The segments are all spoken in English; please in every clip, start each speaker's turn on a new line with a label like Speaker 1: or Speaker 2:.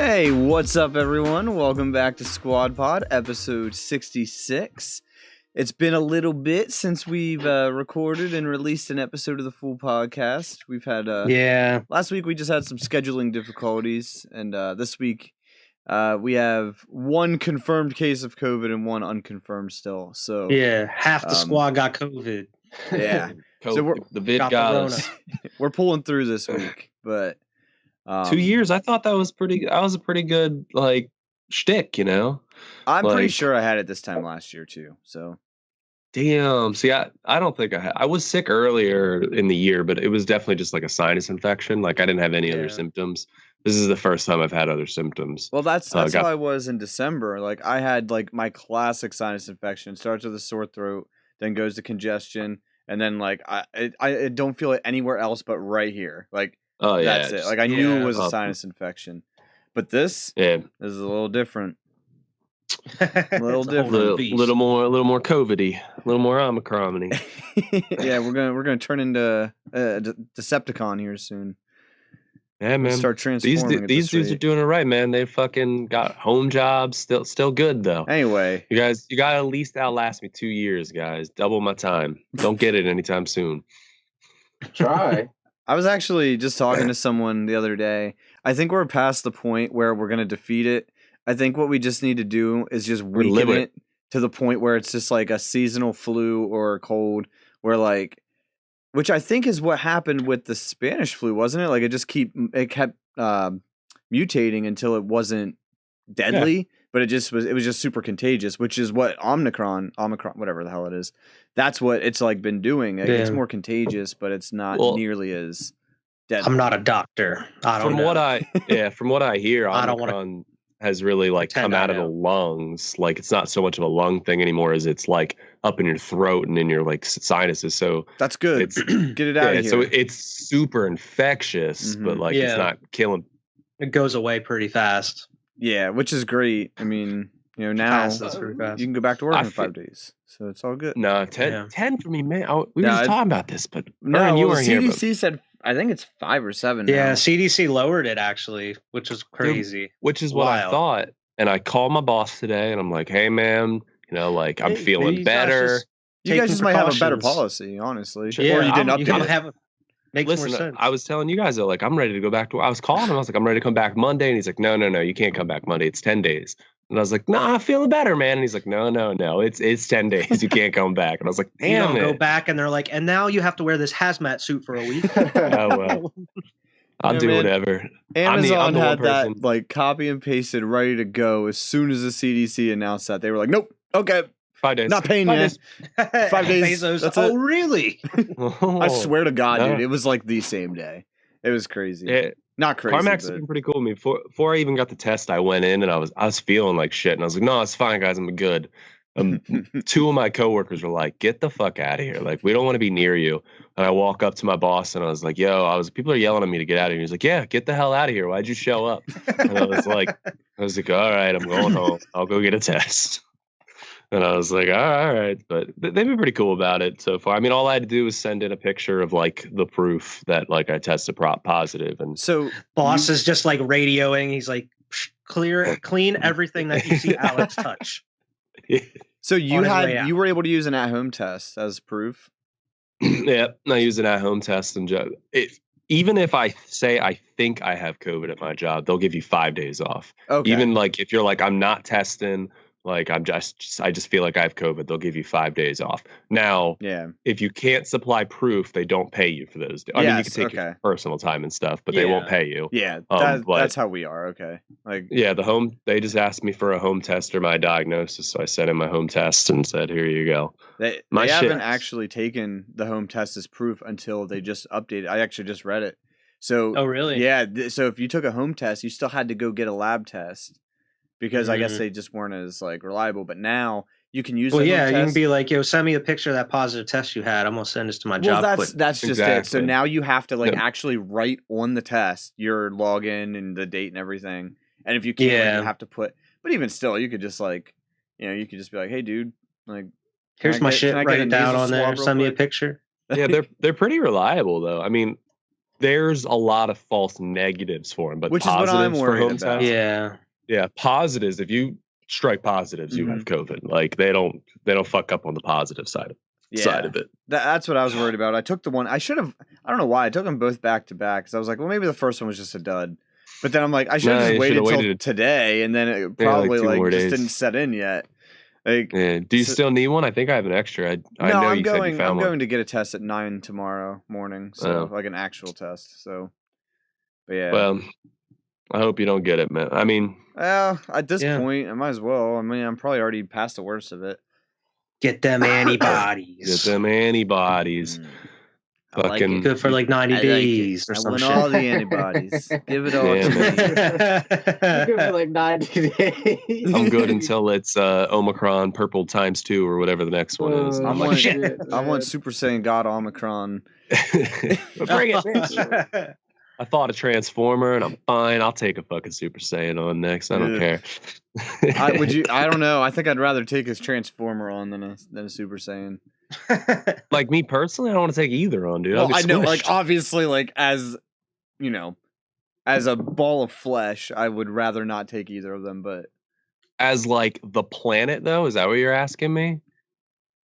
Speaker 1: Hey, what's up, everyone? Welcome back to Squad Pod, episode 66. It's been a little bit since we've recorded and released an episode of the full podcast. We've had last week we just had some scheduling difficulties, and this week we have one confirmed case of COVID and one unconfirmed still. So
Speaker 2: half the squad got COVID.
Speaker 1: Yeah,
Speaker 3: so the vid got us.
Speaker 1: We're pulling through this week, but
Speaker 3: 2 years. I thought that was a pretty good shtick, you know.
Speaker 1: I'm pretty sure I had it this time last year too. So.
Speaker 3: Damn. See, I don't think I was sick earlier in the year, but it was definitely just like a sinus infection. Like I didn't have any other symptoms. This is the first time I've had other symptoms.
Speaker 1: Well, that's how I was in December. Like I had like my classic sinus infection. Starts with a sore throat, then goes to congestion, and then like I don't feel it anywhere else but right here. Like that's it. Like I knew it was a sinus infection, but this is a little different. A little different,
Speaker 3: little more COVID-y, a little more Omicron-y.
Speaker 1: Yeah, we're gonna turn into Decepticon here soon.
Speaker 3: Yeah, man.
Speaker 1: Start transforming.
Speaker 3: These dudes are doing it right, man. They fucking got home jobs, still good though.
Speaker 1: Anyway,
Speaker 3: you gotta at least outlast me 2 years, guys. Double my time. Don't get it anytime soon.
Speaker 2: Try.
Speaker 1: I was actually just talking to someone the other day. I think we're past the point where we're gonna defeat it. I think what we just need to do is just weaken it to the point where it's just like a seasonal flu or a cold, where like, which I think is what happened with the Spanish flu, wasn't it? Like it kept mutating until it wasn't deadly, but it was just super contagious, which is what Omicron, whatever the hell it is. That's what it's like been doing. Like, it's more contagious, but it's not nearly as deadly.
Speaker 2: I'm not a doctor.
Speaker 3: From what I hear, Omicron has really like come out of the lungs. Like it's not so much of a lung thing anymore as it's like up in your throat and in your like sinuses. So
Speaker 1: that's good. Get it out of here.
Speaker 3: So it's super infectious, but like it's not killing.
Speaker 2: It goes away pretty fast.
Speaker 1: Yeah, which is great. I mean, now you can go back to work in 5 days. So it's all good.
Speaker 3: No, 10 for me, man. We were just talking about this, but
Speaker 1: you weren't here. CDC said I think it's 5 or 7 now.
Speaker 2: Yeah, CDC lowered it actually, which is crazy.
Speaker 3: Dude, which is what I thought. And I called my boss today and I'm like, hey man, I'm feeling better.
Speaker 1: You guys just might have a better policy, honestly.
Speaker 2: Yeah,
Speaker 1: or you didn't update it.
Speaker 2: Makes more sense.
Speaker 3: I was telling you guys though, like I'm ready to go back to. I was calling him. I was like, I'm ready to come back Monday, and he's like, no, you can't come back Monday. It's 10 days. And I was like, nah, I'm feeling better, man. And he's like, no, it's 10 days. You can't come back. And I was like, damn it.
Speaker 2: Go back, and they're like, and now you have to wear this hazmat suit for a week.
Speaker 3: Oh well, I'll do whatever.
Speaker 1: Amazon had that like copy and pasted, ready to go as soon as the CDC announced that. They were like, nope, okay.
Speaker 3: 5 days.
Speaker 1: Not paying you. 5 days.
Speaker 2: That's really?
Speaker 1: I swear to God, dude. It was like the same day. It was crazy. Not crazy.
Speaker 3: CarMax has been pretty cool with me. Before I even got the test, I went in and I was feeling like shit. And I was like, no, it's fine, guys. I'm good. 2 of my coworkers were like, get the fuck out of here. Like, we don't want to be near you. And I walk up to my boss and I was like, people are yelling at me to get out of here. He's like, yeah, get the hell out of here. Why'd you show up? And I was like, all right, I'm going home. I'll go get a test. And I was like, all right. But they've been pretty cool about it so far. I mean, all I had to do was send in a picture of like the proof that like I tested positive. And
Speaker 1: so
Speaker 2: boss is just like radioing. He's like, clean everything that you see Alex touch.
Speaker 1: So you were able to use an at-home test as proof?
Speaker 3: Yeah, I use an at-home test. And even if I say I think I have COVID at my job, they'll give you 5 days off. Okay. Even like if you're like, I'm not testing, like I just feel like I have COVID, they'll give you 5 days off. Now, if you can't supply proof, they don't pay you for those days. I mean, you can take your personal time and stuff, but they won't pay you.
Speaker 1: Yeah, that's how we are. Okay.
Speaker 3: They just asked me for a home test or my diagnosis, so I sent in my home test and said, here you go.
Speaker 1: They haven't actually taken the home test as proof until they just updated. I actually just read it. So,
Speaker 2: oh really?
Speaker 1: Yeah. So if you took a home test, you still had to go get a lab test. Because I guess they just weren't as like reliable, but now you can use.
Speaker 2: Well, you can be like, send me a picture of that positive test you had. I'm gonna send this to my job.
Speaker 1: That's just it. So now you have to like actually write on the test your login and the date and everything. And if you can't, you have to put. But even still, you could just like, you could just be like, hey, dude, like,
Speaker 2: here's my shit. Write it down on there. Send me a picture.
Speaker 3: Yeah, they're pretty reliable though. I mean, there's a lot of false negatives for him, but
Speaker 1: which is what I'm
Speaker 3: positives for
Speaker 1: worried
Speaker 3: home
Speaker 1: about.
Speaker 3: test. Yeah, positives. If you strike positives, you have COVID. Like they don't fuck up on the positive side of it.
Speaker 1: That's what I was worried about. I took the one. I don't know why I took them both back to back because I was like, well, maybe the first one was just a dud. But then I'm like, I should have just waited till today, and then it probably just didn't set in yet. Like,
Speaker 3: do you still need one? I think I have an extra. I know you said you found one.
Speaker 1: I'm going to get a test at 9 tomorrow morning, so like an actual test. So, but yeah.
Speaker 3: Well, I hope you don't get it, man. I mean,
Speaker 1: at this point, I might as well. I mean, I'm probably already past the worst of it.
Speaker 2: Get them antibodies.
Speaker 3: Fucking
Speaker 2: like good for like 90 days or something.
Speaker 1: I want all the antibodies. Give it all to me.
Speaker 4: Good for like 90 days.
Speaker 3: I'm good until it's Omicron Purple ×2 or whatever the next one is.
Speaker 1: I'm like, shit. I want Super Saiyan God Omicron.
Speaker 3: Bring it, bitch. I thought a Transformer and I'm fine. I'll take a fucking Super Saiyan on next. I don't care.
Speaker 1: I don't know. I think I'd rather take his Transformer on than a Super Saiyan.
Speaker 3: Like me personally, I don't want to take either on, dude.
Speaker 1: Well, I know, like obviously, like as you know, as a ball of flesh, I would rather not take either of them. But
Speaker 3: as like the planet, though, is that what you're asking me?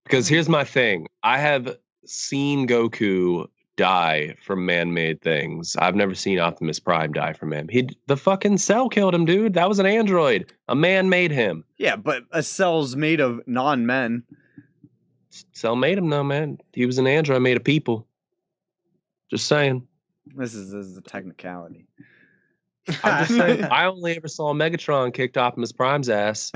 Speaker 3: Because here's my thing: I have seen Goku die from man-made things. I've never seen Optimus Prime die from man. The fucking Cell killed him, dude. That was an android. A man made him.
Speaker 1: Yeah, but a Cell's made of non-men.
Speaker 3: Cell made him, though, man. He was an android made of people. Just saying.
Speaker 1: This is a technicality.
Speaker 3: I'm just saying. I only ever saw Megatron kicked Optimus Prime's ass.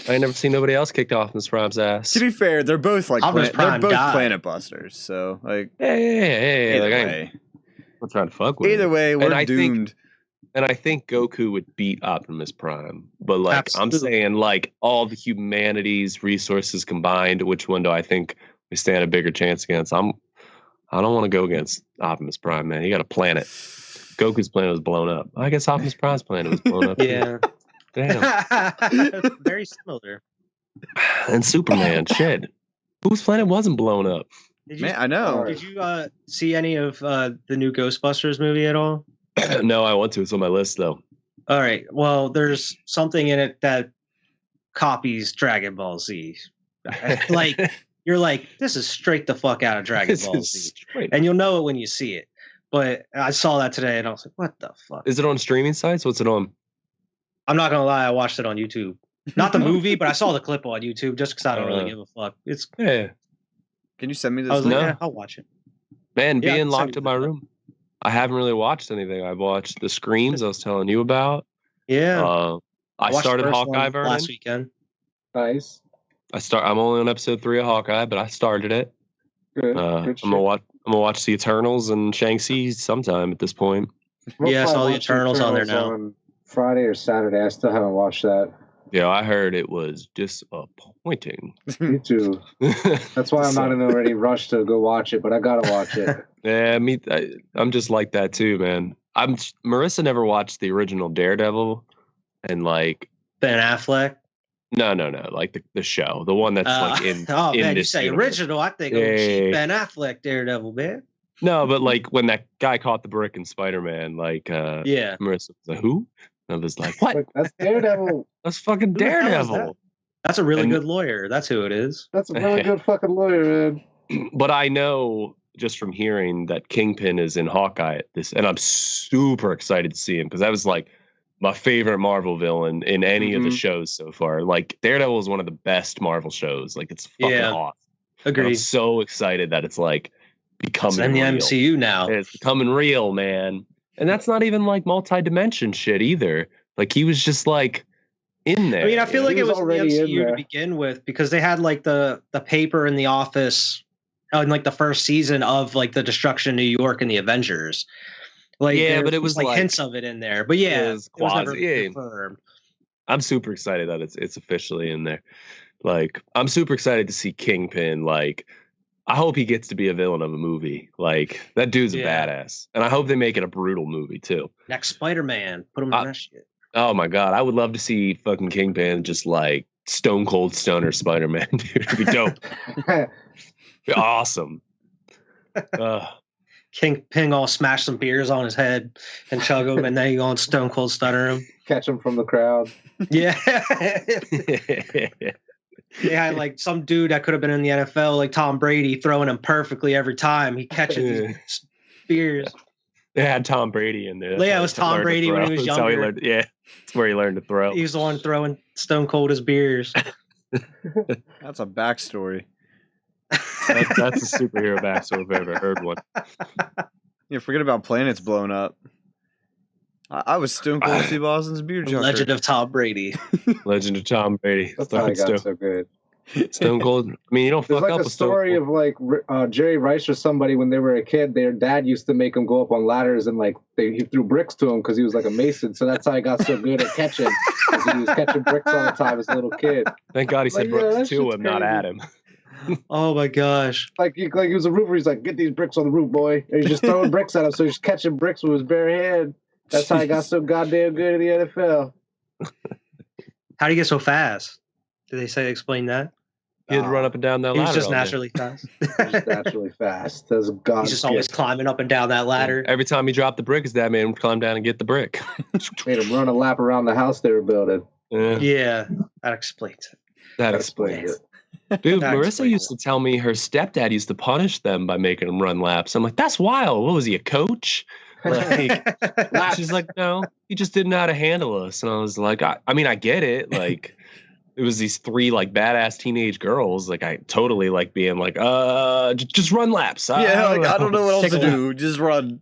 Speaker 3: I ain't never seen nobody else kicked Optimus Prime's ass.
Speaker 1: To be fair, they're both like planet busters. So like,
Speaker 3: hey, like I'm not trying to fuck with.
Speaker 1: Either way, we're doomed.
Speaker 3: And I think Goku would beat Optimus Prime. But like absolutely. I'm saying, like all the humanity's resources combined, which one do I think we stand a bigger chance against? I don't want to go against Optimus Prime, man. He got a planet. Goku's planet was blown up. I guess Optimus Prime's planet was blown up.
Speaker 2: Yeah.
Speaker 3: Damn.
Speaker 2: Very similar.
Speaker 3: And Superman, shit. Whose planet wasn't blown up?
Speaker 1: Man, I know.
Speaker 2: Did you see any of the new Ghostbusters movie at all?
Speaker 3: No, I want to. It's on my list, though.
Speaker 2: All right. Well, there's something in it that copies Dragon Ball Z. Like, you're like, this is straight the fuck out of Dragon Ball Z. And you'll know it when you see it. But I saw that today, and I was like, what the fuck?
Speaker 3: Is it on streaming sites? What's it on?
Speaker 2: I'm not going to lie. I watched it on YouTube. Not the movie, but I saw the clip on YouTube just because I don't really give a fuck.
Speaker 3: Yeah.
Speaker 1: Can you send me this?
Speaker 2: I was like, yeah, I'll watch it.
Speaker 3: Man, being locked in my room. I haven't really watched anything. I've watched the Screams I was telling you about.
Speaker 2: Yeah.
Speaker 3: I started Hawkeye
Speaker 2: last weekend.
Speaker 4: Nice.
Speaker 3: I'm only on episode 3 of Hawkeye, but I started it.
Speaker 4: Good.
Speaker 3: I'm gonna watch the Eternals and Shang-Chi sometime at this point.
Speaker 2: Yeah, I saw the Eternals on there now.
Speaker 4: On Friday or Saturday. I still haven't watched that.
Speaker 3: Yeah, I heard it was disappointing.
Speaker 4: Me too. That's why I'm not in any rush to go watch it, but I gotta watch it.
Speaker 3: Yeah, I'm just like that too, man. Marissa never watched the original Daredevil, and like
Speaker 2: Ben Affleck.
Speaker 3: No, like the show, the one that's like in.
Speaker 2: Oh
Speaker 3: in
Speaker 2: man,
Speaker 3: this
Speaker 2: you say
Speaker 3: universe.
Speaker 2: Original? I think Ben Affleck Daredevil, man.
Speaker 3: No, but like when that guy caught the brick in Spider-Man, like
Speaker 2: Marissa
Speaker 3: was like, who? I was like, what?
Speaker 4: That's Daredevil.
Speaker 3: That's fucking Daredevil.
Speaker 2: That's a really good lawyer. That's who it is.
Speaker 4: That's a really good fucking lawyer, man.
Speaker 3: But I know just from hearing that Kingpin is in Hawkeye at this, and I'm super excited to see him because that was like my favorite Marvel villain in any of the shows so far. Like Daredevil is one of the best Marvel shows. Like it's fucking awesome.
Speaker 2: Agreed.
Speaker 3: I'm so excited that it's like becoming
Speaker 2: in the
Speaker 3: real.
Speaker 2: MCU now.
Speaker 3: It's becoming real, man. And that's not even like multi-dimension shit either. Like he was just like in there.
Speaker 2: I mean, I feel like it was in the MCU
Speaker 4: to
Speaker 2: begin with because they had like the paper in the office in like the first season of like the destruction of New York and the Avengers. Like
Speaker 3: but it was
Speaker 2: like hints of it in there. But yeah,
Speaker 3: it was never
Speaker 2: confirmed.
Speaker 3: I'm super excited that it's officially in there. Like I'm super excited to see Kingpin. Like I hope he gets to be a villain of a movie. Like that dude's a badass, and I hope they make it a brutal movie too.
Speaker 2: Next Spider-Man, put him in that shit.
Speaker 3: Oh my god, I would love to see fucking Kingpin just like Stone Cold Stoner Spider-Man. Dude, it'd be dope. Be awesome.
Speaker 2: King Ping all smash some beers on his head and chug them, and then you go and Stone Cold Stunner him.
Speaker 4: Catch him from the crowd.
Speaker 2: Yeah. They had like some dude that could have been in the NFL, like Tom Brady, throwing him perfectly every time he catches these spears.
Speaker 3: They had Tom Brady in there.
Speaker 2: Yeah, it was Tom Brady when he was
Speaker 3: That's
Speaker 2: younger.
Speaker 3: how he learned, that's where he learned to throw.
Speaker 2: He was the one throwing Stone Cold his beers.
Speaker 1: That's a backstory.
Speaker 3: That's a superhero backstory if I've ever heard one.
Speaker 1: Yeah, forget about planets blowing up. I was Stone Cold Steve Austin's beer junker.
Speaker 2: Legend of Tom Brady.
Speaker 3: Legend of Tom Brady.
Speaker 4: That's how I got so good.
Speaker 3: Stone Cold. I mean, you don't
Speaker 4: There's
Speaker 3: fuck
Speaker 4: like
Speaker 3: up
Speaker 4: a
Speaker 3: a Stone
Speaker 4: story
Speaker 3: Cold.
Speaker 4: of like Jerry Rice or somebody when they were a kid. Their dad used to make them go up on ladders and like he threw bricks to him because he was like a mason. So that's how he got so good at catching. Because he was catching bricks all the time as a little kid.
Speaker 3: Thank God he said
Speaker 4: Like, yeah,
Speaker 3: bricks
Speaker 4: that
Speaker 3: to
Speaker 4: shit's
Speaker 3: him, not
Speaker 4: crazy.
Speaker 3: at him.
Speaker 2: Oh my gosh.
Speaker 4: Like he was a roofer. He's like, get these bricks on the roof, boy. And he's just throwing bricks at him. So he's catching bricks with his bare hand. That's how he got so goddamn good in the NFL.
Speaker 2: How do you get so fast? Did they explain that?
Speaker 3: He'd run up and down that
Speaker 2: He
Speaker 3: ladder.
Speaker 2: was just
Speaker 3: all day.
Speaker 2: naturally fast.
Speaker 4: He's naturally fast. That's a god.
Speaker 2: He's just always climbing up and down that ladder.
Speaker 3: Every time he dropped the brick, his dad made him climb down and get the brick.
Speaker 4: Made him run a lap around the house they were building.
Speaker 2: Yeah, that explains it.
Speaker 3: That
Speaker 4: explains
Speaker 3: explains it. Dude,
Speaker 2: That
Speaker 3: Marissa
Speaker 2: explains
Speaker 3: used to tell me her stepdad used to punish them by making them run laps. I'm like, that's wild. What was he, a coach? Like, she's like, no, he just didn't know how to handle us. And I was like, I mean, I get it. Like, it was these three like badass teenage girls. Like, I totally like being like, just run laps.
Speaker 1: I don't know what else to do. Just run.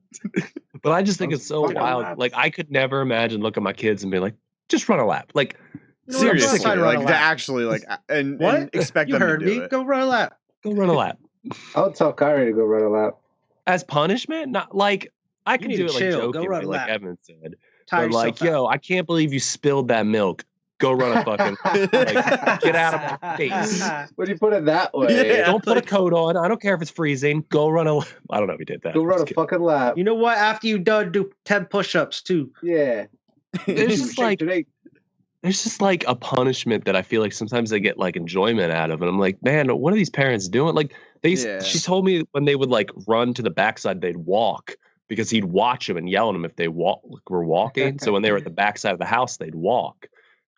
Speaker 3: But I just think it's so
Speaker 4: Fucking
Speaker 3: wild.
Speaker 4: laps.
Speaker 3: Like, I could never imagine looking at my kids and being like, just run a lap. Like,
Speaker 1: Seriously,
Speaker 2: Go run a
Speaker 1: like to
Speaker 2: lap.
Speaker 1: actually like and
Speaker 2: What?
Speaker 1: expect
Speaker 2: You
Speaker 1: them
Speaker 2: heard
Speaker 1: to do
Speaker 2: me.
Speaker 1: it.
Speaker 2: Go run a lap.
Speaker 3: go run a lap.
Speaker 4: I would tell Kyrie to go run a lap.
Speaker 3: As punishment? Not like I can
Speaker 2: need
Speaker 3: do
Speaker 2: to
Speaker 3: it like
Speaker 2: chill. Go run
Speaker 3: jokingly,
Speaker 2: a
Speaker 3: like
Speaker 2: lap.
Speaker 3: Evan said.
Speaker 2: Tire
Speaker 3: But like,
Speaker 2: yourself out.
Speaker 3: yo, I can't believe you spilled that milk. Go run a fucking like, get out of my face.
Speaker 4: When you put it that way,
Speaker 1: Yeah.
Speaker 3: Don't put a coat on. I don't care if it's freezing. Go run a. I don't know if he did that.
Speaker 4: go run a
Speaker 3: Just kidding.
Speaker 4: fucking lap.
Speaker 2: You know what? After you done, do 10 push-ups too.
Speaker 4: Yeah.
Speaker 3: There's just like
Speaker 4: Today.
Speaker 3: there's just like a punishment that I feel like sometimes they get like enjoyment out of, and I'm like, man, what are these parents doing? Like
Speaker 1: Yeah.
Speaker 3: she told me when they would like run to the backside, they'd walk because he'd watch them and yell at them if they were walking. So when they were at the backside of the house, they'd walk,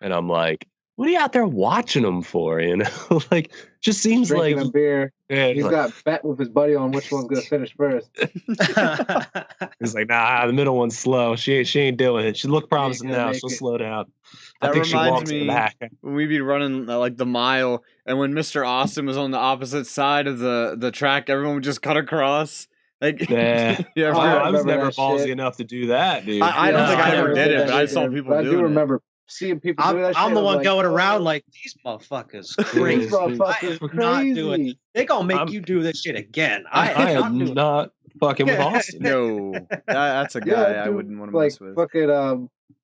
Speaker 3: and I'm like, what are you out there watching them for? You know, like just seems
Speaker 4: Drinking
Speaker 3: like
Speaker 4: a beer.
Speaker 3: yeah,
Speaker 4: He's got bet with his buddy on which one's gonna finish first.
Speaker 3: he's like, nah, the middle one's slow. She ain't doing it. She look promising
Speaker 4: gonna
Speaker 3: now.
Speaker 4: make
Speaker 3: She'll
Speaker 4: it.
Speaker 3: slow down.
Speaker 1: That
Speaker 3: I think she
Speaker 1: reminds
Speaker 3: walks
Speaker 1: me-
Speaker 3: back.
Speaker 1: When we'd be running like the mile, and when Mr. Austin was on the opposite side of the track, everyone would just cut across. Like,
Speaker 3: Yeah.
Speaker 1: yeah,
Speaker 3: Oh,
Speaker 4: I
Speaker 3: I was
Speaker 4: remember
Speaker 3: never
Speaker 4: that
Speaker 3: ballsy
Speaker 4: shit.
Speaker 3: enough to do that, dude.
Speaker 1: I don't
Speaker 2: Yeah,
Speaker 1: think I
Speaker 2: I
Speaker 1: ever
Speaker 2: never
Speaker 1: did it,
Speaker 2: did
Speaker 1: but I
Speaker 4: that
Speaker 1: saw
Speaker 4: either.
Speaker 1: people
Speaker 4: But I
Speaker 1: doing
Speaker 4: do
Speaker 1: it.
Speaker 4: remember seeing people do that shit.
Speaker 2: I'm the one
Speaker 4: like,
Speaker 2: going
Speaker 4: oh,
Speaker 2: around like, these motherfuckers
Speaker 4: These
Speaker 2: crazy.
Speaker 4: motherfuckers
Speaker 2: I am not doing
Speaker 4: crazy.
Speaker 2: it. They gonna make
Speaker 3: I'm-
Speaker 2: you do this shit again.
Speaker 3: I
Speaker 2: I am
Speaker 3: am
Speaker 2: not doing
Speaker 3: not fucking with Austin.
Speaker 1: No, that's a guy
Speaker 4: Yeah,
Speaker 1: I
Speaker 4: dude,
Speaker 1: wouldn't want to
Speaker 4: like
Speaker 1: mess with.
Speaker 4: fucking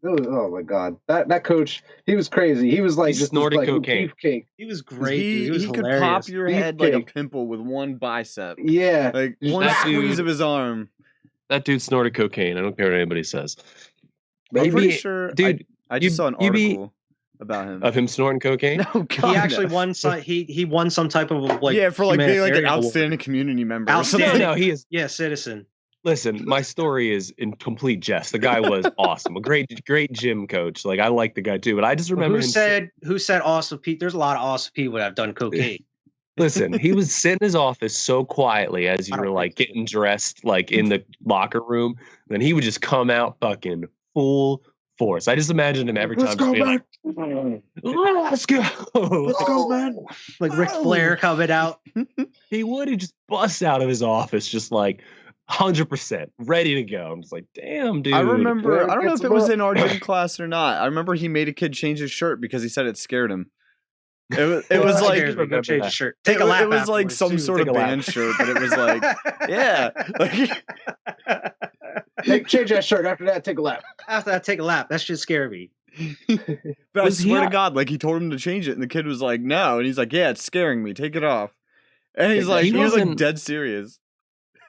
Speaker 4: oh my god, that coach, he was crazy. He was like
Speaker 3: He
Speaker 4: just
Speaker 3: snorted
Speaker 4: this, like,
Speaker 3: cocaine.
Speaker 4: beefcake.
Speaker 2: He was great. dude.
Speaker 1: He
Speaker 2: He was
Speaker 1: could
Speaker 2: hilarious.
Speaker 1: pop your head like a
Speaker 4: Beefcake.
Speaker 1: pimple with one bicep,
Speaker 4: Yeah,
Speaker 1: like
Speaker 4: Just
Speaker 1: one
Speaker 3: that
Speaker 1: squeeze
Speaker 3: dude-
Speaker 1: of his arm.
Speaker 3: That dude snorted cocaine. I don't care what anybody says.
Speaker 1: I'm
Speaker 3: Maybe-
Speaker 1: pretty sure,
Speaker 3: dude,
Speaker 1: I just
Speaker 3: you-
Speaker 1: saw an
Speaker 3: you be-
Speaker 1: article about him.
Speaker 3: Of him snorting cocaine?
Speaker 1: No, God,
Speaker 2: He actually
Speaker 1: no.
Speaker 2: won some. He won some type of like
Speaker 1: yeah, for like being like an
Speaker 2: humanitarian award.
Speaker 1: outstanding community member. Or
Speaker 2: Outstanding.
Speaker 1: something.
Speaker 3: No, he is.
Speaker 2: Yeah, citizen.
Speaker 3: Listen, my story is in complete jest. The guy was awesome. A great gym coach. Like I like the guy too. But I just remember
Speaker 2: Who
Speaker 3: him.
Speaker 2: said awesome people? There's a lot of awesome people that have done cocaine.
Speaker 3: Listen, he would sit in his office so quietly as you
Speaker 2: I don't
Speaker 3: were like
Speaker 2: think
Speaker 3: getting dressed, like in the locker room. Then he would just come out fucking full force. I just imagined him every time.
Speaker 4: Let's
Speaker 3: just
Speaker 4: go,
Speaker 3: being
Speaker 4: man.
Speaker 3: like, let's go.
Speaker 4: Let's go, man.
Speaker 2: Like Ric Flair coming out.
Speaker 3: He would. He just busts out of his office, just like 100% ready to go. I'm just like, damn, dude.
Speaker 1: I remember.
Speaker 4: Where
Speaker 1: I don't know
Speaker 4: gets
Speaker 1: if it was
Speaker 4: him
Speaker 1: in our gym class or not. I remember he made a kid change his shirt because he said it scared him. It was
Speaker 2: Well,
Speaker 1: like
Speaker 2: scares me. Go change
Speaker 3: that.
Speaker 2: your shirt. Take a
Speaker 1: it,
Speaker 2: lap.
Speaker 1: it was like
Speaker 2: afterwards,
Speaker 1: some
Speaker 2: too.
Speaker 1: sort of
Speaker 3: Take a lap.
Speaker 1: band shirt, but it was like, yeah, like
Speaker 4: Hey, change that shirt. After that, take a lap.
Speaker 2: After that, take a lap. That should scare me.
Speaker 1: But
Speaker 3: Was
Speaker 1: I
Speaker 3: he
Speaker 1: swear to
Speaker 3: out-
Speaker 1: God, like he told him to change it, and the kid was like, "No," and he's like, "Yeah, it's scaring me. Take it off." And he's like,
Speaker 3: He
Speaker 1: he was like
Speaker 3: wasn't-
Speaker 1: dead serious.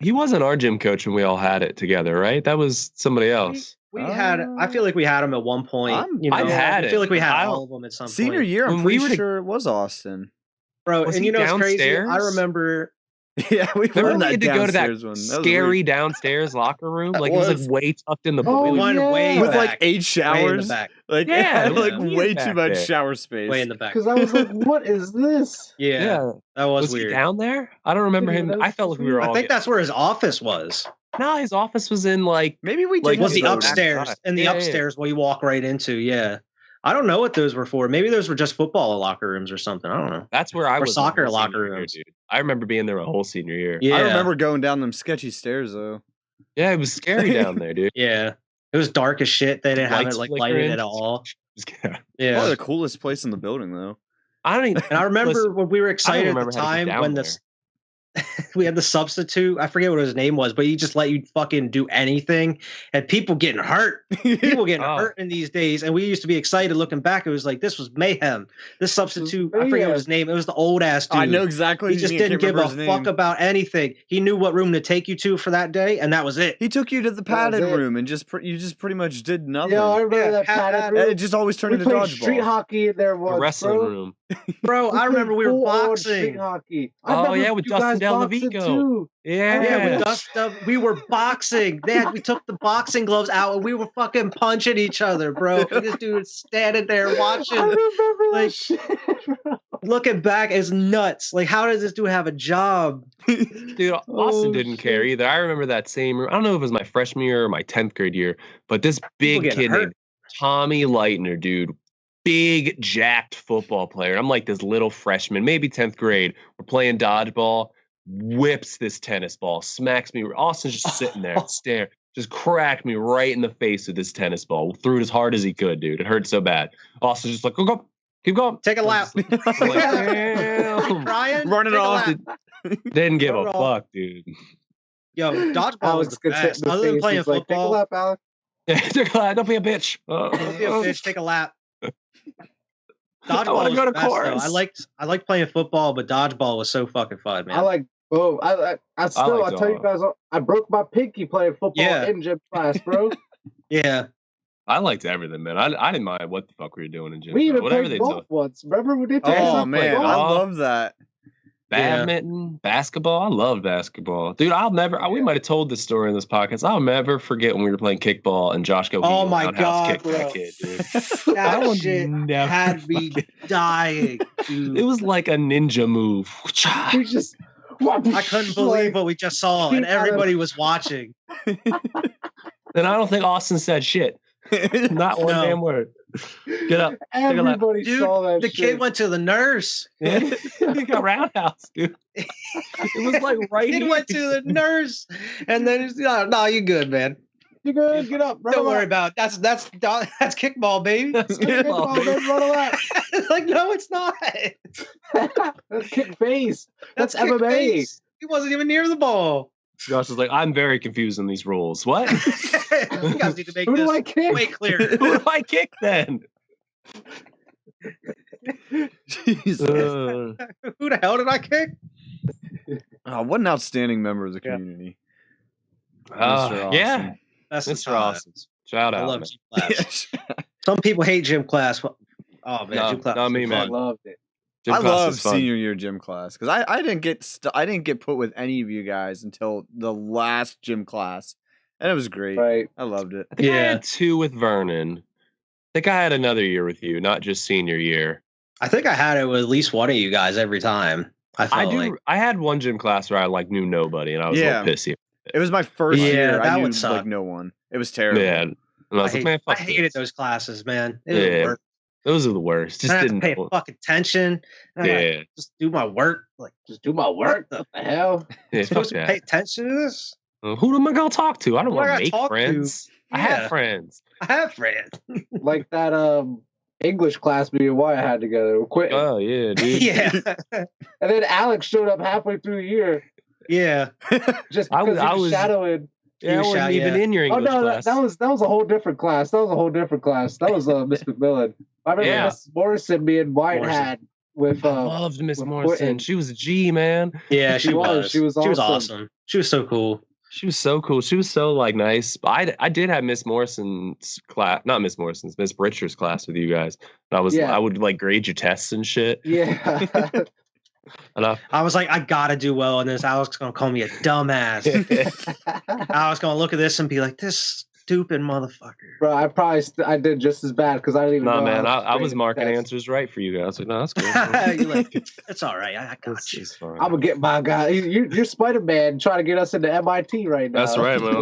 Speaker 3: He wasn't our gym coach when we all had it together, right? That was somebody else.
Speaker 2: We had. I feel like we had him at one point. You know,
Speaker 3: I've had
Speaker 2: I feel
Speaker 3: it.
Speaker 2: like we had
Speaker 3: I-
Speaker 2: all of them at some
Speaker 1: Senior
Speaker 2: point.
Speaker 1: year, I'm
Speaker 3: When we
Speaker 1: pretty
Speaker 3: were to-
Speaker 1: sure it was Austin.
Speaker 2: Bro,
Speaker 3: Was
Speaker 2: and
Speaker 3: he
Speaker 2: you know what's crazy? I
Speaker 3: downstairs?
Speaker 2: remember
Speaker 1: Yeah, we
Speaker 3: Remember we
Speaker 1: that
Speaker 3: had to go to that
Speaker 1: downstairs one.
Speaker 3: scary downstairs locker room? Like it was like way tucked in the
Speaker 4: Oh,
Speaker 2: We went
Speaker 4: yeah.
Speaker 2: way
Speaker 1: with
Speaker 2: back,
Speaker 1: like 8
Speaker 2: way in the
Speaker 1: showers.
Speaker 2: back,
Speaker 1: Like
Speaker 3: Yeah, it was
Speaker 1: like
Speaker 3: weird
Speaker 1: way
Speaker 3: back
Speaker 1: too much
Speaker 3: there.
Speaker 1: shower space.
Speaker 2: way in the back.
Speaker 4: Because I was like, what is this?
Speaker 2: Yeah, that was
Speaker 3: he
Speaker 2: weird.
Speaker 3: down there? I don't remember
Speaker 4: Yeah,
Speaker 3: him.
Speaker 4: that
Speaker 3: I
Speaker 4: was
Speaker 3: felt like we were
Speaker 2: I
Speaker 3: all.
Speaker 2: think that's where his office was.
Speaker 3: No, his office was in like.
Speaker 1: Maybe we
Speaker 3: Like,
Speaker 1: did
Speaker 2: Was the
Speaker 1: go
Speaker 2: upstairs?
Speaker 3: outside.
Speaker 2: And the
Speaker 3: Yeah, yeah.
Speaker 2: upstairs where you walk right into. Yeah, I don't know what those were for. Maybe those were just football locker rooms or something. I don't know.
Speaker 3: That's where I
Speaker 2: Or
Speaker 3: was. my
Speaker 2: soccer
Speaker 3: whole
Speaker 2: locker
Speaker 3: senior year,
Speaker 2: rooms.
Speaker 3: dude. I remember being there a whole senior year.
Speaker 2: Yeah,
Speaker 1: I remember going down them sketchy stairs though.
Speaker 3: Yeah, it was scary down there, dude.
Speaker 2: Yeah, it was dark as shit. They didn't have
Speaker 3: Lights
Speaker 2: it like
Speaker 3: flickering.
Speaker 2: lighted at all.
Speaker 3: Yeah.
Speaker 2: Yeah,
Speaker 1: Probably the coolest place in the building though.
Speaker 3: I don't even.
Speaker 2: and I remember
Speaker 3: listen,
Speaker 2: when we were excited at the
Speaker 3: remember how to get
Speaker 2: time
Speaker 3: down
Speaker 2: when
Speaker 3: there.
Speaker 2: this. We had the substitute. I forget what his name was, but he just let you fucking do anything, and people getting hurt. People getting
Speaker 3: Oh.
Speaker 2: hurt in these days, and we used to be excited looking back. It was like this was mayhem. This substitute, I forget what his name. It was the old ass dude.
Speaker 1: I know exactly.
Speaker 2: He
Speaker 1: what you
Speaker 2: just
Speaker 1: mean. I
Speaker 2: didn't
Speaker 1: can't
Speaker 2: give a
Speaker 1: remember his
Speaker 2: fuck
Speaker 1: name.
Speaker 2: about anything. He knew what room to take you to for that day, and that was it.
Speaker 1: He took you to the
Speaker 4: That was
Speaker 1: padded
Speaker 4: it.
Speaker 1: room and you just pretty much did nothing.
Speaker 4: Yeah, I remember
Speaker 2: Yeah,
Speaker 4: that padded
Speaker 2: had-
Speaker 1: And
Speaker 4: room.
Speaker 1: it just always turned
Speaker 4: We
Speaker 1: into
Speaker 4: played street
Speaker 1: dodgeball.
Speaker 4: hockey in there
Speaker 3: The
Speaker 4: once,
Speaker 3: wrestling
Speaker 4: bro.
Speaker 3: room.
Speaker 2: Bro, I remember we were
Speaker 4: full-on street
Speaker 2: boxing.
Speaker 4: hockey.
Speaker 3: Oh,
Speaker 4: I remember
Speaker 3: yeah, with
Speaker 4: you
Speaker 3: Dustin
Speaker 4: guys
Speaker 3: Del
Speaker 4: boxing,
Speaker 3: Navico.
Speaker 4: too.
Speaker 3: Yeah.
Speaker 2: Yeah, we were boxing. We took the boxing gloves out and we were fucking punching each other, bro. And this dude was standing there
Speaker 4: I
Speaker 2: watching.
Speaker 4: remember that
Speaker 2: Like-
Speaker 4: shit, bro.
Speaker 2: Looking back is nuts. Like, how does this dude have a job?
Speaker 3: Dude, Austin
Speaker 4: Oh,
Speaker 3: didn't
Speaker 4: shit.
Speaker 3: care either. I remember that same room. I don't know if it was my freshman year or my 10th grade year, but this big
Speaker 2: getting
Speaker 3: kid
Speaker 2: hurt.
Speaker 3: named Tommy Leitner, dude, big jacked football player. I'm like this little freshman, maybe 10th grade. We're playing dodgeball, whips this tennis ball, smacks me. Austin's just sitting there staring, just cracked me right in the face with this tennis ball. Threw it as hard as he could, dude. It hurt so bad. Austin's just like, go, keep going.
Speaker 2: Take a lap.
Speaker 3: I'm like, damn.
Speaker 2: Ryan,
Speaker 1: Run it
Speaker 2: take a
Speaker 1: off.
Speaker 2: lap.
Speaker 3: Didn't give a
Speaker 2: Run it off.
Speaker 3: fuck, dude.
Speaker 2: Yo, dodgeball was
Speaker 4: Alex
Speaker 2: the
Speaker 4: gets hit
Speaker 2: best.
Speaker 4: in the
Speaker 2: Other than
Speaker 4: face.
Speaker 2: playing
Speaker 4: He's like, take a
Speaker 2: football,
Speaker 4: lap, Alex.
Speaker 3: Don't be a bitch.
Speaker 2: don't be a bitch. Take a lap.
Speaker 3: I
Speaker 2: Dodgeball
Speaker 3: wanna
Speaker 2: was
Speaker 3: go
Speaker 2: the
Speaker 3: to
Speaker 2: best, though.
Speaker 3: chorus.
Speaker 2: I liked playing football, but dodgeball was so fucking fun, man.
Speaker 4: I like both. I still,
Speaker 3: like
Speaker 4: I tell you guys, I broke my pinky playing football
Speaker 2: Yeah.
Speaker 4: in gym class, bro.
Speaker 2: Yeah.
Speaker 3: I liked everything, man. I didn't mind what the fuck we were doing in gym.
Speaker 4: We even
Speaker 3: Whatever
Speaker 4: played
Speaker 3: they
Speaker 4: golf
Speaker 3: told.
Speaker 4: once. Remember we did play
Speaker 1: Oh
Speaker 4: some
Speaker 1: man,
Speaker 4: golf?
Speaker 1: I
Speaker 3: golf.
Speaker 1: love that.
Speaker 3: Badminton, basketball. I love basketball, dude. I'll never. We might have told this story in this podcast. I'll never forget when we were playing kickball and Josh Goheen
Speaker 2: Oh my
Speaker 3: roundhouse
Speaker 2: God,
Speaker 3: kicked that
Speaker 2: bro.
Speaker 3: kid, dude.
Speaker 2: That
Speaker 3: will
Speaker 2: shit
Speaker 3: never
Speaker 2: had me dying, dude.
Speaker 3: It was like a ninja move.
Speaker 4: We just.
Speaker 2: I couldn't believe what we just saw, and
Speaker 4: keep at him.
Speaker 2: everybody was watching.
Speaker 3: And I don't think Austin said shit. Not one
Speaker 2: No.
Speaker 3: damn word. Get up.
Speaker 4: Everybody
Speaker 2: Dude,
Speaker 4: saw that
Speaker 2: the
Speaker 4: shit.
Speaker 2: kid went to the nurse.
Speaker 3: He got roundhouse, dude. It was like right
Speaker 2: He
Speaker 3: here.
Speaker 2: went to the nurse, and then he's no, you good, man.
Speaker 4: You good? Get up. Run
Speaker 2: Don't
Speaker 4: a
Speaker 2: worry
Speaker 4: lap.
Speaker 2: about it. That's kickball, baby.
Speaker 3: That's
Speaker 4: Get
Speaker 3: kickball,
Speaker 4: up,
Speaker 3: baby.
Speaker 4: man, run a lap.
Speaker 2: Like, no, it's not.
Speaker 4: That's kick face. That's
Speaker 2: kick
Speaker 4: MMA.
Speaker 2: face. He wasn't even near the ball.
Speaker 3: Josh was like, I'm very confused in these rules. What?
Speaker 2: You guys need to make
Speaker 4: Who do I
Speaker 2: this
Speaker 4: kick?
Speaker 2: way clear.
Speaker 3: Who do I kick then?
Speaker 1: Jesus.
Speaker 3: Uh,
Speaker 2: Who the hell did I kick?
Speaker 1: Oh, what an outstanding member of the community. Mr.
Speaker 3: yeah,
Speaker 1: Awesome.
Speaker 2: That's the
Speaker 3: Mr.
Speaker 2: time.
Speaker 3: Awesome. Shout
Speaker 2: I
Speaker 3: out.
Speaker 2: love
Speaker 3: man.
Speaker 2: gym class.
Speaker 1: Yes.
Speaker 2: Some people hate gym class. Oh man,
Speaker 3: No,
Speaker 2: gym class.
Speaker 3: not
Speaker 2: was
Speaker 3: me,
Speaker 2: fun.
Speaker 3: man.
Speaker 4: Loved it.
Speaker 3: Gym
Speaker 1: I
Speaker 3: class
Speaker 1: love
Speaker 3: is fun.
Speaker 1: senior year gym class because I didn't get put with any of you guys until the last gym class, and it was great.
Speaker 4: Right.
Speaker 1: I loved it.
Speaker 3: I think I
Speaker 2: Yeah.
Speaker 3: had 2 with Vernon. I think I had another year with you, not just senior year.
Speaker 2: I think I had it with at least one of you guys every time. I felt
Speaker 3: I do.
Speaker 2: like.
Speaker 3: I had one gym class where I like knew nobody, and I was a
Speaker 1: Yeah.
Speaker 3: little pissy.
Speaker 1: It was my first
Speaker 2: Yeah,
Speaker 1: year.
Speaker 2: that
Speaker 1: I knew
Speaker 2: would suck.
Speaker 1: like no one. It was terrible.
Speaker 3: Yeah, and I was like, man,
Speaker 2: I
Speaker 3: fuck
Speaker 2: hated
Speaker 3: this.
Speaker 2: those classes, man. It was the
Speaker 3: Yeah,
Speaker 2: worst.
Speaker 3: those are the worst. Just
Speaker 2: I had to
Speaker 3: didn't.
Speaker 2: pay fucking attention. And I gotta
Speaker 3: Yeah,
Speaker 2: just do my work. Like,
Speaker 4: Just do my work. What the hell?
Speaker 3: yeah,
Speaker 2: I'm
Speaker 3: fuck
Speaker 2: supposed to
Speaker 3: that.
Speaker 2: pay attention to this?
Speaker 3: Who am I gonna talk to? I don't
Speaker 2: Who I
Speaker 3: want to
Speaker 2: gotta
Speaker 3: make
Speaker 2: talk to?
Speaker 3: friends. I
Speaker 2: Yeah.
Speaker 3: have friends.
Speaker 2: I have friends.
Speaker 4: Like that English class me and Wyatt had together. We're quitting.
Speaker 3: Oh yeah, dude.
Speaker 2: Yeah.
Speaker 4: And then Alex showed up halfway through the year
Speaker 2: Yeah.
Speaker 4: just
Speaker 3: I
Speaker 4: because
Speaker 3: was-
Speaker 4: he was shadowing.
Speaker 3: Yeah, I
Speaker 2: You
Speaker 3: wasn't
Speaker 2: shout,
Speaker 3: even
Speaker 2: yeah.
Speaker 3: in your
Speaker 4: Oh
Speaker 3: English
Speaker 4: no,
Speaker 3: class.
Speaker 4: that was a whole different class. That was a whole different class. That was Miss McMillan. I remember
Speaker 3: Yeah.
Speaker 4: Miss Morrison me and Wyatt
Speaker 2: Morrison.
Speaker 4: had with
Speaker 3: I loved Miss
Speaker 4: with
Speaker 3: Morrison.
Speaker 4: Quentin.
Speaker 3: She was a G, man.
Speaker 2: Yeah, she
Speaker 4: She was.
Speaker 2: was.
Speaker 4: She was awesome.
Speaker 2: awesome. She was so cool.
Speaker 3: She was so cool. She was so like nice. I did have Miss Morrison's class, not Miss Morrison's, Miss Britcher's class with you guys. And I
Speaker 4: Yeah.
Speaker 3: would like grade your tests and shit.
Speaker 4: yeah.
Speaker 3: Enough.
Speaker 2: I was like, I gotta do well, and this Alex gonna call me a dumbass. I was gonna look at this and be like, this stupid motherfucker.
Speaker 4: Bro, I did just as bad because I didn't even know.
Speaker 3: No, man, I was marking answers right for you guys. I was like, no, that's good.
Speaker 2: You're like, it's all right. I got you.
Speaker 3: Fine.
Speaker 4: I'm gonna get my guy. You're Spider-Man trying to get us into MIT right now.
Speaker 3: That's right, man. It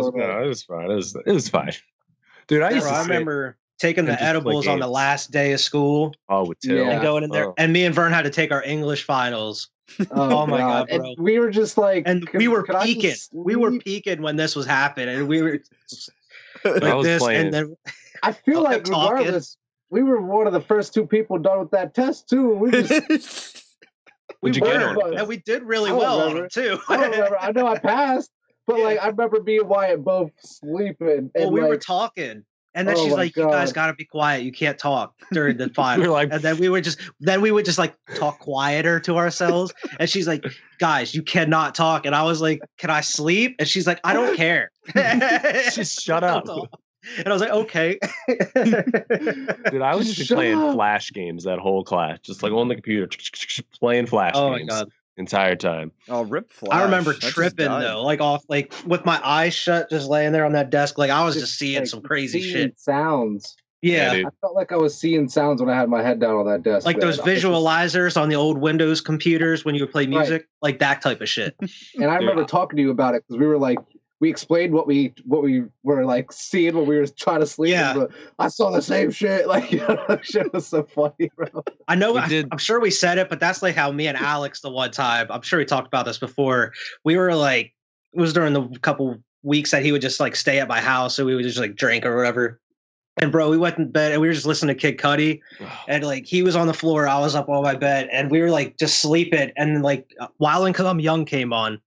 Speaker 3: was fine. It was fine. Dude, I
Speaker 2: remember taking the edibles on the last day of school.
Speaker 3: Oh, with Till.
Speaker 2: And going in there. Oh. And me and Vern had to take our English finals. Oh my God, bro.
Speaker 4: And we were just like,
Speaker 2: and we were peaking. We were peaking when this was happening. And we were like this.
Speaker 3: Playing.
Speaker 2: And then
Speaker 4: I feel like regardless, we were one of the first 2 people done with that test too. We just
Speaker 3: What'd you get on it?
Speaker 2: And we did really well on it too.
Speaker 4: I don't remember. I know I passed, but like I remember me and Wyatt both sleeping.
Speaker 2: Well, we were talking. And then she's like, "You guys gotta be quiet. You can't talk during the final."
Speaker 3: Like,
Speaker 2: and then we would just like talk quieter to ourselves. And she's like, "Guys, you cannot talk." And I was like, "Can I sleep?" And she's like, "I don't care."
Speaker 3: Just shut up.
Speaker 2: And I was like, "Okay."
Speaker 3: Dude, I was just playing Flash games that whole class, just like on the computer, playing Flash games. My God. Entire time.
Speaker 1: Oh, rip Flash.
Speaker 2: I remember tripping though, like off, like with my eyes shut, just laying there on that desk. Like I was just seeing like some crazy shit.
Speaker 4: Sounds.
Speaker 2: Yeah.
Speaker 4: I felt like I was seeing sounds when I had my head down on that desk.
Speaker 2: Like those visualizers on the old Windows computers when you would play music, like that type of shit.
Speaker 4: And I remember talking to you about it because we were like, we explained what we were like seeing when we were trying to sleep.
Speaker 2: Yeah,
Speaker 4: I saw the same shit. Like, that shit was so funny, bro.
Speaker 2: I know. I'm sure we said it, but that's like how me and Alex the one time. I'm sure we talked about this before. We were like, it was during the couple weeks that he would just like stay at my house, so we would just like drink or whatever. And bro, we went in bed and we were just listening to Kid Cudi, and like he was on the floor, I was up on my bed, and we were like just sleeping. And like Wild and Come Young came on,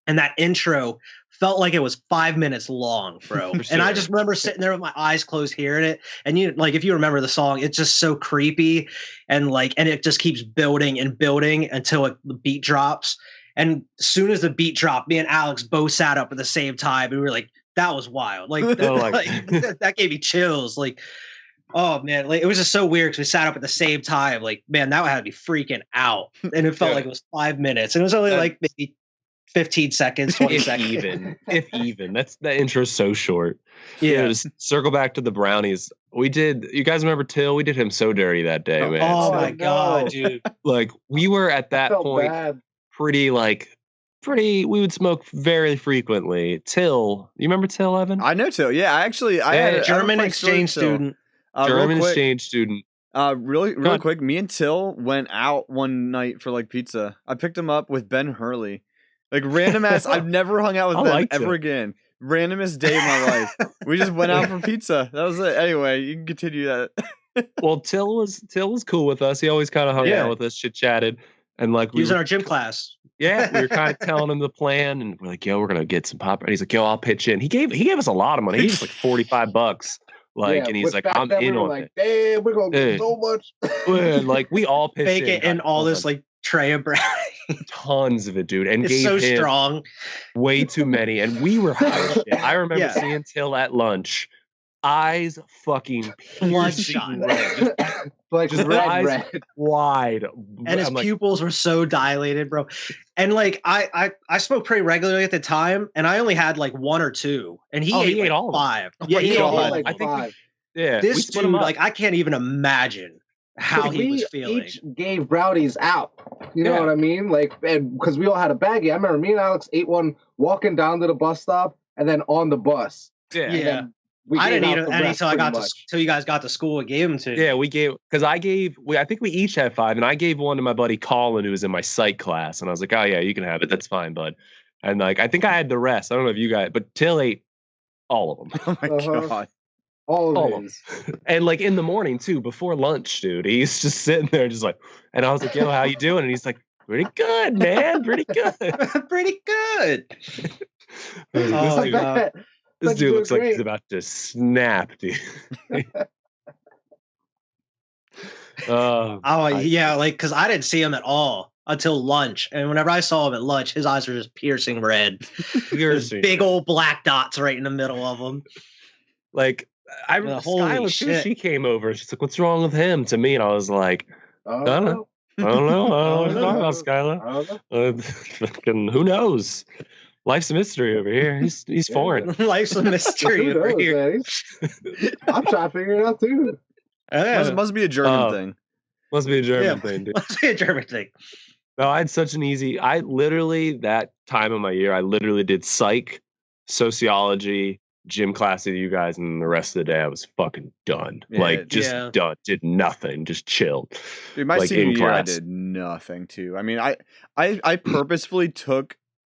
Speaker 2: and that intro felt like it was 5 minutes long, bro. Sure. And I just remember sitting there with my eyes closed hearing it. And you like, if you remember the song, it's just so creepy. And like, and it just keeps building and building until the beat drops. And as soon as the beat dropped, me and Alex both sat up at the same time. And we were like, that was wild. Like, that gave me chills. Like, oh man, like it was just so weird because we sat up at the same time. Like, man, that had me freaking out. And it felt like it was 5 minutes. And it was only like maybe 15 seconds, 20 seconds.
Speaker 3: If even. That intro's so short. Yeah. Just circle back to the brownies. You guys remember Till? We did him so dirty that day, man.
Speaker 2: Oh my God, dude.
Speaker 3: Like, we were at that point pretty, we would smoke very frequently. Till, you remember Till, Evan?
Speaker 1: I know Till. Yeah, I had a
Speaker 2: German exchange student.
Speaker 3: German exchange student.
Speaker 1: Really quick, me and Till went out one night for like pizza. I picked him up with Ben Hurley. Like random ass, I've never hung out with them ever again. Randomest day of my life. We just went out for pizza. That was it. Anyway, you can continue that.
Speaker 3: Well, Till was cool with us. He always kind of hung out with us, chit chatted, and like
Speaker 2: he was in our gym class.
Speaker 3: Yeah, we were kind of telling him the plan, and we're like, "Yo, we're gonna get some pop." And he's like, "Yo, I'll pitch in." He gave us a lot of money. He was like $45. Like, and he's like, "I'm in on it."
Speaker 4: Damn, we're gonna get so much.
Speaker 3: And like, we all pitched
Speaker 2: in. Bake it in all this like tray of brownies.
Speaker 3: Tons of it, dude. And
Speaker 2: it's so strong.
Speaker 3: Way too many. And we were high as shit. I remember seeing Till at lunch. Eyes fucking
Speaker 2: bloodshot.
Speaker 4: Like just red.
Speaker 3: Wide.
Speaker 2: And his pupils were so dilated, bro. And like I smoked pretty regularly at the time, and I only had like 1 or 2. And he ate like all 5.
Speaker 3: Yeah, he ate all
Speaker 4: like 5.
Speaker 2: This dude, like I can't even imagine how he was feeling.
Speaker 4: Each gave brownies out. You know what I mean? Like, because we all had a baggie. I remember me and Alex ate one walking down to the bus stop, and then on the bus.
Speaker 2: Yeah. I didn't eat any until you guys got to school and gave them to.
Speaker 3: Yeah, I think we each had 5, and I gave one to my buddy Colin, who was in my psych class, and I was like, "Oh yeah, you can have it. That's fine, bud." And like, I think I had the rest. I don't know if you guys, but Till ate all of them.
Speaker 1: Oh my God.
Speaker 4: All of them.
Speaker 3: And like in the morning too, before lunch, dude, he's just sitting there just like, and I was like, "Yo, how you doing?" And he's like, "Pretty good, man. Pretty good."
Speaker 2: Pretty good.
Speaker 3: This dude looks like he's about to snap, dude.
Speaker 2: Yeah, like because I didn't see him at all until lunch, and whenever I saw him at lunch, his eyes were just piercing red. There's big old black dots right in the middle of them.
Speaker 3: Like I remember Skylar too. She came over. She's like, "What's wrong with him?" To me, and I was like, "I don't know." I don't know. I don't know what you're talking about,
Speaker 4: I
Speaker 3: Skylar. Who knows? Life's a mystery over here. He's foreign.
Speaker 2: Life's a mystery
Speaker 4: Who
Speaker 2: over
Speaker 4: knows,
Speaker 2: here.
Speaker 4: man? I'm trying to figure it out too.
Speaker 1: Must be a German thing.
Speaker 3: Must be a German thing, dude.
Speaker 2: Must be a German thing.
Speaker 3: No, I had such an easy. I literally that time of my year, I literally did psych, sociology, gym class with you guys, and the rest of the day I was fucking done. Done. Did nothing. Just chilled.
Speaker 1: Dude, my senior year, I did nothing too. I mean, I purposefully took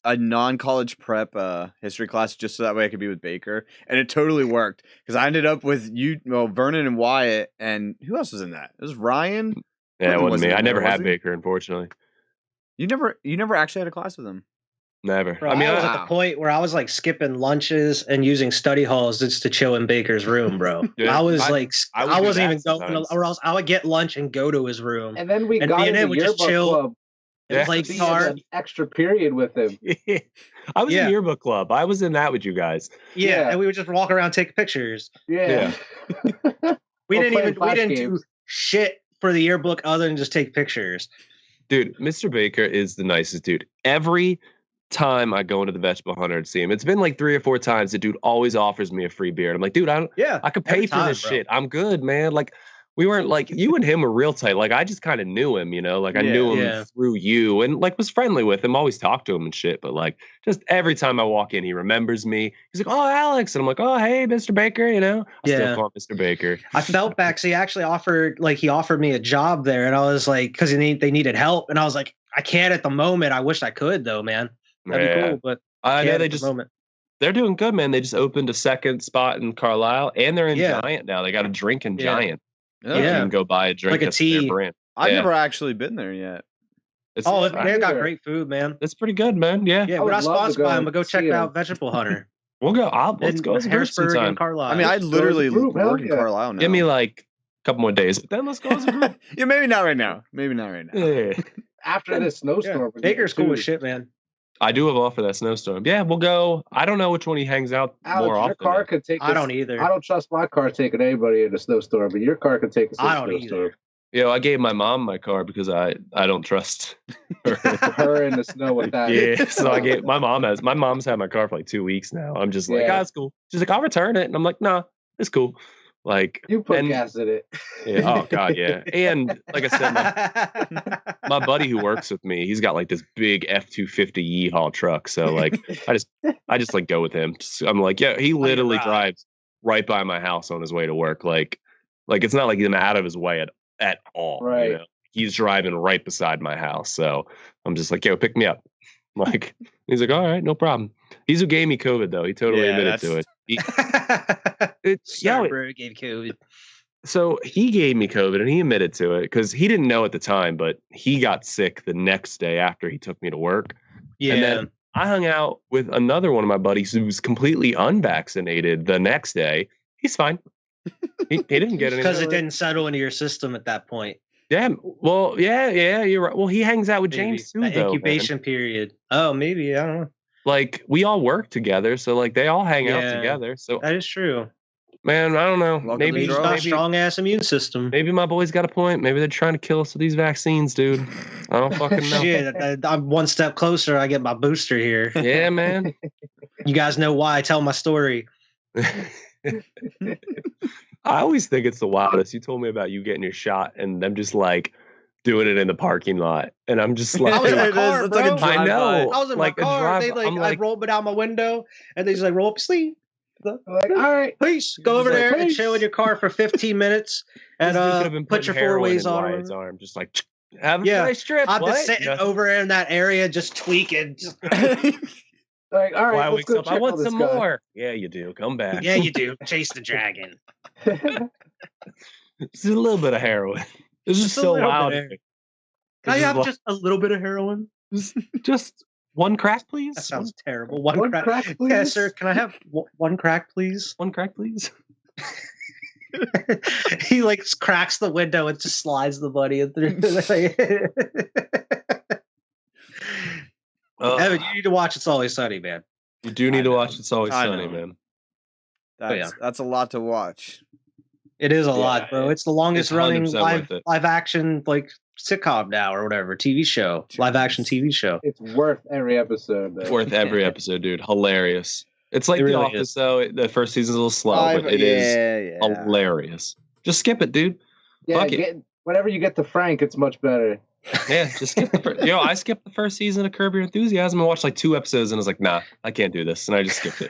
Speaker 1: a non-college prep history class just so that way I could be with Baker, and it totally worked because I ended up with Vernon and Wyatt, and who else was in that? It was Ryan.
Speaker 3: Yeah, it wasn't me. I never had Baker, unfortunately.
Speaker 1: You never actually had a class with him.
Speaker 3: Never.
Speaker 2: Bro, I was at the point where I was like skipping lunches and using study halls just to chill in Baker's room, bro.
Speaker 3: Dude,
Speaker 2: I wasn't even
Speaker 3: sometimes.
Speaker 2: going, or else I would get lunch and go to his room.
Speaker 4: And then we got in the yearbook club.
Speaker 2: And play cards.
Speaker 4: Extra period with him.
Speaker 3: I was in yearbook club. I was in that with you guys.
Speaker 2: Yeah, and we would just walk around, take pictures.
Speaker 4: Yeah.
Speaker 2: we didn't do shit for the yearbook other than just take pictures.
Speaker 3: Dude, Mr. Baker is the nicest dude. Every time I go into the Vegetable Hunter and see him, it's been like 3 or 4 times. The dude always offers me a free beer. And I'm like, dude, I could pay for this shit. I'm good, man. Like, we weren't like, you and him were real tight. Like, I just kind of knew him, like I knew him through you and like was friendly with him, always talked to him and shit. But like, just every time I walk in, he remembers me. He's like, oh, Alex. And I'm like, oh, hey, Mr. Baker, I still call him Mr. Baker.
Speaker 2: I felt back. So he actually offered me a job there. And I was like, because they needed help. And I was like, I can't at the moment. I wish I could though, man. That'd be cool. But
Speaker 3: I know they're doing good, man. They just opened a second spot in Carlisle and they're in Giant now. They got a drink in Giant. You can go buy a drink.
Speaker 2: Like a tea.
Speaker 3: Brand.
Speaker 1: I've never actually been there yet.
Speaker 2: They've got great food, man.
Speaker 3: It's pretty good, man. Yeah.
Speaker 2: We're not sponsored by them, but go check out Vegetable Hunter.
Speaker 3: We'll go. Let's go as a group
Speaker 2: Harrisburg
Speaker 3: sometime.
Speaker 2: and Carlisle.
Speaker 1: I mean, I literally work in Carlisle now.
Speaker 3: Give me like a couple more days, but then let's go as a group.
Speaker 1: Yeah, maybe not right now.
Speaker 3: Yeah.
Speaker 4: After this snowstorm.
Speaker 2: Baker's cool as shit, man.
Speaker 3: I do have off for that snowstorm. Yeah, we'll go. I don't know which one he hangs out more often.
Speaker 4: Your car could take.
Speaker 2: I don't either.
Speaker 4: I don't trust my car taking anybody in a snowstorm, but your car could take us in a snowstorm.
Speaker 2: Either.
Speaker 3: I gave my mom my car because I don't trust
Speaker 4: her in the snow with that.
Speaker 3: Yeah, so my mom's had my car for like 2 weeks now. I'm just like, it's cool. She's like, I'll return it, and I'm like, nah, it's cool. Like,
Speaker 4: you put gas in it.
Speaker 3: Yeah. Oh God, yeah. And like I said, my buddy who works with me, he's got like this big F-250 Yeehaw truck. So like, I just like go with him. I'm like, yeah, he literally drives right by my house on his way to work. Like it's not like he's out of his way at all.
Speaker 4: Right.
Speaker 3: He's driving right beside my house. So I'm just like, yo, pick me up. Like, he's like, all right, no problem. He's who gave me COVID though. He totally admitted to it.
Speaker 2: Bro gave COVID.
Speaker 3: So he gave me COVID and he admitted to it because he didn't know at the time, but he got sick the next day after he took me to work.
Speaker 2: Yeah.
Speaker 3: And then I hung out with another one of my buddies who was completely unvaccinated the next day. He's fine. He didn't get anything.
Speaker 2: Because it didn't settle into your system at that point.
Speaker 3: Yeah. Well, yeah, you're right. Well, he hangs out with James too, though.
Speaker 2: Incubation period. Oh, maybe. I don't know.
Speaker 3: Like, we all work together, so like they all hang out together. So
Speaker 2: that is true.
Speaker 3: Man, I don't know. Maybe
Speaker 2: he's got a strong ass immune system.
Speaker 3: Maybe my boy's got a point. Maybe they're trying to kill us with these vaccines, dude. I don't fucking know.
Speaker 2: Shit, I'm one step closer. I get my booster here.
Speaker 3: Yeah, man.
Speaker 2: You guys know why I tell my story.
Speaker 3: I always think it's the wildest. You told me about you getting your shot and them just like doing it in the parking lot, and I'm just like,
Speaker 2: I was in my car, bro.
Speaker 3: I know.
Speaker 2: I was in
Speaker 3: like
Speaker 2: my car. I rolled me down my window, and they just like roll up your sleeve.
Speaker 4: I'm like, all right,
Speaker 2: peace. Go over there and chill in your car for 15 minutes, and put your 4 ways on his
Speaker 3: arm, just like have a nice trip.
Speaker 2: I'm just sitting over in that area, just tweaking. Just
Speaker 4: like, all right, let's go check
Speaker 3: I want some more. Yeah, you do. Come back.
Speaker 2: Yeah, you do. Chase the dragon.
Speaker 3: It's a little bit of heroin. This is so loud.
Speaker 2: Can I have just a little bit of heroin?
Speaker 3: Just one crack, please.
Speaker 2: That sounds terrible. One crack, please. Yeah, sir. Can I have one crack, please?
Speaker 3: One crack, please.
Speaker 2: He like cracks the window and just slides the money in through. Evan, you need to watch It's Always Sunny, man.
Speaker 3: You do need to watch It's Always Sunny, man.
Speaker 1: That's a lot to watch.
Speaker 2: It is a lot, bro. It's the longest running live action like sitcom now or whatever, TV show, live action TV show.
Speaker 4: It's worth every episode.
Speaker 3: It's worth every episode, dude. Hilarious. It's like
Speaker 2: It really
Speaker 3: The Office,
Speaker 2: is.
Speaker 3: though. The first season's a little slow, but it is hilarious. Just skip it, dude.
Speaker 4: Yeah,
Speaker 3: Fuck it.
Speaker 4: Whenever you get to Frank, it's much better.
Speaker 3: Yeah, just skip the first. I skipped the first season of Curb Your Enthusiasm. I watched like 2 episodes and I was like, nah, I can't do this, and I just skipped it.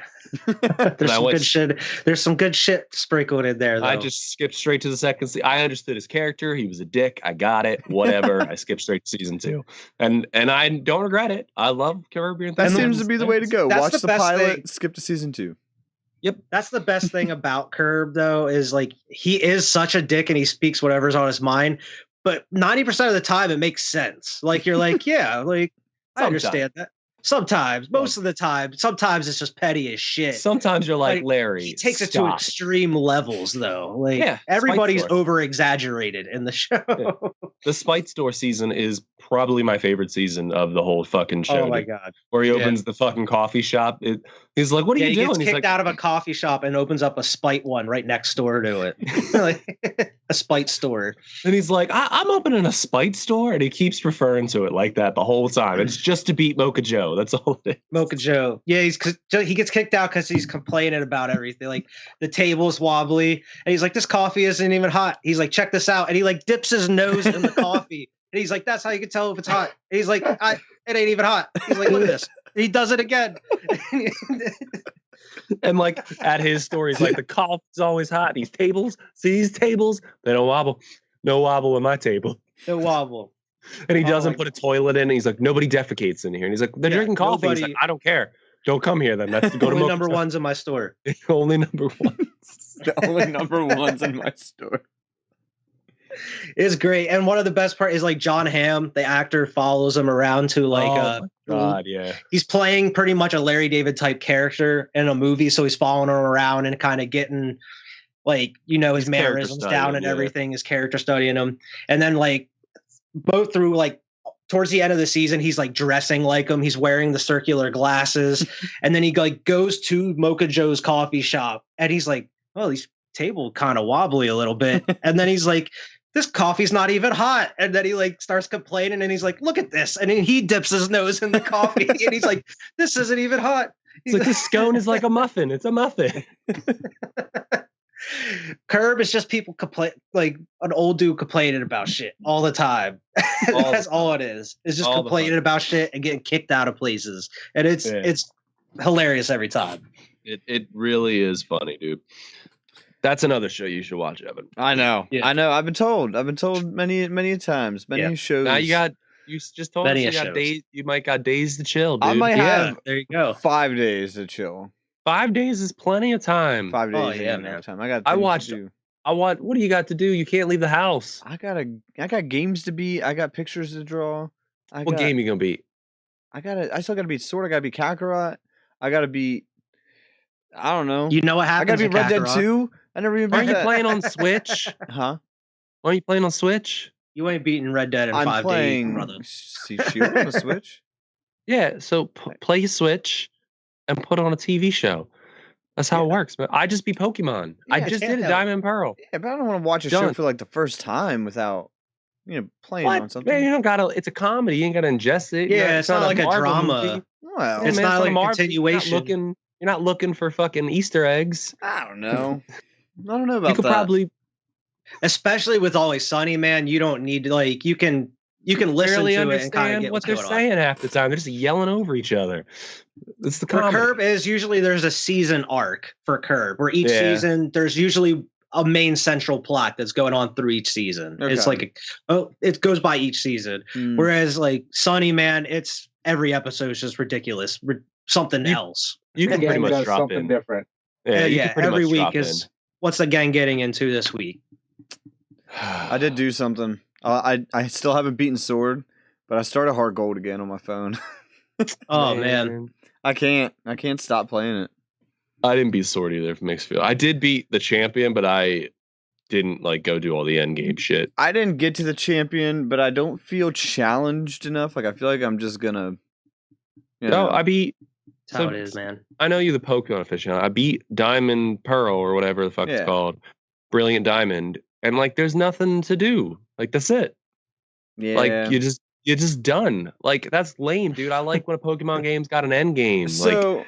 Speaker 2: There's some good shit. There's some good shit sprinkled in there, though.
Speaker 3: I just skipped straight to the second season. I understood his character. He was a dick. I got it. Whatever. I skipped straight to season 2, and I don't regret it. I love Curb Your
Speaker 1: That
Speaker 3: Enthusiasm.
Speaker 1: seems to be the way to go.
Speaker 2: That's
Speaker 1: Watch
Speaker 2: the
Speaker 1: the
Speaker 2: best
Speaker 1: pilot,
Speaker 2: thing.
Speaker 1: skip to season 2.
Speaker 3: Yep.
Speaker 2: That's the best thing about Curb, though, is like he is such a dick and he speaks whatever's on his mind. But 90% of the time, it makes sense. Like you're like, yeah, like I understand that. Sometimes, most of the time, sometimes it's just petty as shit.
Speaker 3: Sometimes you're like Larry.
Speaker 2: He takes it to extreme levels, though. Like everybody's over exaggerated in the show.
Speaker 3: Yeah. The Spite Store season is probably my favorite season of the whole fucking show.
Speaker 2: Oh my god!
Speaker 3: Where he opens the fucking coffee shop. He's like, "What are you doing?"
Speaker 2: He gets kicked
Speaker 3: like,
Speaker 2: out of a coffee shop and opens up a Spite one right next door to it, like a Spite store.
Speaker 3: And he's like, "I'm opening a Spite store," and he keeps referring to it like that the whole time. It's just to beat Mocha Joe. That's all it is.
Speaker 2: Mocha Joe. Yeah, he gets kicked out because he's complaining about everything. Like the table's wobbly, and he's like, "This coffee isn't even hot." He's like, "Check this out," and he like dips his nose in the coffee, and he's like, "That's how you can tell if it's hot." And he's like, "It ain't even hot." He's like, "Look at this." And he does it again.
Speaker 3: And like at his store, he's like, "The coffee's always hot. These tables, they don't wobble. No wobble in my table.
Speaker 2: No wobble."
Speaker 3: And he doesn't put a toilet in. And he's like, "Nobody defecates in here." And he's like, "They're drinking coffee." He's like, "I don't care. Don't come here then. That's go to
Speaker 2: only number ones in my store.
Speaker 3: Only number ones.
Speaker 1: The only number ones in my store.
Speaker 2: It's great. And one of the best part is like John Hamm, the actor, follows him around to like
Speaker 3: God, yeah.
Speaker 2: He's playing pretty much a Larry David type character in a movie, so he's following him around and kind of getting like, his mannerisms down and everything, his character studying him. And then like both through like towards the end of the season, he's like dressing like him. He's wearing the circular glasses. And then he like goes to Mocha Joe's coffee shop and he's like, "Oh, these table kind of wobbly a little bit." And then he's like, "This coffee's not even hot." And then he like starts complaining and he's like, "Look at this." And then he dips his nose in the coffee and he's like, "This isn't even hot."
Speaker 3: It's like, this scone is like a muffin. It's a muffin.
Speaker 2: Curb is just people complain, like an old dude complaining about shit all the time. That's all it is. It's just complaining about shit and getting kicked out of places. And it's hilarious every time.
Speaker 3: It really is funny, dude. That's another show you should watch, Evan.
Speaker 1: I know. Yeah. I know. I've been told many times, many shows.
Speaker 3: Now you just told us you got days. You might got days to chill, dude.
Speaker 1: I might have.
Speaker 2: There you go.
Speaker 1: 5 days to chill.
Speaker 3: 5 days is plenty of time.
Speaker 1: 5 days. Man. Time.
Speaker 3: I watched. What do you got to do? You can't leave the house.
Speaker 1: I got games to beat. I got pictures to draw.
Speaker 3: What game you gonna beat?
Speaker 1: I still gotta beat Sword. I gotta beat Kakarot. I gotta beat. I don't know.
Speaker 2: You know what happens?
Speaker 1: I gotta beat Red Dead 2. I never even beat
Speaker 3: that. Aren't you playing on Switch?
Speaker 1: Huh?
Speaker 3: Aren't you playing on Switch?
Speaker 2: You ain't beating Red Dead in 5 days, brother.
Speaker 1: Shield on the Switch?
Speaker 3: Yeah, so play Switch and put on a TV show. That's how it works. But I just beat Pokemon. I just did a Diamond and Pearl.
Speaker 1: Yeah, but I don't want to watch a show for like the first time without playing on something.
Speaker 3: Man, you don't gotta. It's a comedy. You ain't gotta ingest it.
Speaker 2: Yeah, it's not like a drama.
Speaker 1: Movie. Well,
Speaker 2: it's not like a continuation.
Speaker 3: You're not looking for fucking Easter eggs.
Speaker 1: I don't know. I don't know about that.
Speaker 3: You could probably,
Speaker 2: especially with Always Sunny, man. You don't need to like. You can listen to it and kind of get
Speaker 3: what they're saying half the time. They're just yelling over each other. It's the comedy.
Speaker 2: For Curb is usually there's a season arc for Curb where each season there's usually a main central plot that's going on through each season. Okay. It's like it goes by each season. Whereas like Sunny, man, it's every episode is just ridiculous. Something else.
Speaker 3: You can pretty much drop
Speaker 4: something
Speaker 3: in.
Speaker 4: Different.
Speaker 2: Yeah, every week is what's the gang getting into this week?
Speaker 1: I did do something. I still haven't beaten Sword, but I started Hard Gold again on my phone.
Speaker 2: Oh man.
Speaker 1: I can't stop playing it.
Speaker 3: I didn't beat Sword either, if it makes you feel. I did beat the champion, but I didn't like go do all the end game shit.
Speaker 1: I didn't get to the champion, but I don't feel challenged enough. Like I feel like I'm just gonna
Speaker 3: I beat
Speaker 2: That's how it is, man.
Speaker 3: I know you're the Pokemon aficionado. I beat Diamond Pearl or whatever the fuck it's called. Brilliant Diamond. And like there's nothing to do. Like that's it.
Speaker 1: Yeah.
Speaker 3: Like you're just done. Like that's lame, dude. I like when a Pokemon game's got an end game.
Speaker 1: So,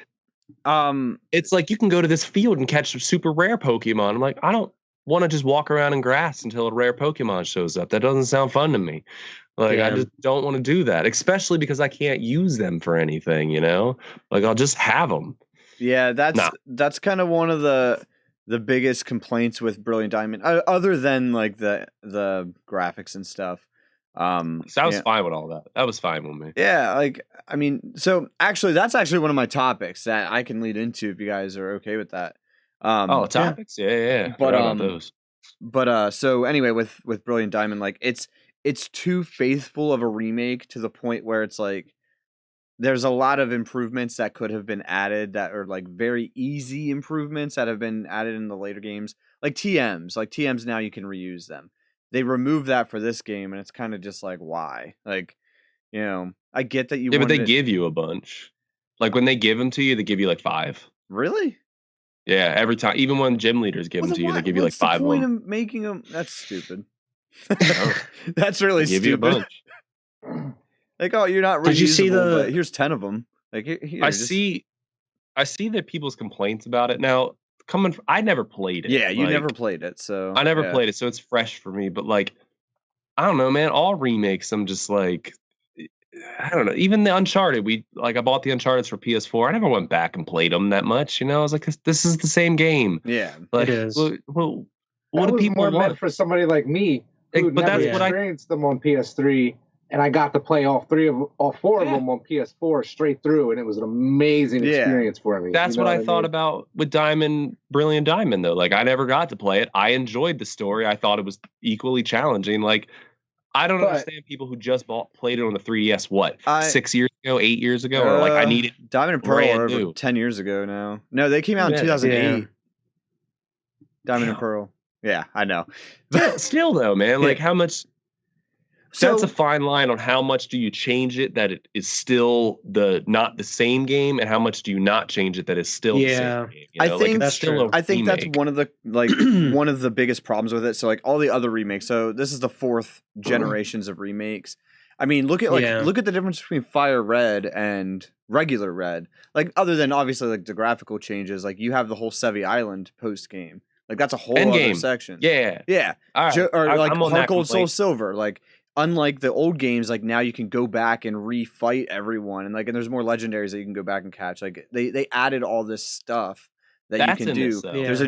Speaker 3: it's like you can go to this field and catch some super rare Pokemon. I'm like, I don't want to just walk around in grass until a rare Pokemon shows up. That doesn't sound fun to me. Like I just don't want to do that, especially because I can't use them for anything, you know? Like I'll just have them.
Speaker 1: Yeah, that's kind of one of the biggest complaints with Brilliant Diamond, other than like the graphics and stuff.
Speaker 3: So I was fine with all that. That was fine with me.
Speaker 1: Yeah, like I mean, so actually, that's actually one of my topics that I can lead into if you guys are okay with that.
Speaker 3: Topics, yeah. But those.
Speaker 1: But so anyway, with Brilliant Diamond, like it's too faithful of a remake to the point where it's like there's a lot of improvements that could have been added that are like very easy improvements that have been added in the later games, like TMs. Like TMs now you can reuse them. They removed that for this game, and it's kind of just like, why? Like, you know, I get that you.
Speaker 3: Yeah, but they give you a bunch. Like when they give them to you, they give you like 5.
Speaker 1: Really?
Speaker 3: Yeah, every time. Even when gym leaders give them to you, they give you like 5
Speaker 1: of them.
Speaker 3: What's the
Speaker 1: point of making them? That's stupid. That's really stupid.
Speaker 3: Give you a bunch.
Speaker 1: Like, oh, you're not reusable. Did you see but here's 10 of them. Like, here,
Speaker 3: I see that people's complaints about it now. I never played it.
Speaker 1: Yeah, you never played it, so
Speaker 3: I never played it, so it's fresh for me. But like, I don't know, man. All remakes, I'm just like, I don't know. Even the Uncharted, I bought the Uncharted for PS4. I never went back and played them that much. You know, I was like, this is the same game.
Speaker 1: Yeah,
Speaker 3: like,
Speaker 2: it is.
Speaker 4: Well, what do people want? Meant for somebody like me who never experienced them on PS3. And I got to play all 4 of them on PS4 straight through, and it was an amazing experience for me.
Speaker 3: That's what I thought about with Brilliant Diamond, though. Like, I never got to play it. I enjoyed the story. I thought it was equally challenging. Like, I don't understand people who just played it on the 3DS, 6 years ago, 8 years ago? Or, like, I need it
Speaker 1: Diamond and Pearl are over 10 years ago now. No, they came out in 2008. Yeah. Diamond and Pearl. Yeah, I know.
Speaker 3: Still, though, man, like, how much... So, that's a fine line on how much do you change it that it is still not the same game, and how much do you not change it that is still the same game. You know?
Speaker 1: I think that's true. I think that's one of the one of the biggest problems with it. So like all the other remakes. So this is the 4th generations of remakes. I mean, look at the difference between Fire Red and regular Red. Like other than obviously like the graphical changes, like you have the whole Sevi Island post game. Like that's a whole other section.
Speaker 3: Yeah.
Speaker 1: All right. Or like Heart Gold Soul Silver, like. Unlike the old games, like now you can go back and refight everyone, and there's more legendaries that you can go back and catch. Like they added all this stuff that you can do. There's a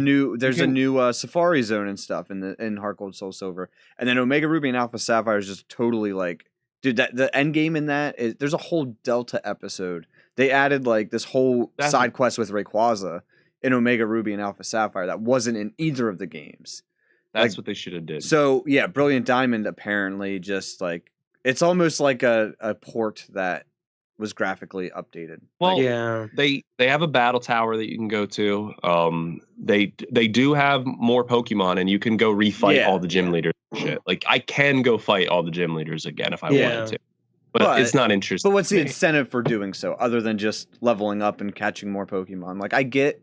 Speaker 1: new Safari Zone and stuff in Heart Gold Soul Silver, and then Omega Ruby and Alpha Sapphire is just totally like, dude. That the end game in that is there's a whole Delta episode. They added like this whole side quest with Rayquaza in Omega Ruby and Alpha Sapphire that wasn't in either of the games.
Speaker 3: That's what they should have did.
Speaker 1: So yeah, Brilliant Diamond apparently just like it's almost like a port that was graphically updated.
Speaker 3: Well, they have a battle tower that you can go to. They do have more Pokemon, and you can go refight all the gym leaders and shit. Like I can go fight all that gym again if I wanted to. But it's not interesting.
Speaker 1: But what's the incentive for doing so other than just leveling up and catching more Pokemon? Like I get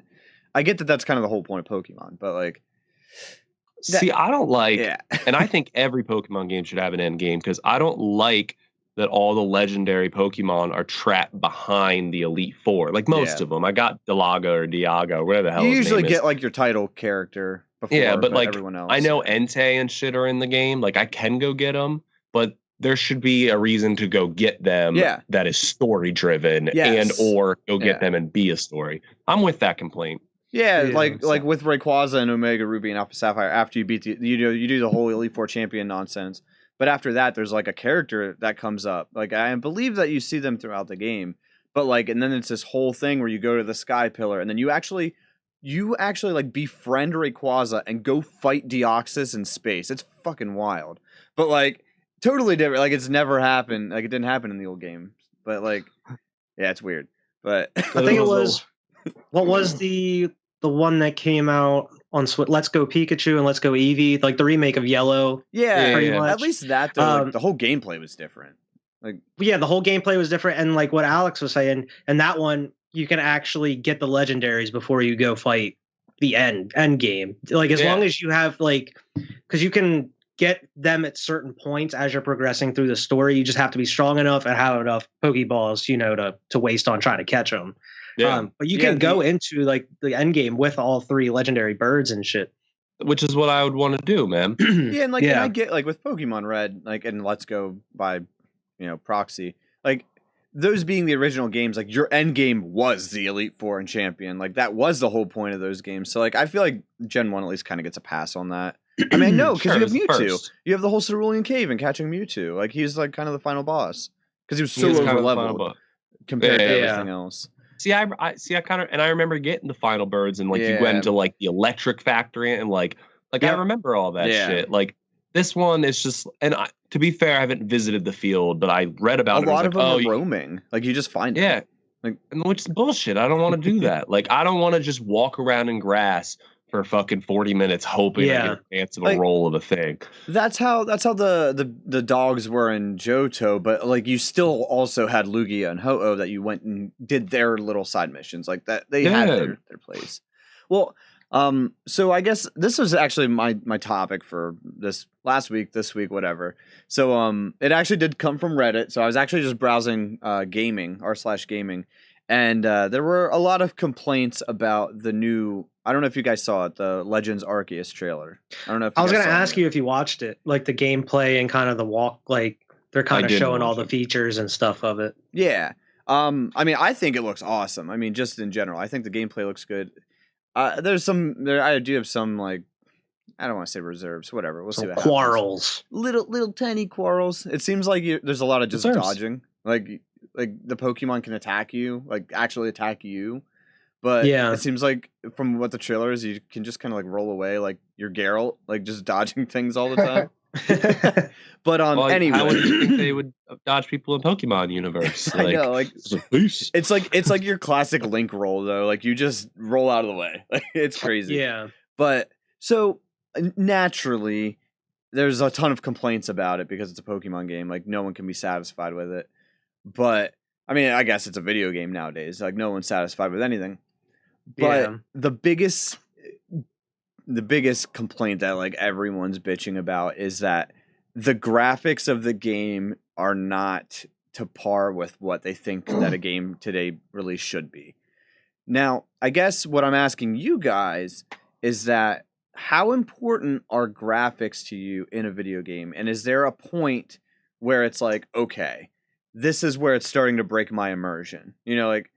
Speaker 1: that that's kind of the whole point of Pokemon, but like
Speaker 3: see, I don't like, and I think every Pokemon game should have an end game because I don't like that all the legendary Pokemon are trapped behind the Elite Four. Like most of them, I got Dialga or Dialga, whatever the hell.
Speaker 1: You usually get like your title character before,
Speaker 3: but like
Speaker 1: everyone else.
Speaker 3: I know Entei and shit are in the game. Like I can go get them, but there should be a reason to go get them that is story driven and or go get them and be a story. I'm with that complaint.
Speaker 1: Yeah, like with Rayquaza and Omega Ruby and Alpha Sapphire, after you beat you do the whole Elite Four champion nonsense. But after that, there's like a character that comes up. Like I believe that you see them throughout the game. But like, and then it's this whole thing where you go to the Sky Pillar, and then you actually like befriend Rayquaza and go fight Deoxys in space. It's fucking wild. But like totally different. Like it's never happened. Like it didn't happen in the old game. But like, yeah, it's weird. But
Speaker 2: I think it was. What was the one that came out on Let's Go Pikachu and Let's Go Eevee, like the remake of Yellow?
Speaker 1: Yeah. At least that though, like, the whole gameplay was different. Like
Speaker 2: the whole gameplay was different, and like what Alex was saying, and that one you can actually get the legendaries before you go fight the end game. Like as long as you have like, because you can get them at certain points as you're progressing through the story. You just have to be strong enough and have enough Pokeballs, you know, to waste on trying to catch them.
Speaker 3: Yeah.
Speaker 2: But you can go into like the end game with all 3 legendary birds and shit.
Speaker 3: Which is what I would want to do, man.
Speaker 1: Yeah, and and I get like with Pokemon Red, like and Let's Go by, proxy, like those being the original games, like your end game was the Elite Four and Champion, like that was the whole point of those games. So like I feel like Gen 1 at least kind of gets a pass on that. I mean, no, because you have Mewtwo, you have the whole Cerulean Cave and catching Mewtwo, like he's like kind of the final boss because he was so over leveled compared to everything else.
Speaker 3: See, I kind of, and I remember getting the final birds and like you went to like the electric factory and like I remember all that shit. Like this one is just, and to be fair, I haven't visited the field, but I read about it.
Speaker 1: A lot of them are roaming. Like you just find it.
Speaker 3: Like, which is bullshit. I don't want to do that. Like I don't want to just walk around in grass for fucking 40 minutes hoping I get a chance of a roll of a thing.
Speaker 1: That's how the dogs were in Johto, but like you still also had Lugia and Ho-Oh that you went and did their little side missions like that. They had their place. Well, so I guess this was actually my topic for this week, whatever. So it actually did come from Reddit. So I was actually just browsing gaming r/gaming, and there were a lot of complaints about the new. I don't know if you guys saw it, the Legends Arceus trailer. I don't know if
Speaker 2: I was going to ask you if you watched it, like the gameplay and kind of the walk, like they're kind of showing all the features and stuff of it.
Speaker 1: Yeah. I mean, I think it looks awesome. I mean, just in general, I think the gameplay looks good. I do have some like, I don't want to say reserves, whatever. We'll see what
Speaker 2: quarrels.
Speaker 1: Happens. Little tiny quarrels. It seems like there's a lot of just dodging. Like the Pokemon can attack you, like actually attack you. But it seems like from what the trailer is, you can just kind of like roll away like you're Geralt, like just dodging things all the time. But anyway,
Speaker 3: how would you think they would dodge people in Pokemon universe?
Speaker 1: I know, like it's like your classic Link roll though. Like you just roll out of the way. Like it's crazy.
Speaker 2: Yeah.
Speaker 1: But so naturally, there's a ton of complaints about it because it's a Pokemon game. Like no one can be satisfied with it. But I mean, I guess it's a video game nowadays. Like no one's satisfied with anything. But the biggest complaint that like everyone's bitching about is that the graphics of the game are not to par with what they think that a game today release should be. Now, I guess what I'm asking you guys is that how important are graphics to you in a video game? And is there a point where it's like, okay, this is where it's starting to break my immersion? You know, like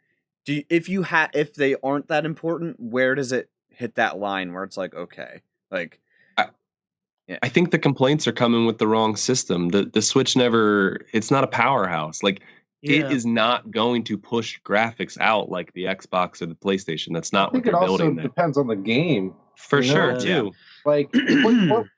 Speaker 1: if they aren't that important, where does it hit that line where it's like, okay, like
Speaker 3: I think the complaints are coming with the wrong system. The Switch it's not a powerhouse. Like it is not going to push graphics out like the Xbox or the PlayStation. That's not what they're building.
Speaker 4: I think it also depends on the game.
Speaker 3: For sure, too.
Speaker 4: Like,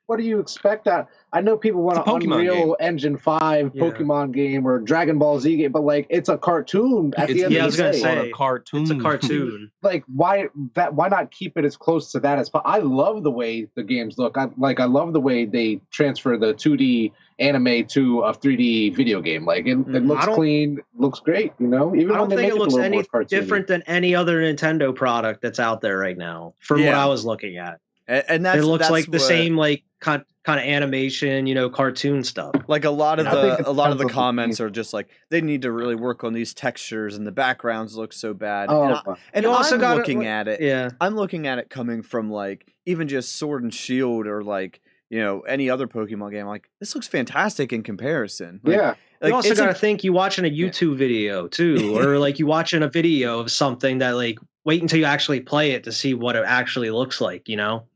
Speaker 4: what do you expect out? I know people want an Unreal Engine 5 Pokemon game or Dragon Ball Z game, but like it's a cartoon at the end of the day.
Speaker 2: I was gonna say,
Speaker 3: it's
Speaker 2: a cartoon.
Speaker 4: Like why not keep it as close to that as possible? I love the way the games look. I love the way they transfer the 2D anime to a 3D video game. Like it looks clean, looks great, you know? Even
Speaker 2: I don't think it looks any different than any other Nintendo product that's out there right now, from what I was looking at.
Speaker 1: And
Speaker 2: it looks like the same like kind of animation, you know, cartoon stuff.
Speaker 1: Like a lot of the comments are just like they need to really work on these textures and the backgrounds look so bad. And I'm looking at it. Yeah, I'm looking at it coming from like even just Sword and Shield or like, you know, any other Pokemon game. Like this looks fantastic in comparison. Like,
Speaker 4: yeah.
Speaker 2: Like, you also got to think you watching a YouTube video too, or like you watching a video of something that like wait until you actually play it to see what it actually looks like. You know.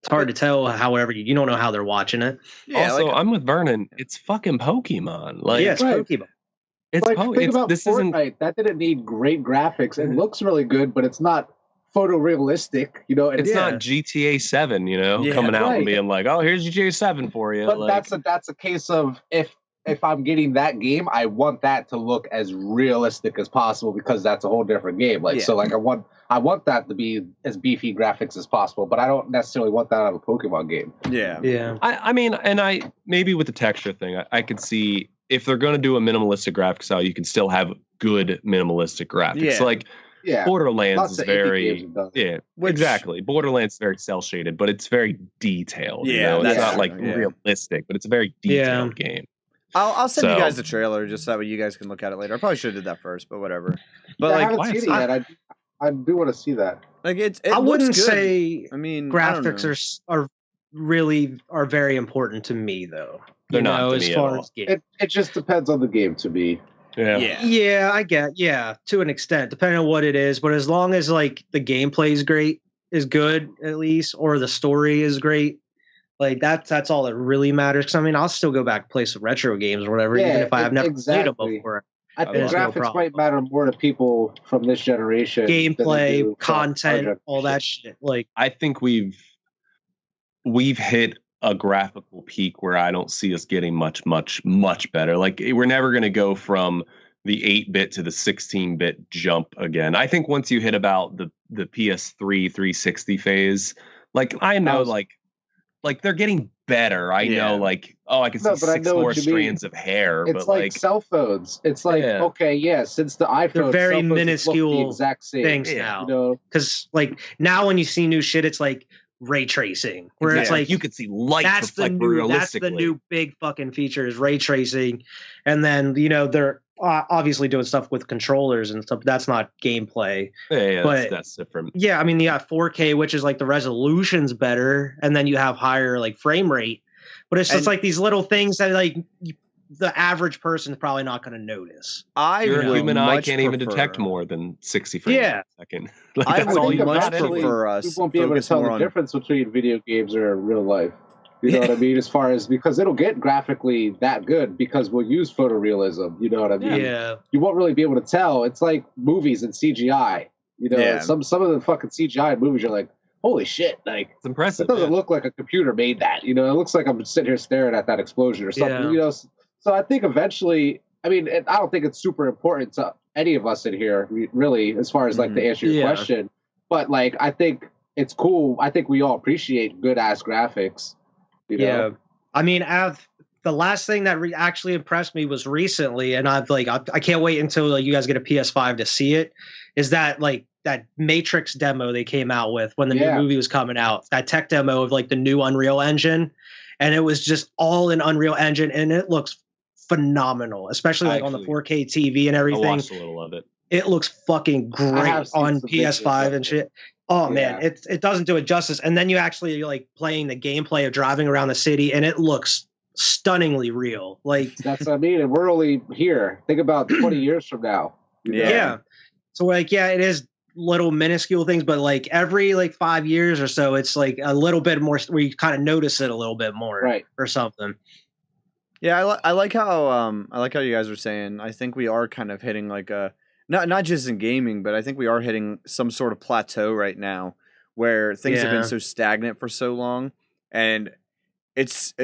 Speaker 2: It's hard to tell, however, you don't know how they're watching it.
Speaker 3: Yeah, also, I'm with Vernon. It's fucking Pokemon. Like,
Speaker 2: it's Pokemon.
Speaker 4: It's like, think about Fortnite. That didn't need great graphics. It looks really good, but it's not photorealistic. You know,
Speaker 3: it's not GTA 7. You know, coming out and being like, "Oh, here's GTA 7 for you."
Speaker 4: But
Speaker 3: like,
Speaker 4: that's a case of if I'm getting that game, I want that to look as realistic as possible because that's a whole different game. Like so, like I want that to be as beefy graphics as possible, but I don't necessarily want that out of a Pokemon game.
Speaker 1: Yeah,
Speaker 2: yeah.
Speaker 3: I mean, and I maybe with the texture thing, I could see if they're going to do a minimalistic graphic style, you can still have good minimalistic graphics.
Speaker 4: Yeah.
Speaker 3: Borderlands
Speaker 4: Lots
Speaker 3: is
Speaker 4: of indie games
Speaker 3: very
Speaker 4: have done it.
Speaker 3: exactly. Borderlands is very cell shaded, but it's very detailed.
Speaker 1: Yeah,
Speaker 3: you know, it's
Speaker 1: that's
Speaker 3: not
Speaker 1: true,
Speaker 3: like
Speaker 1: yeah.
Speaker 3: realistic, but it's a very detailed game.
Speaker 1: I'll send you
Speaker 3: So-
Speaker 1: guys the trailer just that way you guys can look at it later. I probably should have did that first, but whatever. But
Speaker 4: I
Speaker 1: like,
Speaker 4: haven't seen it yet. I do want to see that.
Speaker 1: like it
Speaker 2: I
Speaker 1: looks
Speaker 2: wouldn't
Speaker 1: good.
Speaker 2: say
Speaker 1: I mean, I don't
Speaker 2: graphics
Speaker 1: know.
Speaker 2: are very important to me though.
Speaker 3: They're not to
Speaker 2: as
Speaker 3: me at
Speaker 2: far
Speaker 3: all.
Speaker 2: as games.
Speaker 4: It just depends on the game to me.
Speaker 2: Yeah, I get. Yeah, to an extent, depending on what it is. But as long as like the gameplay is good at least, or the story is great, like that's all that really matters. Because I mean, I'll still go back and play some retro games or whatever, even if I have never played them before.
Speaker 4: I think
Speaker 2: There's no
Speaker 4: graphics
Speaker 2: problem.
Speaker 4: might matter more to people from this generation. than they
Speaker 2: Gameplay,
Speaker 4: do from
Speaker 2: content,
Speaker 4: our
Speaker 2: all that shit. Like
Speaker 3: I think we've hit a graphical peak where I don't see us getting much better. Like we're never going to go from the 8-bit to the 16-bit jump again. I think once you hit about the PS3 360 phase, like I know like they're getting better. I know like I can see 6 more strands of hair.
Speaker 4: It's
Speaker 3: but
Speaker 4: like cell phones. It's like since the iPhone,
Speaker 2: they're very
Speaker 4: cell phones
Speaker 2: minuscule
Speaker 4: look the exact same
Speaker 2: things now.
Speaker 4: You know,
Speaker 2: because like now when you see new shit, it's like ray tracing, where it's like
Speaker 3: you could see light.
Speaker 2: That's the new big fucking feature is ray tracing, and then they're obviously doing stuff with controllers and stuff. That's not gameplay.
Speaker 3: Yeah,
Speaker 2: but
Speaker 3: that's different.
Speaker 2: Yeah, I mean, you got 4K, which is like the resolution's better, and then you have higher like frame rate. But it's just like these little things that like the average person is probably not going to notice.
Speaker 3: Your human eye can't even detect more than 60 frames a second. Like,
Speaker 1: I would much
Speaker 4: eventually
Speaker 1: prefer us.
Speaker 4: We won't be able to tell the difference between video games or real life. You know what I mean? As far as because it'll get graphically that good because we'll use photorealism. You know what I mean?
Speaker 2: Yeah.
Speaker 4: You won't really be able to tell. It's like movies and CGI. You know, some of the fucking CGI movies are like, holy shit! Like
Speaker 3: it's impressive.
Speaker 4: It doesn't look like a computer made that. You know, it looks like I'm sitting here staring at that explosion or something.
Speaker 2: Yeah.
Speaker 4: You know, so I think eventually. I mean, I don't think it's super important to any of us in here, really, as far as like to answer your question. But like, I think it's cool. I think we all appreciate good ass graphics. You know?
Speaker 2: Yeah, I mean, the last thing that actually impressed me was recently, and I can't wait until you guys get a PS5 to see it. Is that like that Matrix demo they came out with when the new movie was coming out? That tech demo of like the new Unreal Engine, and it was just all in Unreal Engine, and it looks phenomenal, especially like on the 4K TV and everything.
Speaker 3: I watched a little of it.
Speaker 2: It looks fucking great on PS5 and shit. Oh man, it doesn't do it justice. And then you actually like playing the gameplay of driving around the city, and it looks stunningly real. Like
Speaker 4: that's what I mean. And we're only here. Think about 20 years from now.
Speaker 2: Yeah. So like, it is little minuscule things, but like every like 5 years or so, it's like a little bit more where you kind of notice it a little bit more,
Speaker 4: right,
Speaker 2: or something.
Speaker 1: Yeah, I like how you guys were saying. I think we are kind of hitting like a not just in gaming, but I think we are hitting some sort of plateau right now where things have been so stagnant for so long, and it's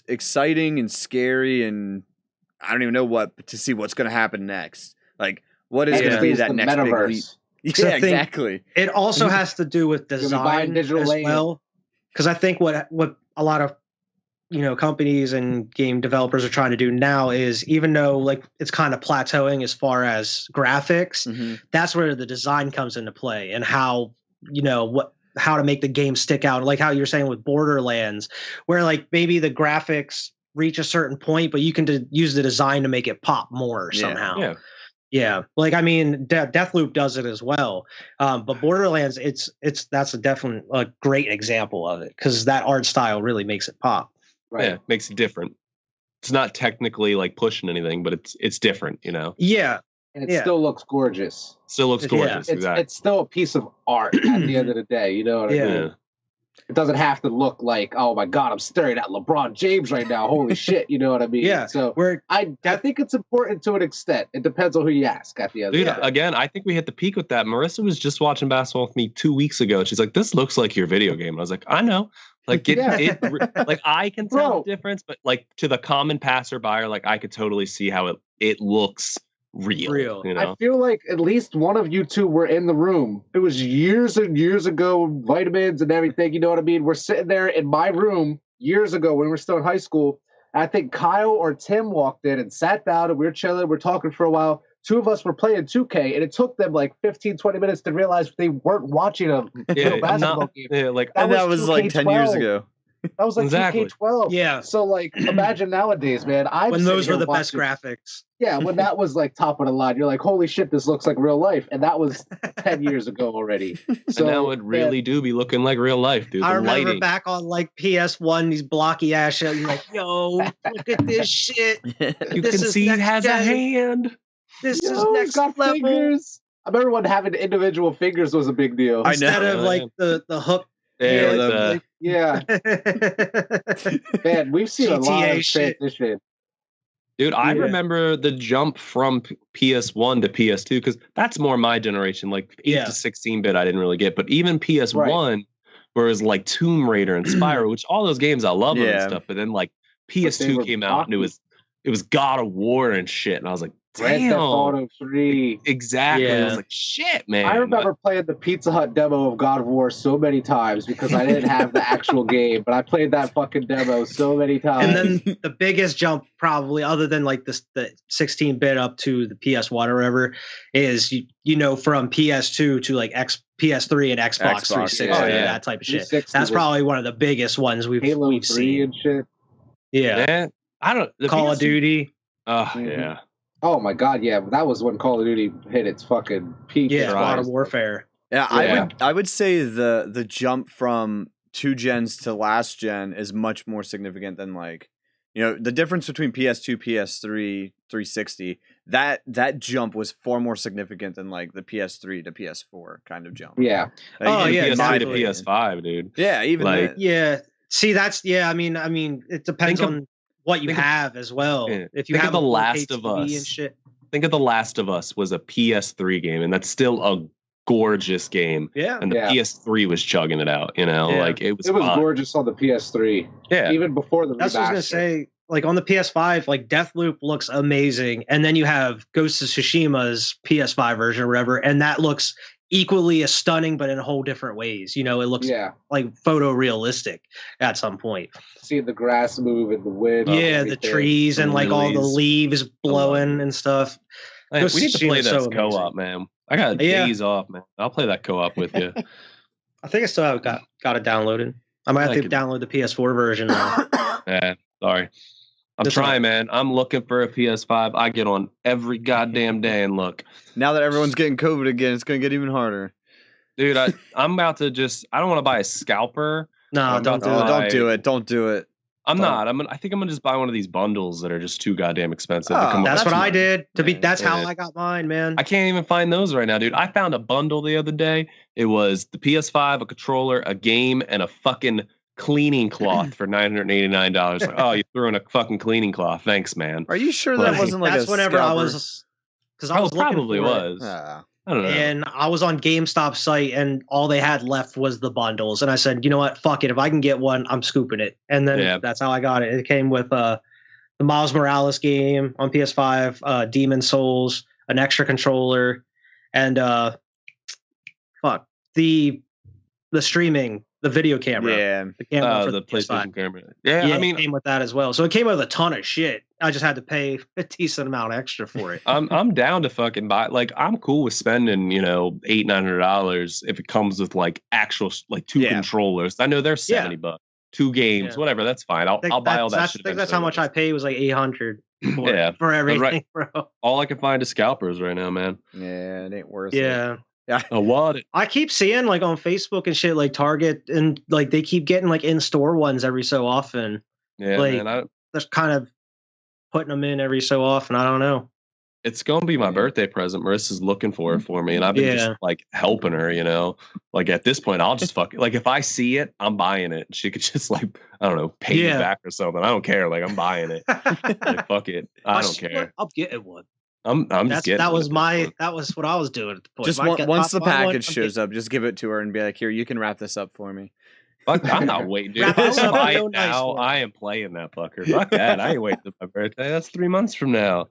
Speaker 1: exciting and scary, and I don't even know what to see what's going to happen next. Like what is going to be that next big leap? Yeah, exactly.
Speaker 2: It also has to do with design as well, because I think what a lot of companies and game developers are trying to do now is, even though like it's kind of plateauing as far as graphics, that's where the design comes into play, and how how to make the game stick out, like how you're saying with Borderlands, where like maybe the graphics reach a certain point, but you can use the design to make it pop more somehow. Yeah, like I mean, Deathloop does it as well, but Borderlands, that's a definite great example of it, because that art style really makes it pop.
Speaker 4: Right.
Speaker 3: Yeah, makes it different. It's not technically like pushing anything, but it's different,
Speaker 2: Yeah.
Speaker 4: And it still looks gorgeous.
Speaker 3: Still looks gorgeous. Exactly.
Speaker 4: It's still a piece of art at the end of the day. You know what I mean? It doesn't have to look like, oh my God, I'm staring at LeBron James right now. Holy shit. You know what I mean?
Speaker 2: Yeah.
Speaker 4: So I think it's important to an extent. It depends on who you ask at the end of the day.
Speaker 3: Again, I think we hit the peak with that. Marissa was just watching basketball with me 2 weeks ago. She's like, this looks like your video game. And I was like, I know. Like like I can tell the difference, but like to the common passerby, like I could totally see how it looks real.
Speaker 4: I feel like at least one of you two were in the room. It was years and years ago, vitamins and everything. You know what I mean? We're sitting there in my room years ago when we were still in high school. I think Kyle or Tim walked in and sat down, and we were chilling. We're talking for a while. two of us were playing 2K, and it took them like 15, 20 minutes to realize they weren't watching a real basketball game.
Speaker 3: Yeah, like
Speaker 1: that was like 10 years ago.
Speaker 4: That was like
Speaker 3: exactly.
Speaker 4: 2K12.
Speaker 2: Yeah.
Speaker 4: So like, imagine nowadays, man.
Speaker 2: When those were the best graphics.
Speaker 4: Yeah, when that was like top of the line, you're like, holy shit, this looks like real life, and that was 10 years ago already. So
Speaker 3: and now it really do be looking like real life, dude.
Speaker 2: I remember
Speaker 3: lighting.
Speaker 2: back on like PS1, these blocky ass shit. You're like, yo, look at this shit.
Speaker 3: You can see it has a hand.
Speaker 2: This is next level.
Speaker 4: Fingers. I remember when having individual fingers was a big deal.
Speaker 2: Instead of like the hook.
Speaker 4: Yeah. Man, we've seen
Speaker 2: GTA
Speaker 4: a lot of
Speaker 2: shit.
Speaker 4: transition.
Speaker 3: Dude, I remember the jump from PS1 to PS2 because that's more my generation. Like 8 to 16-bit, I didn't really get, but even PS1, whereas like Tomb Raider and Spyro, which all those games I love and stuff, but then like PS2 came out and it was God of War and shit, and I was like,
Speaker 4: Grand Theft Auto 3.
Speaker 3: Exactly. I was like, shit, man.
Speaker 4: I remember playing the Pizza Hut demo of God of War so many times because I didn't have the actual game, but I played that fucking demo so many times.
Speaker 2: And then the biggest jump, probably, other than like the 16-bit up to the PS1 or whatever, is you know, from PS2 to like PS3 and Xbox 360 and that type of shit. That's probably one of the biggest ones we've seen.
Speaker 4: And shit.
Speaker 2: Yeah.
Speaker 3: I don't.
Speaker 2: Call of Duty.
Speaker 3: Yeah.
Speaker 4: Oh my god, yeah, that was when Call of Duty hit its fucking peak.
Speaker 2: Yeah, Modern Warfare.
Speaker 1: Yeah, I would say the jump from 2 gens to last gen is much more significant than like, you know, the difference between PS2, PS3, 360. That jump was far more significant than like the PS3 to PS4 kind of jump.
Speaker 4: Yeah.
Speaker 3: Like, PS3 to PS5, dude.
Speaker 1: Yeah, even
Speaker 3: like,
Speaker 2: yeah. See, that's I mean, it depends on what you have as well.
Speaker 3: Yeah.
Speaker 2: If you have
Speaker 3: The
Speaker 2: a
Speaker 3: Last of
Speaker 2: TV
Speaker 3: Us
Speaker 2: and shit.
Speaker 3: Think of The Last of Us was a PS3 game, and that's still a gorgeous game.
Speaker 2: Yeah.
Speaker 3: And the PS3 was chugging it out, you know? Like it was
Speaker 4: gorgeous on the PS3.
Speaker 3: Yeah.
Speaker 4: Even before the
Speaker 2: That's what I was gonna say. Like on the PS5, like Deathloop looks amazing. And then you have Ghost of Tsushima's PS5 version or whatever, and that looks equally as stunning, but in a whole different ways. You know, it looks like photorealistic at some point.
Speaker 4: Seeing the grass move and the wind.
Speaker 2: Yeah, the trees and like all the leaves blowing and stuff.
Speaker 3: Hey, we need to play that co-op, man. I got days off, man. I'll play that co-op with you.
Speaker 2: I think I still have got it downloaded. I might have to download the PS4 version now.
Speaker 3: Yeah, sorry. I'm trying, man. I'm looking for a PS5. I get on every goddamn day and look.
Speaker 1: Now that everyone's getting COVID again, it's going to get even harder.
Speaker 3: Dude, I'm about to I don't want to buy a scalper.
Speaker 2: No, don't
Speaker 1: do it. Don't do it.
Speaker 3: I think I'm gonna just buy one of these bundles that are just too goddamn expensive.
Speaker 2: That's what I did. That's how I got mine, man.
Speaker 3: I can't even find those right now, dude. I found a bundle the other day. It was the PS5, a controller, a game, and a fucking cleaning cloth for $989. Like, oh, you threw in a fucking cleaning cloth. Thanks, man.
Speaker 1: Are you sure that wasn't like
Speaker 2: that's
Speaker 1: a
Speaker 2: whenever
Speaker 1: scalper?
Speaker 2: I was because I was
Speaker 3: probably was. I don't know.
Speaker 2: And I was on GameStop site, and all they had left was the bundles. And I said, you know what? Fuck it. If I can get one, I'm scooping it. And then that's how I got it. It came with the Miles Morales game on PS5, Demon Souls, an extra controller, and the streaming, the video camera.
Speaker 1: Yeah.
Speaker 2: The camera for
Speaker 3: the PlayStation camera.
Speaker 2: Yeah, I mean, it came with that as well. So it came with a ton of shit. I just had to pay a decent amount extra for it.
Speaker 3: I'm down to fucking buy. Like, I'm cool with spending, you know, $800-900 if it comes with like actual like 2 controllers. I know they're $70, 2 games, whatever. That's fine. I'll buy all that shit.
Speaker 2: I think that's how much I paid. Was like $800 for everything, bro.
Speaker 3: All I can find is scalpers right now, man.
Speaker 1: Yeah, it ain't worth it.
Speaker 2: Yeah.
Speaker 3: I
Speaker 2: keep seeing like on Facebook and shit, like Target, and like they keep getting like in-store ones every so often.
Speaker 3: Yeah,
Speaker 2: like,
Speaker 3: man.
Speaker 2: They're kind of putting them in every so often. I don't know.
Speaker 3: It's gonna be my birthday present. Marissa's looking for it for me, and I've been just like helping her. You know, like at this point, I'll just fuck it. Like if I see it, I'm buying it. She could just like I don't know, pay me back or something. I don't care. Like I'm buying it. Like, fuck it. I don't care.
Speaker 2: I'm getting one.
Speaker 3: I'm just getting.
Speaker 2: That was what I was doing at the point.
Speaker 1: Just once the package shows up, just give it to her and be like, "Here, you can wrap this up for me."
Speaker 3: Fuck, I'm not waiting, dude. If I buy it now, I am playing that fucker. Fuck that. I ain't waiting till my birthday. That's 3 months from now.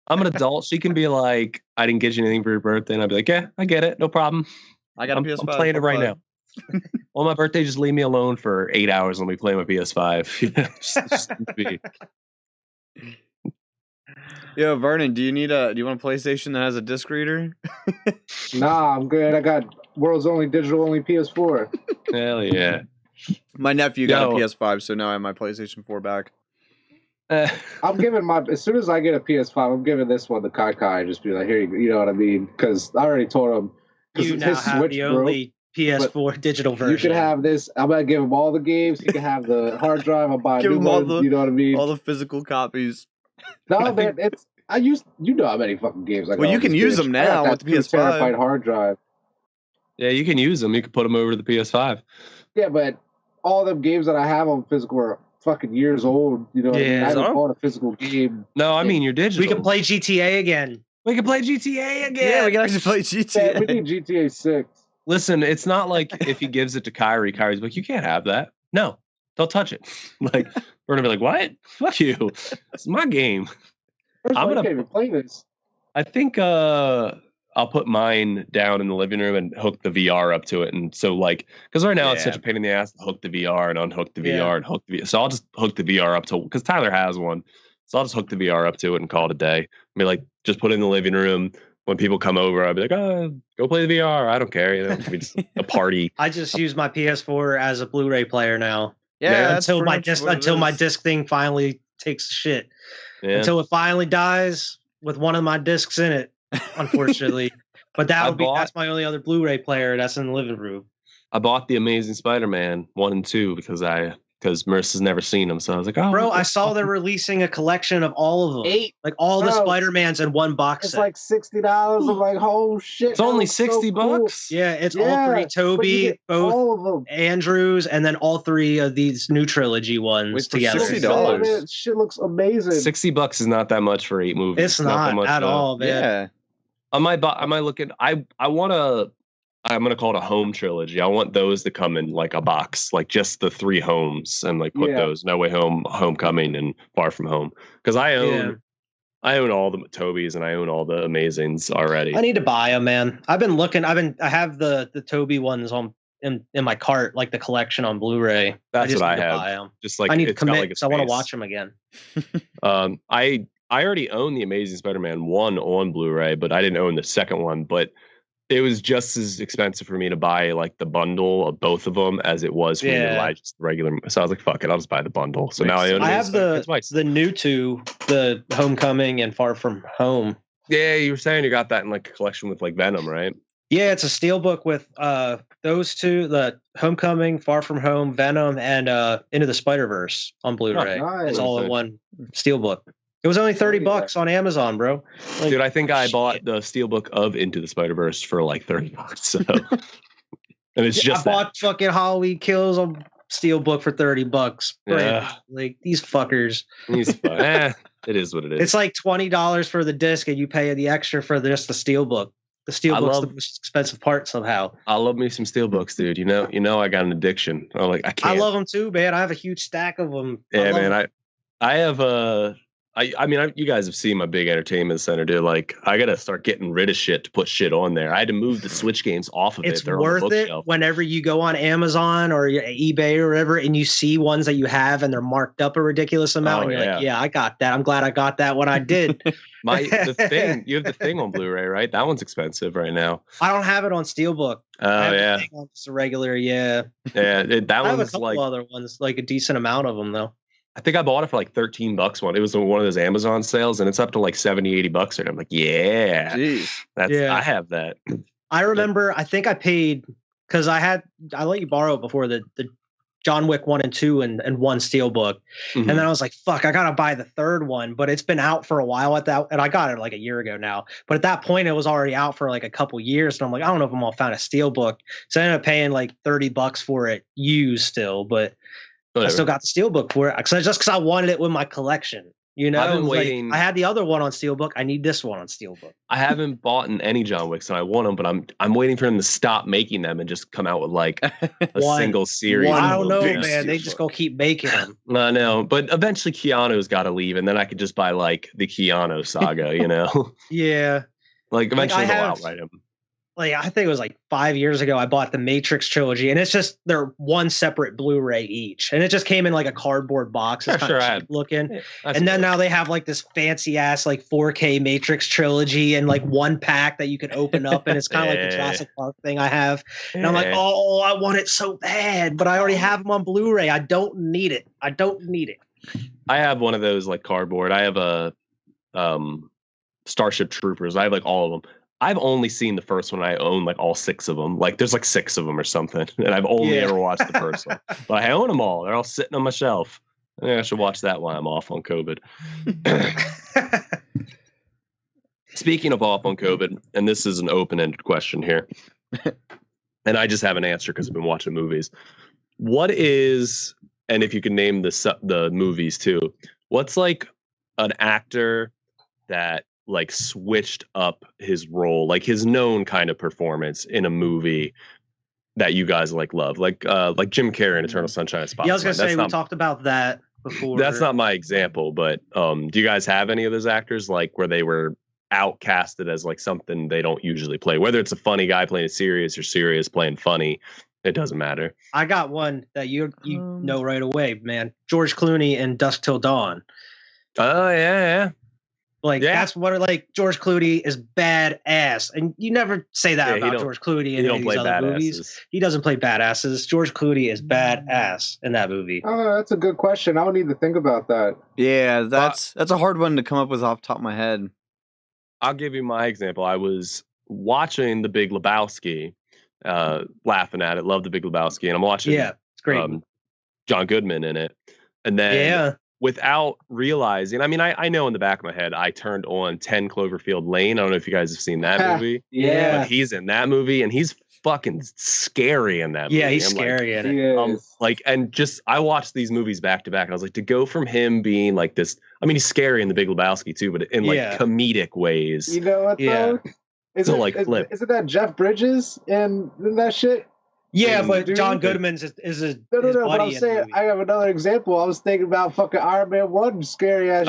Speaker 3: I'm an adult. She can be like, "I didn't get you anything for your birthday," and I'd be like, "Yeah, I get it. No problem.
Speaker 1: I got a PS5.
Speaker 3: I'm playing it right now." On my birthday, just leave me alone for 8 hours and let me play my PS5. You know, just be.
Speaker 1: Yo, Vernon, do you want a PlayStation that has a disc reader?
Speaker 4: Nah, I'm good. I got world's only digital only PS4.
Speaker 3: Hell yeah.
Speaker 1: My nephew got a PS5, so now I have my PlayStation 4 back.
Speaker 4: I'm giving as soon as I get a PS5, I'm giving this one to Kai. Just be like, here you know what I mean? Because I already told him.
Speaker 2: You now have the only PS4 digital version.
Speaker 4: You can have this. I'm gonna give him all the games. He can have the hard drive. I'll buy a new one. You know what I mean?
Speaker 1: All the physical copies.
Speaker 4: No, man, you know how many fucking games I got.
Speaker 1: Well, you can use them now with the PS5.
Speaker 4: Terabyte hard drive.
Speaker 3: Yeah, you can use them. You can put them over to the PS5.
Speaker 4: Yeah, but all them games that I have on physical are fucking years old. You know,
Speaker 2: yeah,
Speaker 4: I haven't bought a physical game.
Speaker 3: No, I mean, you're digital.
Speaker 2: We can play GTA again.
Speaker 3: We can play GTA again.
Speaker 1: Yeah, we can actually play GTA.
Speaker 4: Yeah, we need GTA 6.
Speaker 3: Listen, it's not like if he gives it to Kyrie's like, you can't have that. No, don't touch it. Like, we're gonna be like, what? Fuck you. It's my game.
Speaker 4: I'm gonna even play this.
Speaker 3: I think I'll put mine down in the living room and hook the VR up to it. And so, like, because right now it's such a pain in the ass to hook the VR and unhook the VR and hook the VR. So I'll just hook the VR up to, because Tyler has one. So I'll just hook the VR up to it and call it a day. I mean, like, just put it in the living room. When people come over, I'll be like, oh, go play the VR. I don't care. You know, it's just a party.
Speaker 2: I just use my PS4 as a Blu-ray player now.
Speaker 1: Yeah,
Speaker 2: until my disc thing finally takes shit. Yeah. Until it finally dies with one of my discs in it, unfortunately. But that's my only other Blu-ray player that's in the living room.
Speaker 3: I bought The Amazing Spider-Man 1 and 2 because Marissa's never seen them. So I was like, oh.
Speaker 2: Bro, I saw they're releasing a collection of all of them.
Speaker 4: 8.
Speaker 2: Like all the Spider-Mans in one box
Speaker 4: set.
Speaker 2: It's
Speaker 4: like $60. I'm like, oh shit.
Speaker 3: It's only $60 bucks?
Speaker 2: Yeah, it's all 3 Toby, both all of them. Andrews, and then all 3 of these new trilogy ones together.
Speaker 4: $60. Man, shit looks amazing.
Speaker 3: $60 is not that much for 8 movies.
Speaker 2: It's not at all, man.
Speaker 1: Yeah.
Speaker 3: I might look at I'm gonna call it a home trilogy. I want those to come in like a box, like just the 3 homes, and like put those No Way Home, Homecoming, and Far From Home. Because I own all the Tobys and I own all the Amazings already.
Speaker 2: I need to buy them, man. I've been looking. I have the Toby ones in my cart, like the collection on Blu-ray.
Speaker 3: That's what I have. Just like
Speaker 2: I need to commit because I want to watch them again.
Speaker 3: I already own the Amazing Spider-Man 1 on Blu-ray, but I didn't own the second one. But it was just as expensive for me to buy like the bundle of both of them as it was for me to buy just the regular. So I was like, fuck it, I'll just buy the bundle. So now I own.
Speaker 2: I have the new 2, the Homecoming and Far From Home.
Speaker 3: Yeah, you were saying you got that in like a collection with like Venom, right?
Speaker 2: Yeah, it's a steelbook with those 2, the Homecoming, Far From Home, Venom, and Into the Spider-Verse on Blu-ray. Nice. It's all in one steelbook. It was only $30 on Amazon, bro.
Speaker 3: Like, dude, I think I bought the steelbook of Into the Spider-Verse for like $30. So, and it's just
Speaker 2: I bought fucking Halloween Kills on steelbook for $30. Yeah. Like these fuckers.
Speaker 3: It is what it is.
Speaker 2: It's like $20 for the disc, and you pay the extra for just the steelbook. The steelbook's the most expensive part somehow.
Speaker 3: I love me some steelbooks, dude. You know, I got an addiction. I can't.
Speaker 2: I love them too, man. I have a huge stack of them.
Speaker 3: Yeah, man. I have I mean, you guys have seen my big entertainment center, dude. Like, I gotta start getting rid of shit to put shit on there. I had to move the Switch games off of
Speaker 2: it. They're worth it whenever you go on Amazon or eBay or whatever, and you see ones that you have and they're marked up a ridiculous amount. And you're like, yeah, I got that. I'm glad I got that when I did.
Speaker 3: You have the thing on Blu-ray, right? That one's expensive right now.
Speaker 2: I don't have it on Steelbook.
Speaker 3: Oh yeah,
Speaker 2: it's a regular. Yeah.
Speaker 3: Yeah, that
Speaker 2: I have
Speaker 3: one's
Speaker 2: a couple other ones, like a decent amount of them though.
Speaker 3: I think I bought it for like $13 one. It was one of those Amazon sales, and it's up to like $70-$80. And I'm like, yeah,
Speaker 1: jeez,
Speaker 3: I have that.
Speaker 2: I remember. I think I paid because I let you borrow it before the John Wick 1 and 2 and 1 Steelbook, and then I was like, fuck, I gotta buy the third one. But it's been out for a while at that, and I got it like a year ago now. But at that point, it was already out for like a couple years, and I'm like, I don't know if I'm gonna find a Steelbook, so I ended up paying like $30 for it used still, but. Whatever. I still got the Steelbook for it because I wanted it with my collection. You know,
Speaker 3: I've been waiting.
Speaker 2: I had the other one on Steelbook. I need this one on Steelbook.
Speaker 3: I haven't bought any John Wicks, and I want them, but I'm waiting for them to stop making them and just come out with like a single series.
Speaker 2: I don't know, man. They just go keep making them.
Speaker 3: I know, but eventually Keanu's got to leave, and then I could just buy like the Keanu saga. You know?
Speaker 2: Yeah.
Speaker 3: Like eventually they'll outright him.
Speaker 2: like I think it was like 5 years ago, I bought the Matrix Trilogy, and it's just they're one separate Blu-ray each, and it just came in like a cardboard box. It's kind of cheap looking, and then now they have like this fancy ass like 4K Matrix Trilogy and like one pack that you can open up, and it's kind of like the Jurassic Park thing I have, and I'm like, oh, I want it so bad, but I already have them on Blu-ray. I don't need it.
Speaker 3: I have one of those like cardboard. I have a Starship Troopers. I have like all of them. I've only seen the first one. I own like all 6 of them. Like there's like 6 of them or something, and I've only ever watched the first one. But I own them all. They're all sitting on my shelf. I think I should watch that while I'm off on COVID. Speaking of off on COVID, and this is an open-ended question here, and I just have an answer because I've been watching movies. What is, and if you can name the movies too, what's like an actor that like switched up his role, like his known kind of performance in a movie that you guys like love, like Jim Carrey in Eternal Sunshine of the Spotless Mind.
Speaker 2: Yeah, I was gonna say we talked about that before.
Speaker 3: That's not my example, but do you guys have any of those actors like where they were outcasted as like something they don't usually play, whether it's a funny guy playing it serious or serious playing funny? It doesn't matter.
Speaker 2: I got one that you know right away, man. George Clooney in Dusk Till Dawn.
Speaker 3: Oh yeah.
Speaker 2: Like that's what like George Clooney is badass, and you never say that about George Clooney in these other movies. He doesn't play badasses. George Clooney is badass in that movie.
Speaker 4: Oh, that's a good question. I would need to think about that.
Speaker 1: Yeah, that's a hard one to come up with off the top of my head.
Speaker 3: I'll give you my example. I was watching The Big Lebowski, laughing at it. Love The Big Lebowski, and I'm watching.
Speaker 2: Yeah, it's great.
Speaker 3: John Goodman in it, and then without realizing, I mean, I know in the back of my head, I turned on 10 Cloverfield Lane. I don't know if you guys have seen that movie.
Speaker 2: Yeah.
Speaker 3: But he's in that movie, and he's fucking scary in that movie.
Speaker 2: Yeah, he's scary in it.
Speaker 3: Like, and just, I watched these movies back to back, and I was like, to go from him being like this, I mean, he's scary in The Big Lebowski too, but in like comedic ways.
Speaker 4: You know what, though? Isn't that Jeff Bridges in that shit?
Speaker 2: Yeah, but John Goodman's is his
Speaker 4: no,
Speaker 2: buddy.
Speaker 4: But I'm saying I have another example. I was thinking about fucking Iron Man 1, scary ass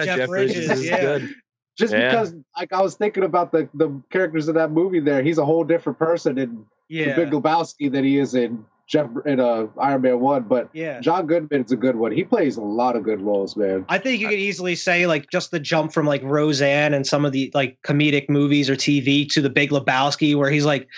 Speaker 3: Jeff Bridges is good.
Speaker 4: Just because, like, I was thinking about the characters in that movie. There, he's a whole different person in The Big Lebowski than he is in Iron Man 1. But John Goodman's a good one. He plays a lot of good roles, man.
Speaker 2: I think you could easily say like just the jump from like Roseanne and some of the like comedic movies or TV to The Big Lebowski, where he's like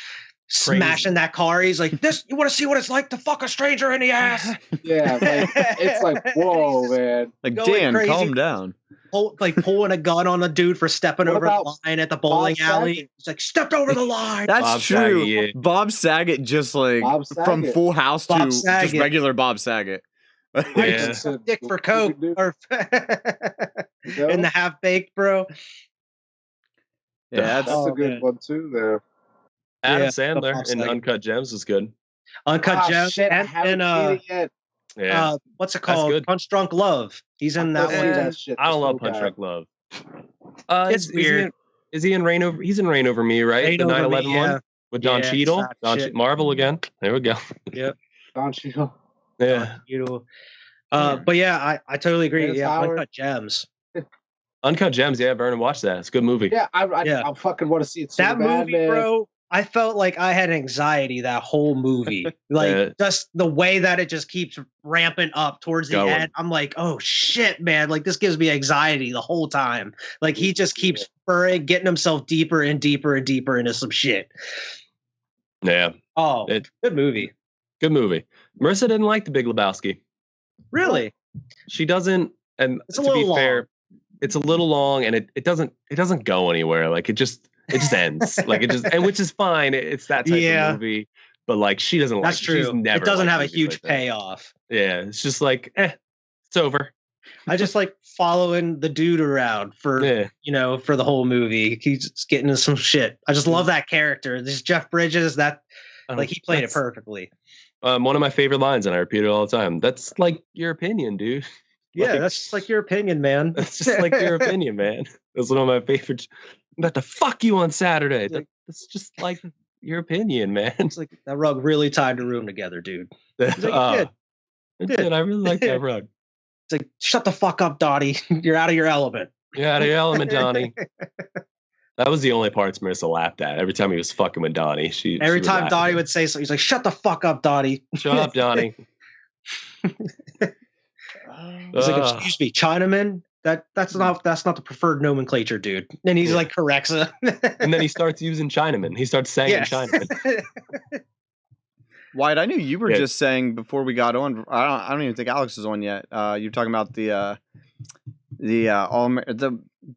Speaker 2: smashing that car. He's like, "This, you want to see what it's like to fuck a stranger in the ass?"
Speaker 4: Yeah, like, it's like, whoa, man.
Speaker 1: Like, Dan, crazy. Calm down.
Speaker 2: Pulling a gun on a dude for stepping over the line at the bowling alley. He's like, stepped over the line.
Speaker 1: That's Bob true. Saget. Bob Saget, just like from Full House to just regular Bob Saget.
Speaker 2: Dick for coke or in the Half Baked, bro.
Speaker 1: Yeah,
Speaker 4: that's a good one too. There.
Speaker 3: Adam Sandler in Uncut Gems is good.
Speaker 2: Uncut Gems
Speaker 4: and
Speaker 2: what's it called? Punch Drunk Love. He's in that one.
Speaker 3: I don't love Punch Drunk Love. It's weird. Is he in Reign Over? He's in Reign Over Me, right? The 9/11 one with Don Cheadle. Marvel again. There we go.
Speaker 2: Yep.
Speaker 4: Don Cheadle.
Speaker 3: Yeah.
Speaker 2: But yeah, I totally agree. Uncut Gems.
Speaker 3: Uncut Gems. Yeah, Vernon, watch that. It's a good movie.
Speaker 4: Yeah, I fucking want to see it. So
Speaker 2: that
Speaker 4: bad,
Speaker 2: movie,
Speaker 4: man.
Speaker 2: bro. I felt like I had anxiety that whole movie. Like just the way that it just keeps ramping up towards the end. I'm like, oh shit, man. Like this gives me anxiety the whole time. Like he just keeps getting himself deeper and deeper and deeper into some shit.
Speaker 3: Yeah.
Speaker 2: Oh, good movie.
Speaker 3: Good movie. Marissa didn't like The Big Lebowski.
Speaker 2: Really?
Speaker 3: She doesn't. And
Speaker 2: to be fair,
Speaker 3: it's a little long, and it doesn't go anywhere. Like it just ends. Like it just, and which is fine. It's that type of movie. But like she doesn't.
Speaker 2: That's true.
Speaker 3: She's never.
Speaker 2: It doesn't have a huge payoff.
Speaker 3: Yeah, it's just like it's over.
Speaker 2: I just like following the dude around for for the whole movie. He's just getting into some shit. I just love that character. This Jeff Bridges. That like he played it perfectly.
Speaker 3: One of my favorite lines, and I repeat it all the time. That's like your opinion, dude.
Speaker 2: Yeah, that's just like your opinion, man.
Speaker 3: That's just like your opinion, man. That's one of my favorites. I'm about to fuck you on Saturday. That's just like your opinion, man.
Speaker 2: It's like that rug really tied the room together, dude.
Speaker 3: Like, it did. I really like that rug.
Speaker 2: It's like, shut the fuck up, Donnie. You're out of your element.
Speaker 3: You're out of your element, Donnie. That was the only parts Marissa laughed at. Every time he was fucking with Donnie,
Speaker 2: every time Donnie would say something, he's like, "Shut the fuck up, Donnie."
Speaker 3: Shut up, Donnie.
Speaker 2: He's like, "Excuse me, Chinaman. That's not the preferred nomenclature, dude." And he's like corrects him.
Speaker 3: And then he starts using Chinaman. He starts saying Chinaman.
Speaker 1: Wyatt, I knew you were just saying before we got on. I don't even think Alex was on yet. You're talking about the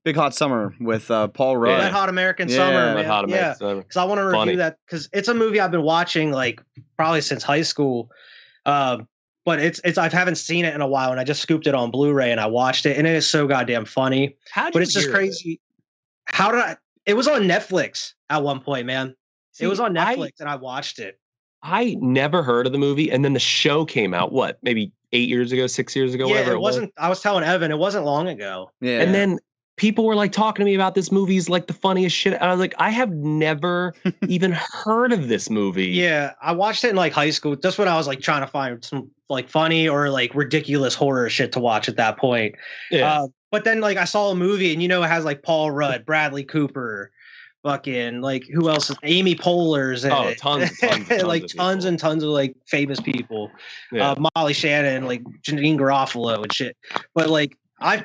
Speaker 1: Big Hot Summer with Paul Rudd.
Speaker 2: Wet Hot American Summer, man.
Speaker 3: Hot American Summer.
Speaker 2: Because I want to review that because it's a movie I've been watching like probably since high school. But I haven't seen it in a while, and I just scooped it on Blu-ray and I watched it, and it is so goddamn funny. But it's just crazy. It was on Netflix at one point, man. See, it was on Netflix, and I watched it.
Speaker 3: I never heard of the movie, and then the show came out. What, maybe 8 years ago, 6 years ago?
Speaker 2: Yeah,
Speaker 3: whatever
Speaker 2: it wasn't. I was telling Evan, it wasn't long ago.
Speaker 1: Yeah,
Speaker 3: and then people were like talking to me about this movie's like the funniest shit. And I was like, I have never even heard of this movie.
Speaker 2: Yeah, I watched it in like high school. Just when I was like trying to find some like funny or like ridiculous horror shit to watch at that point.
Speaker 3: Yeah.
Speaker 2: But then like I saw a movie, and it has like Paul Rudd, Bradley Cooper, fucking like who else? Amy Poehler's in it.
Speaker 3: Tons
Speaker 2: like tons and tons of like famous people.
Speaker 3: Yeah.
Speaker 2: Molly Shannon, like Janine Garofalo and shit. But like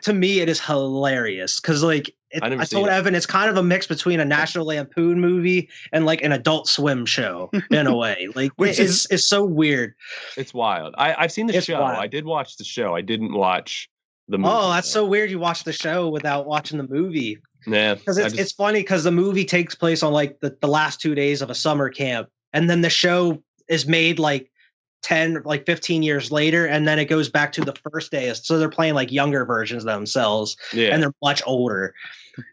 Speaker 2: to me it is hilarious because like I told Evan it's kind of a mix between a National Lampoon movie and like an Adult Swim show in a way. Like which is so weird.
Speaker 3: It's wild. I've seen the show. Wild. I did watch the show. I didn't watch the movie.
Speaker 2: Oh, that's so weird. You watched the show without watching the movie.
Speaker 3: Yeah,
Speaker 2: because it's funny because the movie takes place on like the last 2 days of a summer camp, and then the show is made like 15 years later, and then it goes back to the first day. So they're playing like younger versions of themselves, and they're much older.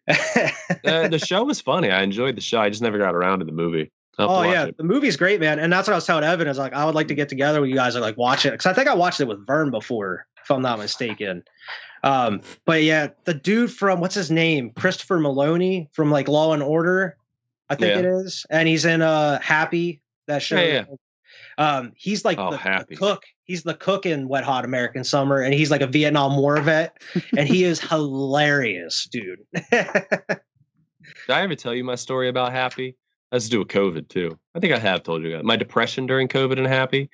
Speaker 3: The show was funny. I enjoyed the show. I just never got around to the movie.
Speaker 2: The movie's great, man. And that's what I was telling Evan is like I would like to get together with you guys and like watch it because I think I watched it with Vern before, if I'm not mistaken. But yeah, the dude from what's his name, Christopher Maloney from like Law and Order, I think it is, and he's in Happy, that show. He's like the cook. He's the cook in Wet Hot American Summer, and he's like a Vietnam War vet, and he is hilarious, dude.
Speaker 3: Did I ever tell you my story about Happy? That's to do with COVID too. I think I have told you that. My depression during COVID and Happy.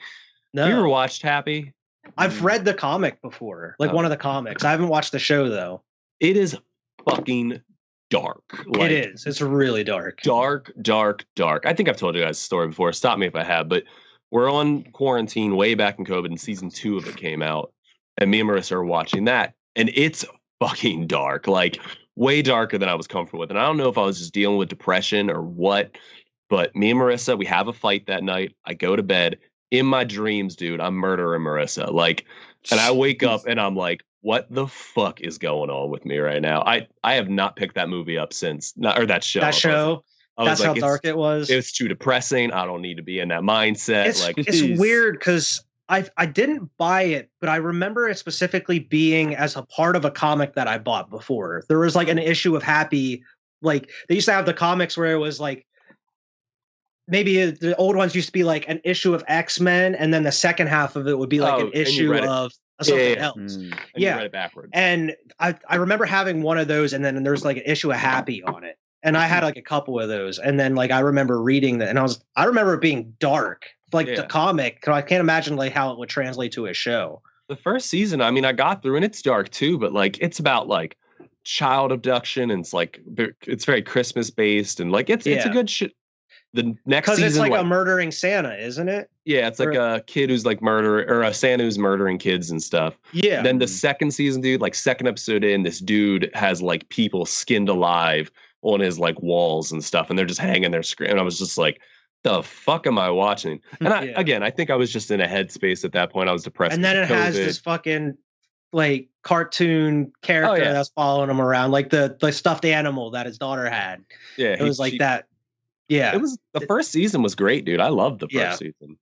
Speaker 3: No. You ever watched Happy?
Speaker 2: I've read the comic before, like one of the comics. I haven't watched the show though.
Speaker 3: It is fucking dark.
Speaker 2: Like, it is. It's really dark.
Speaker 3: Dark. I think I've told you guys the story before. Stop me if I have, but we're on quarantine way back in COVID, and season 2 of it came out, and me and Marissa are watching that, and it's fucking dark, like way darker than I was comfortable with. And I don't know if I was just dealing with depression or what, but me and Marissa, we have a fight that night. I go to bed. In my dreams, dude, I'm murdering Marissa. Like, and I wake up and I'm like, what the fuck is going on with me right now? I have not picked that movie up since, or that show.
Speaker 2: That show. That's how dark it was.
Speaker 3: It was too depressing. I don't need to be in that mindset.
Speaker 2: It's weird because I didn't buy it, but I remember it specifically being as a part of a comic that I bought before. There was like an issue of Happy. Like they used to have the comics where it was like, maybe the old ones used to be like an issue of X-Men, and then the second half of it would be like an issue of something else.
Speaker 3: And you read it backwards.
Speaker 2: And I remember having one of those, and then there was like an issue of Happy on it. And I had like a couple of those. And then like I remember reading that, and I remember it being dark. Like the comic, I can't imagine like how it would translate to a show.
Speaker 3: The first season, I mean, I got through, and it's dark too, but like it's about like child abduction, and it's like it's very Christmas based, and like it's a good shit. The next season,
Speaker 2: because it's like a murdering Santa, isn't it?
Speaker 3: Yeah, it's like a kid who's like or a Santa who's murdering kids and stuff.
Speaker 2: Yeah.
Speaker 3: Then the second season, dude, like second episode in, this dude has like people skinned alive on his like walls and stuff, and they're just hanging there screaming. And I was just like, the fuck am I watching? And I think I was just in a headspace at that point. I was depressed.
Speaker 2: And then it has this fucking like cartoon character that's following him around, like the stuffed animal that his daughter had.
Speaker 3: Yeah,
Speaker 2: it was like that. Yeah,
Speaker 3: it was the first season was great, dude. I loved the first season.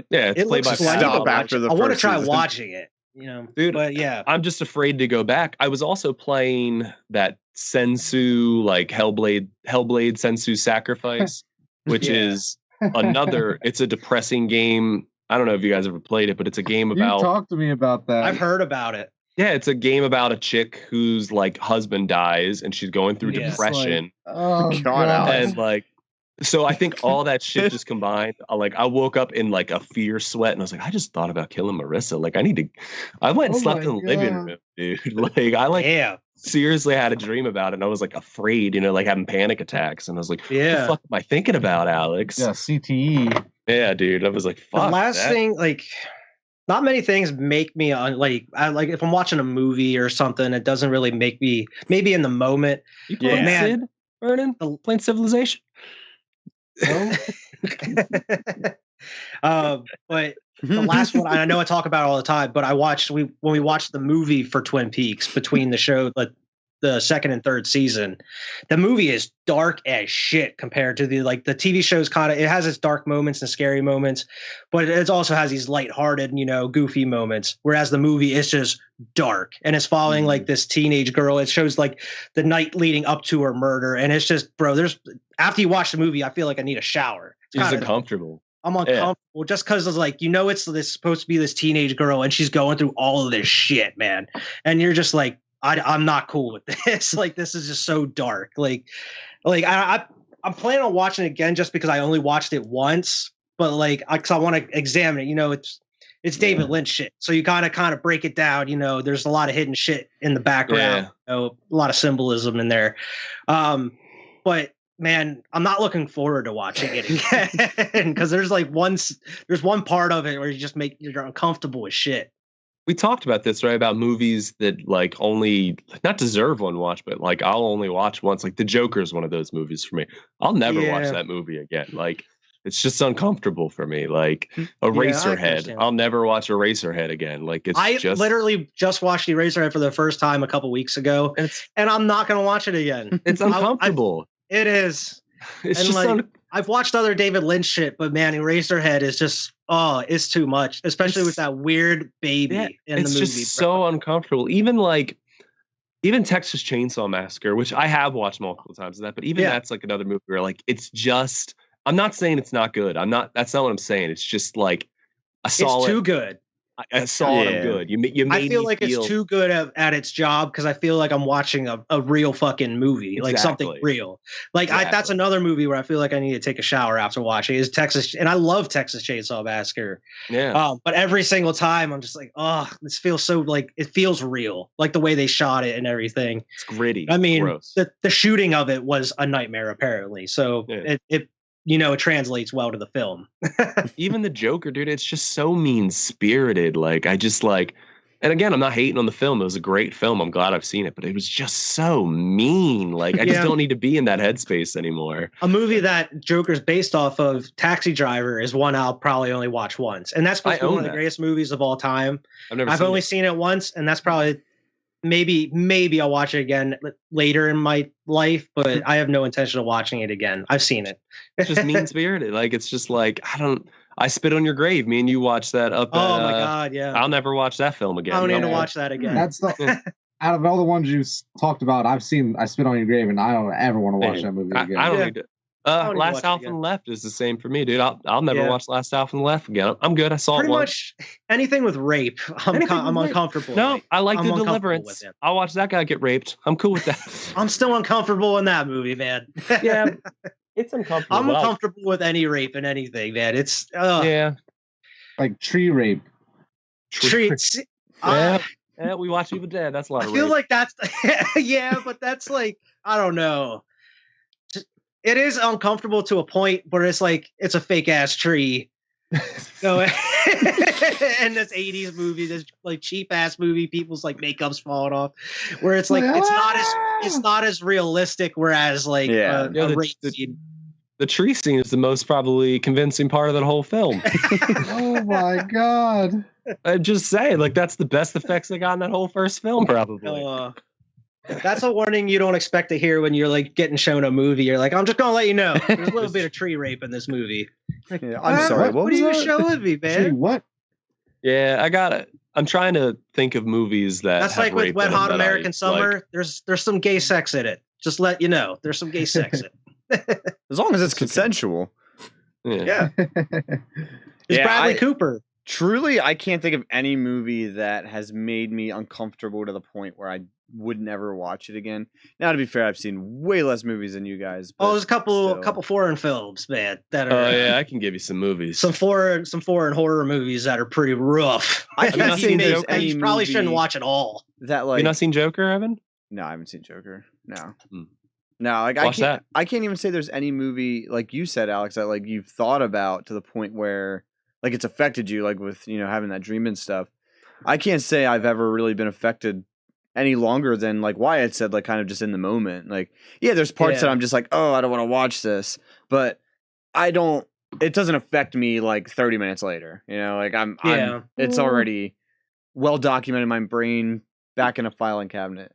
Speaker 3: Yeah, it's played by.
Speaker 1: Stop after the.
Speaker 2: I want to try watching it, you know,
Speaker 3: dude.
Speaker 2: But yeah,
Speaker 3: I'm just afraid to go back. I was also playing that Sensu, like Hellblade Sensu Sacrifice, which is another. It's a depressing game. I don't know if you guys ever played it, but it's a game about.
Speaker 4: You talked to me about that.
Speaker 2: I've heard about it.
Speaker 3: Yeah, it's a game about a chick whose like husband dies and she's going through depression.
Speaker 4: Like, oh
Speaker 1: God, Alex.
Speaker 3: And like, so I think all that shit just combined. I woke up in like a fear sweat and I was like, I just thought about killing Marissa. Like, I went and slept in the living room, dude. Like, seriously had a dream about it. And I was like afraid, like having panic attacks. And I was like, what the fuck am I thinking about, Alex?
Speaker 4: Yeah, CTE.
Speaker 3: Yeah, dude. I was like, fuck.
Speaker 2: The last thing, like, not many things make me if I'm watching a movie or something, it doesn't really make me, maybe in the moment.
Speaker 3: You playing Sid, Vernon? Playing Civilization?
Speaker 2: No. But the last one, I know I talk about it all the time, but when we watched the movie for Twin Peaks between the show, the second and third season, the movie is dark as shit compared to the TV show's it has its dark moments and scary moments, but it also has these lighthearted, goofy moments. Whereas the movie is just dark and it's following like this teenage girl. It shows like the night leading up to her murder. And it's just, bro, after you watch the movie, I feel like I need a shower.
Speaker 3: It's uncomfortable.
Speaker 2: I'm uncomfortable just because it's like, it's supposed to be this teenage girl and she's going through all of this shit, man. And you're just like, I'm not cool with this. Like, this is just so dark. I'm planning on watching it again just because I only watched it once, but because I want to examine it. It's David Lynch shit. So you kind of break it down. There's a lot of hidden shit in the background. A lot of symbolism in there. But man, I'm not looking forward to watching it again because there's one part of it where you're uncomfortable with shit.
Speaker 3: We talked about this, right? About movies that only not deserve one watch, but I'll only watch once. Like The Joker is one of those movies for me. I'll never watch that movie again. It's just uncomfortable for me. Eraserhead. I'll never watch Eraserhead again. I
Speaker 2: literally just watched Eraserhead for the first time a couple weeks ago, and I'm not going to watch it again.
Speaker 3: It's uncomfortable.
Speaker 2: It is.
Speaker 3: It's just
Speaker 2: I've watched other David Lynch shit, but man, Eraserhead is just it's too much, especially with that weird baby in the movie.
Speaker 3: It's just so uncomfortable. Even Texas Chainsaw Massacre, which I have watched multiple times, but even that's another movie where it's just. I'm not saying it's not good. That's not what I'm saying. It's just I saw
Speaker 2: it's too good.
Speaker 3: I saw it. I'm good. You made
Speaker 2: I feel like it's too good at its job because I feel like I'm watching a real fucking movie, something real. That's another movie where I feel like I need to take a shower after watching. Is Texas, and I love Texas Chainsaw Massacre.
Speaker 3: Yeah.
Speaker 2: But every single time I'm just like, this feels so it feels real, the way they shot it and everything.
Speaker 3: It's gritty.
Speaker 2: I mean,
Speaker 3: gross.
Speaker 2: The shooting of it was a nightmare apparently. So it it translates well to the film.
Speaker 3: Even the Joker, dude, it's just so mean-spirited. And again, I'm not hating on the film. It was a great film. I'm glad I've seen it, but it was just so mean. I just don't need to be in that headspace anymore.
Speaker 2: A movie that Joker's based off of, Taxi Driver, is one I'll probably only watch once. And that's supposed to be one of the greatest movies of all time. I've only seen it once, and that's probably maybe I'll watch it again later in my life, but I have no intention of watching it again. I've seen it.
Speaker 3: It's just mean-spirited. It's just I Spit on Your Grave. Me and you watched that up.
Speaker 2: Oh my God, yeah.
Speaker 3: I'll never watch that film again.
Speaker 2: I don't need to watch that again.
Speaker 4: That's out of all the ones you talked about, I've seen I Spit on Your Grave, and I don't ever want to watch that movie again.
Speaker 3: I don't need to. Last House on the Left is the same for me, dude. I'll never watch Last House on the Left again. I'm good. I saw it once. Pretty much
Speaker 2: anything with rape, I'm uncomfortable.
Speaker 3: No, I like The Deliverance. I'll watch that guy get raped. I'm cool with that.
Speaker 2: I'm still uncomfortable in that movie, man.
Speaker 3: Yeah, it's uncomfortable.
Speaker 2: I'm uncomfortable with any rape and anything, man. It's
Speaker 4: like tree rape.
Speaker 3: Yeah, we watch Evil Dead. That's a lot of rape.
Speaker 2: I feel like that's but that's I don't know. It is uncomfortable to a point where it's it's a fake ass tree. So, and this 80s movie, this cheap ass movie, people's makeup's falling off, where it's it's not as realistic. Whereas
Speaker 3: the tree scene is the most probably convincing part of that whole film.
Speaker 4: Oh my God!
Speaker 3: I'm just saying, that's the best effects they got in that whole first film, probably.
Speaker 2: That's a warning you don't expect to hear when you're getting shown a movie. You're I'm just gonna let you know there's a little bit of tree rape in this movie.
Speaker 1: I'm sorry. What
Speaker 2: are you showing me, man?
Speaker 4: Tree what?
Speaker 3: Yeah, I got it. I'm trying to think of movies that's have
Speaker 2: with Wet Hot American Summer. There's some gay sex in it. Just let you know, there's some gay sex in it.
Speaker 1: As long as it's consensual.
Speaker 3: Yeah.
Speaker 2: It's Bradley Cooper.
Speaker 1: Truly, I can't think of any movie that has made me uncomfortable to the point where I would never watch it again. Now, to be fair, I've seen way less movies than you guys. But
Speaker 2: there's a couple foreign films, man, that are.
Speaker 3: Oh yeah, I can give you some movies.
Speaker 2: Some foreign horror movies that are pretty rough.
Speaker 1: I can't say there's any
Speaker 2: you probably shouldn't watch it all.
Speaker 1: That like
Speaker 3: you not seen Joker, Evan?
Speaker 1: No, I haven't seen Joker. No.
Speaker 3: Hmm.
Speaker 1: No, like
Speaker 3: Watch that.
Speaker 1: I can't even say there's any movie like you said, Alex, that like you've thought about to the point where like it's affected you, like with having that dream and stuff. I can't say I've ever really been affected any longer than like Wyatt said, like kind of just in the moment. Like, yeah, there's parts that I'm just like, oh, I don't want to watch this, but it doesn't affect me like 30 minutes later. Like it's already well documented in my brain, back in a filing cabinet.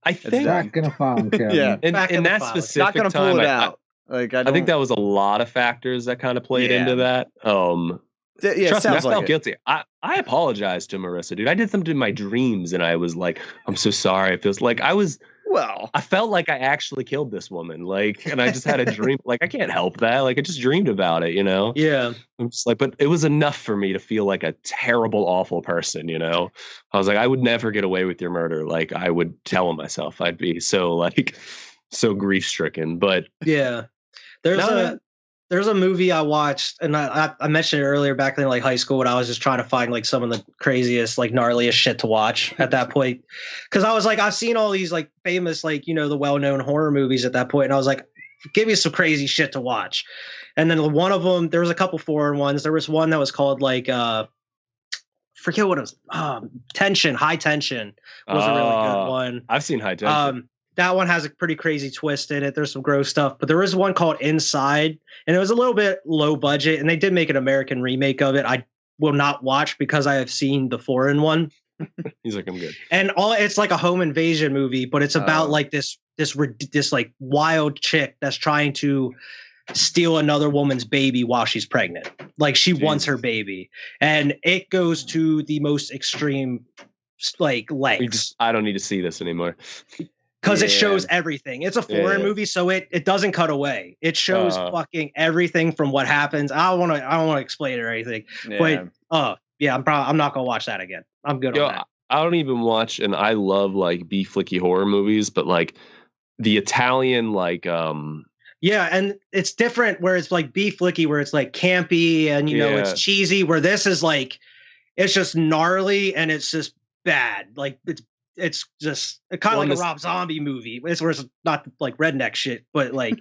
Speaker 3: I think
Speaker 4: back in a filing cabinet.
Speaker 1: Yeah,
Speaker 3: in that specific
Speaker 1: not gonna
Speaker 3: time,
Speaker 1: pull it out. I
Speaker 3: think that was a lot of factors that kind of played into that. Trust me, I felt guilty. I apologize to Marissa, dude. I did something in my dreams, and I was like, "I'm so sorry." It feels like I felt like I actually killed this woman, like, and I just had a dream. Like, I can't help that. Like, I just dreamed about it,
Speaker 2: Yeah.
Speaker 3: I'm just like, but it was enough for me to feel like a terrible, awful person, I was like, I would never get away with your murder. Like, I would tell myself I'd be so grief stricken. But
Speaker 2: yeah, there's a movie I watched, and I mentioned it earlier back in like high school when I was just trying to find like some of the craziest, like gnarliest shit to watch at that point. Because I was like, I've seen all these like famous, like, the well-known horror movies at that point, and I was like, give me some crazy shit to watch. And then one of them, there was a couple foreign ones. There was one that was called like, forget what it was. High Tension was a really good one.
Speaker 3: I've seen High Tension.
Speaker 2: That one has a pretty crazy twist in it. There's some gross stuff, but there is one called Inside, and it was a little bit low budget, and they did make an American remake of it. I will not watch because I have seen the foreign one.
Speaker 3: He's like, I'm good.
Speaker 2: And it's like a home invasion movie, but it's about like this like wild chick that's trying to steal another woman's baby while she's pregnant. Like she wants her baby, and it goes to the most extreme like lengths.
Speaker 3: I don't need to see this anymore.
Speaker 2: Because it shows everything. It's a foreign movie, so it doesn't cut away. It shows fucking everything from what happens. I don't want to explain it or anything. Yeah. But I'm not gonna watch that again. I'm good on that.
Speaker 3: I don't even watch, and I love like B-flicky horror movies, but like the Italian
Speaker 2: yeah, and it's different where it's like B-flicky, where it's like campy and it's cheesy. Where this is like it's just gnarly and it's just bad. Like it's just kind of like a Rob Zombie movie. It's where it's not like redneck shit, but like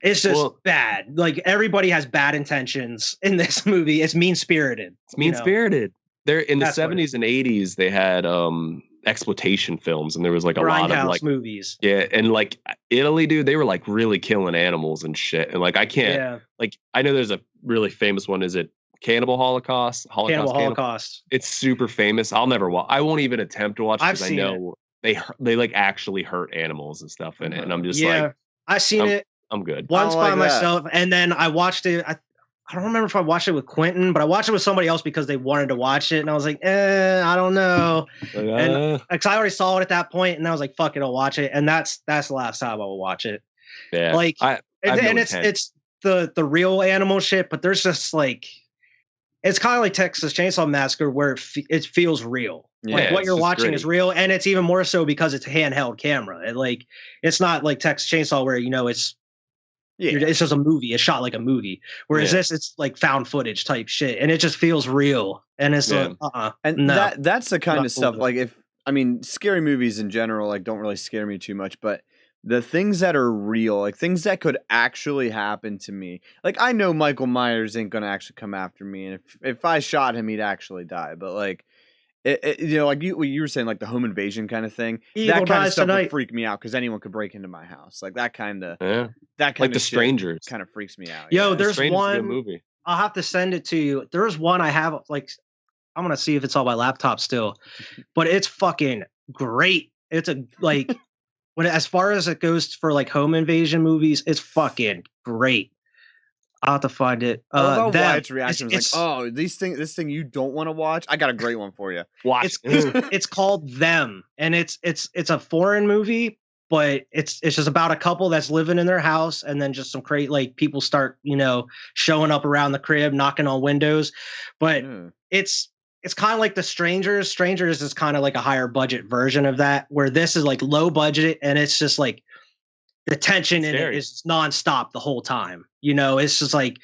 Speaker 2: it's just bad. Like everybody has bad intentions in this movie. It's mean-spirited.
Speaker 3: It's mean-spirited. They're in the 70s and 80s. They had exploitation films, and there was like a lot of like
Speaker 2: movies.
Speaker 3: Yeah, and like Italy, dude, they were like really killing animals and shit. And like I can't like I know there's a really famous one. Is it Cannibal Holocaust?
Speaker 2: Holocaust.
Speaker 3: It's super famous. I'll never watch. I won't even attempt to watch it because I know they like actually hurt animals and stuff in it. And I'm just like,
Speaker 2: I've seen it.
Speaker 3: I'm good.
Speaker 2: Once by myself, and then I watched it. I don't remember if I watched it with Quentin, but I watched it with somebody else because they wanted to watch it, and I was like, I don't know. And because I already saw it at that point, and I was like, fuck it, I'll watch it. And that's the last time I will watch it.
Speaker 3: Yeah,
Speaker 2: like it's the real animal shit, but there's just like. It's kind of like Texas Chainsaw Massacre, where it feels real. Yeah, like what you're watching is real, and it's even more so because it's a handheld camera. And like it's not like Texas Chainsaw where it's just a movie. It's shot like a movie. Whereas this, it's like found footage type shit, and it just feels real. And it's
Speaker 1: that's the kind of stuff. Like scary movies in general like don't really scare me too much, but the things that are real, like things that could actually happen to me. Like I know Michael Myers ain't gonna actually come after me, and if I shot him, he'd actually die. But like, like what you were saying, like the home invasion kind of thing, that kind of stuff would freak me out because anyone could break into my house. Like that kind of like
Speaker 3: The Strangers
Speaker 1: kind of freaks me out.
Speaker 2: Yo, there's one movie. I'll have to send it to you. There's one I have like I'm gonna see if it's on my laptop still, but it's fucking great. It's a like. As far as it goes for like home invasion movies, it's fucking great. I'll have to find it.
Speaker 1: Wyatt's reaction was like, "Oh, this thing you don't want to watch? I got a great one for you.
Speaker 3: Watch."
Speaker 2: It's called Them, and it's a foreign movie, but it's just about a couple that's living in their house, and then just some like people start, showing up around the crib, knocking on windows. But it's kind of like The Strangers. Strangers is kind of like a higher budget version of that, where this is like low budget, and it's just like the tension in it is nonstop the whole time. It's just like,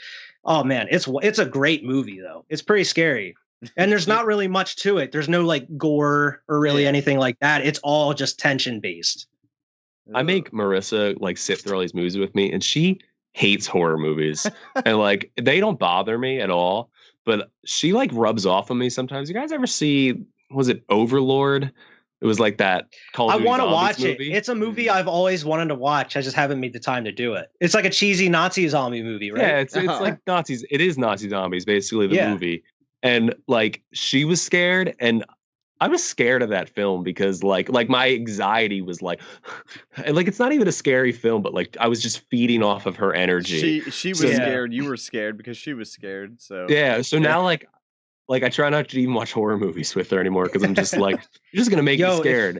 Speaker 2: oh man, it's a great movie though. It's pretty scary. And there's not really much to it. There's no like gore or really anything like that. It's all just tension based.
Speaker 3: I make Marissa like sit through all these movies with me, and she hates horror movies. And like they don't bother me at all, but she like rubs off on me sometimes. You guys ever see, was it Overlord? It was like that Call of Duty
Speaker 2: I want to watch
Speaker 3: movie.
Speaker 2: it. It's a movie I've always wanted to watch. I just haven't made the time to do it. It's like a cheesy Nazi zombie movie, right?
Speaker 3: Yeah, it's like Nazis. It is Nazi zombies, basically the movie. And like she was scared, and I was scared of that film because like my anxiety was like, and like it's not even a scary film, but like I was just feeding off of her energy.
Speaker 1: She was scared. You were scared because she was scared. So
Speaker 3: now like I try not to even watch horror movies with her anymore because I'm just like, you're just gonna make me scared.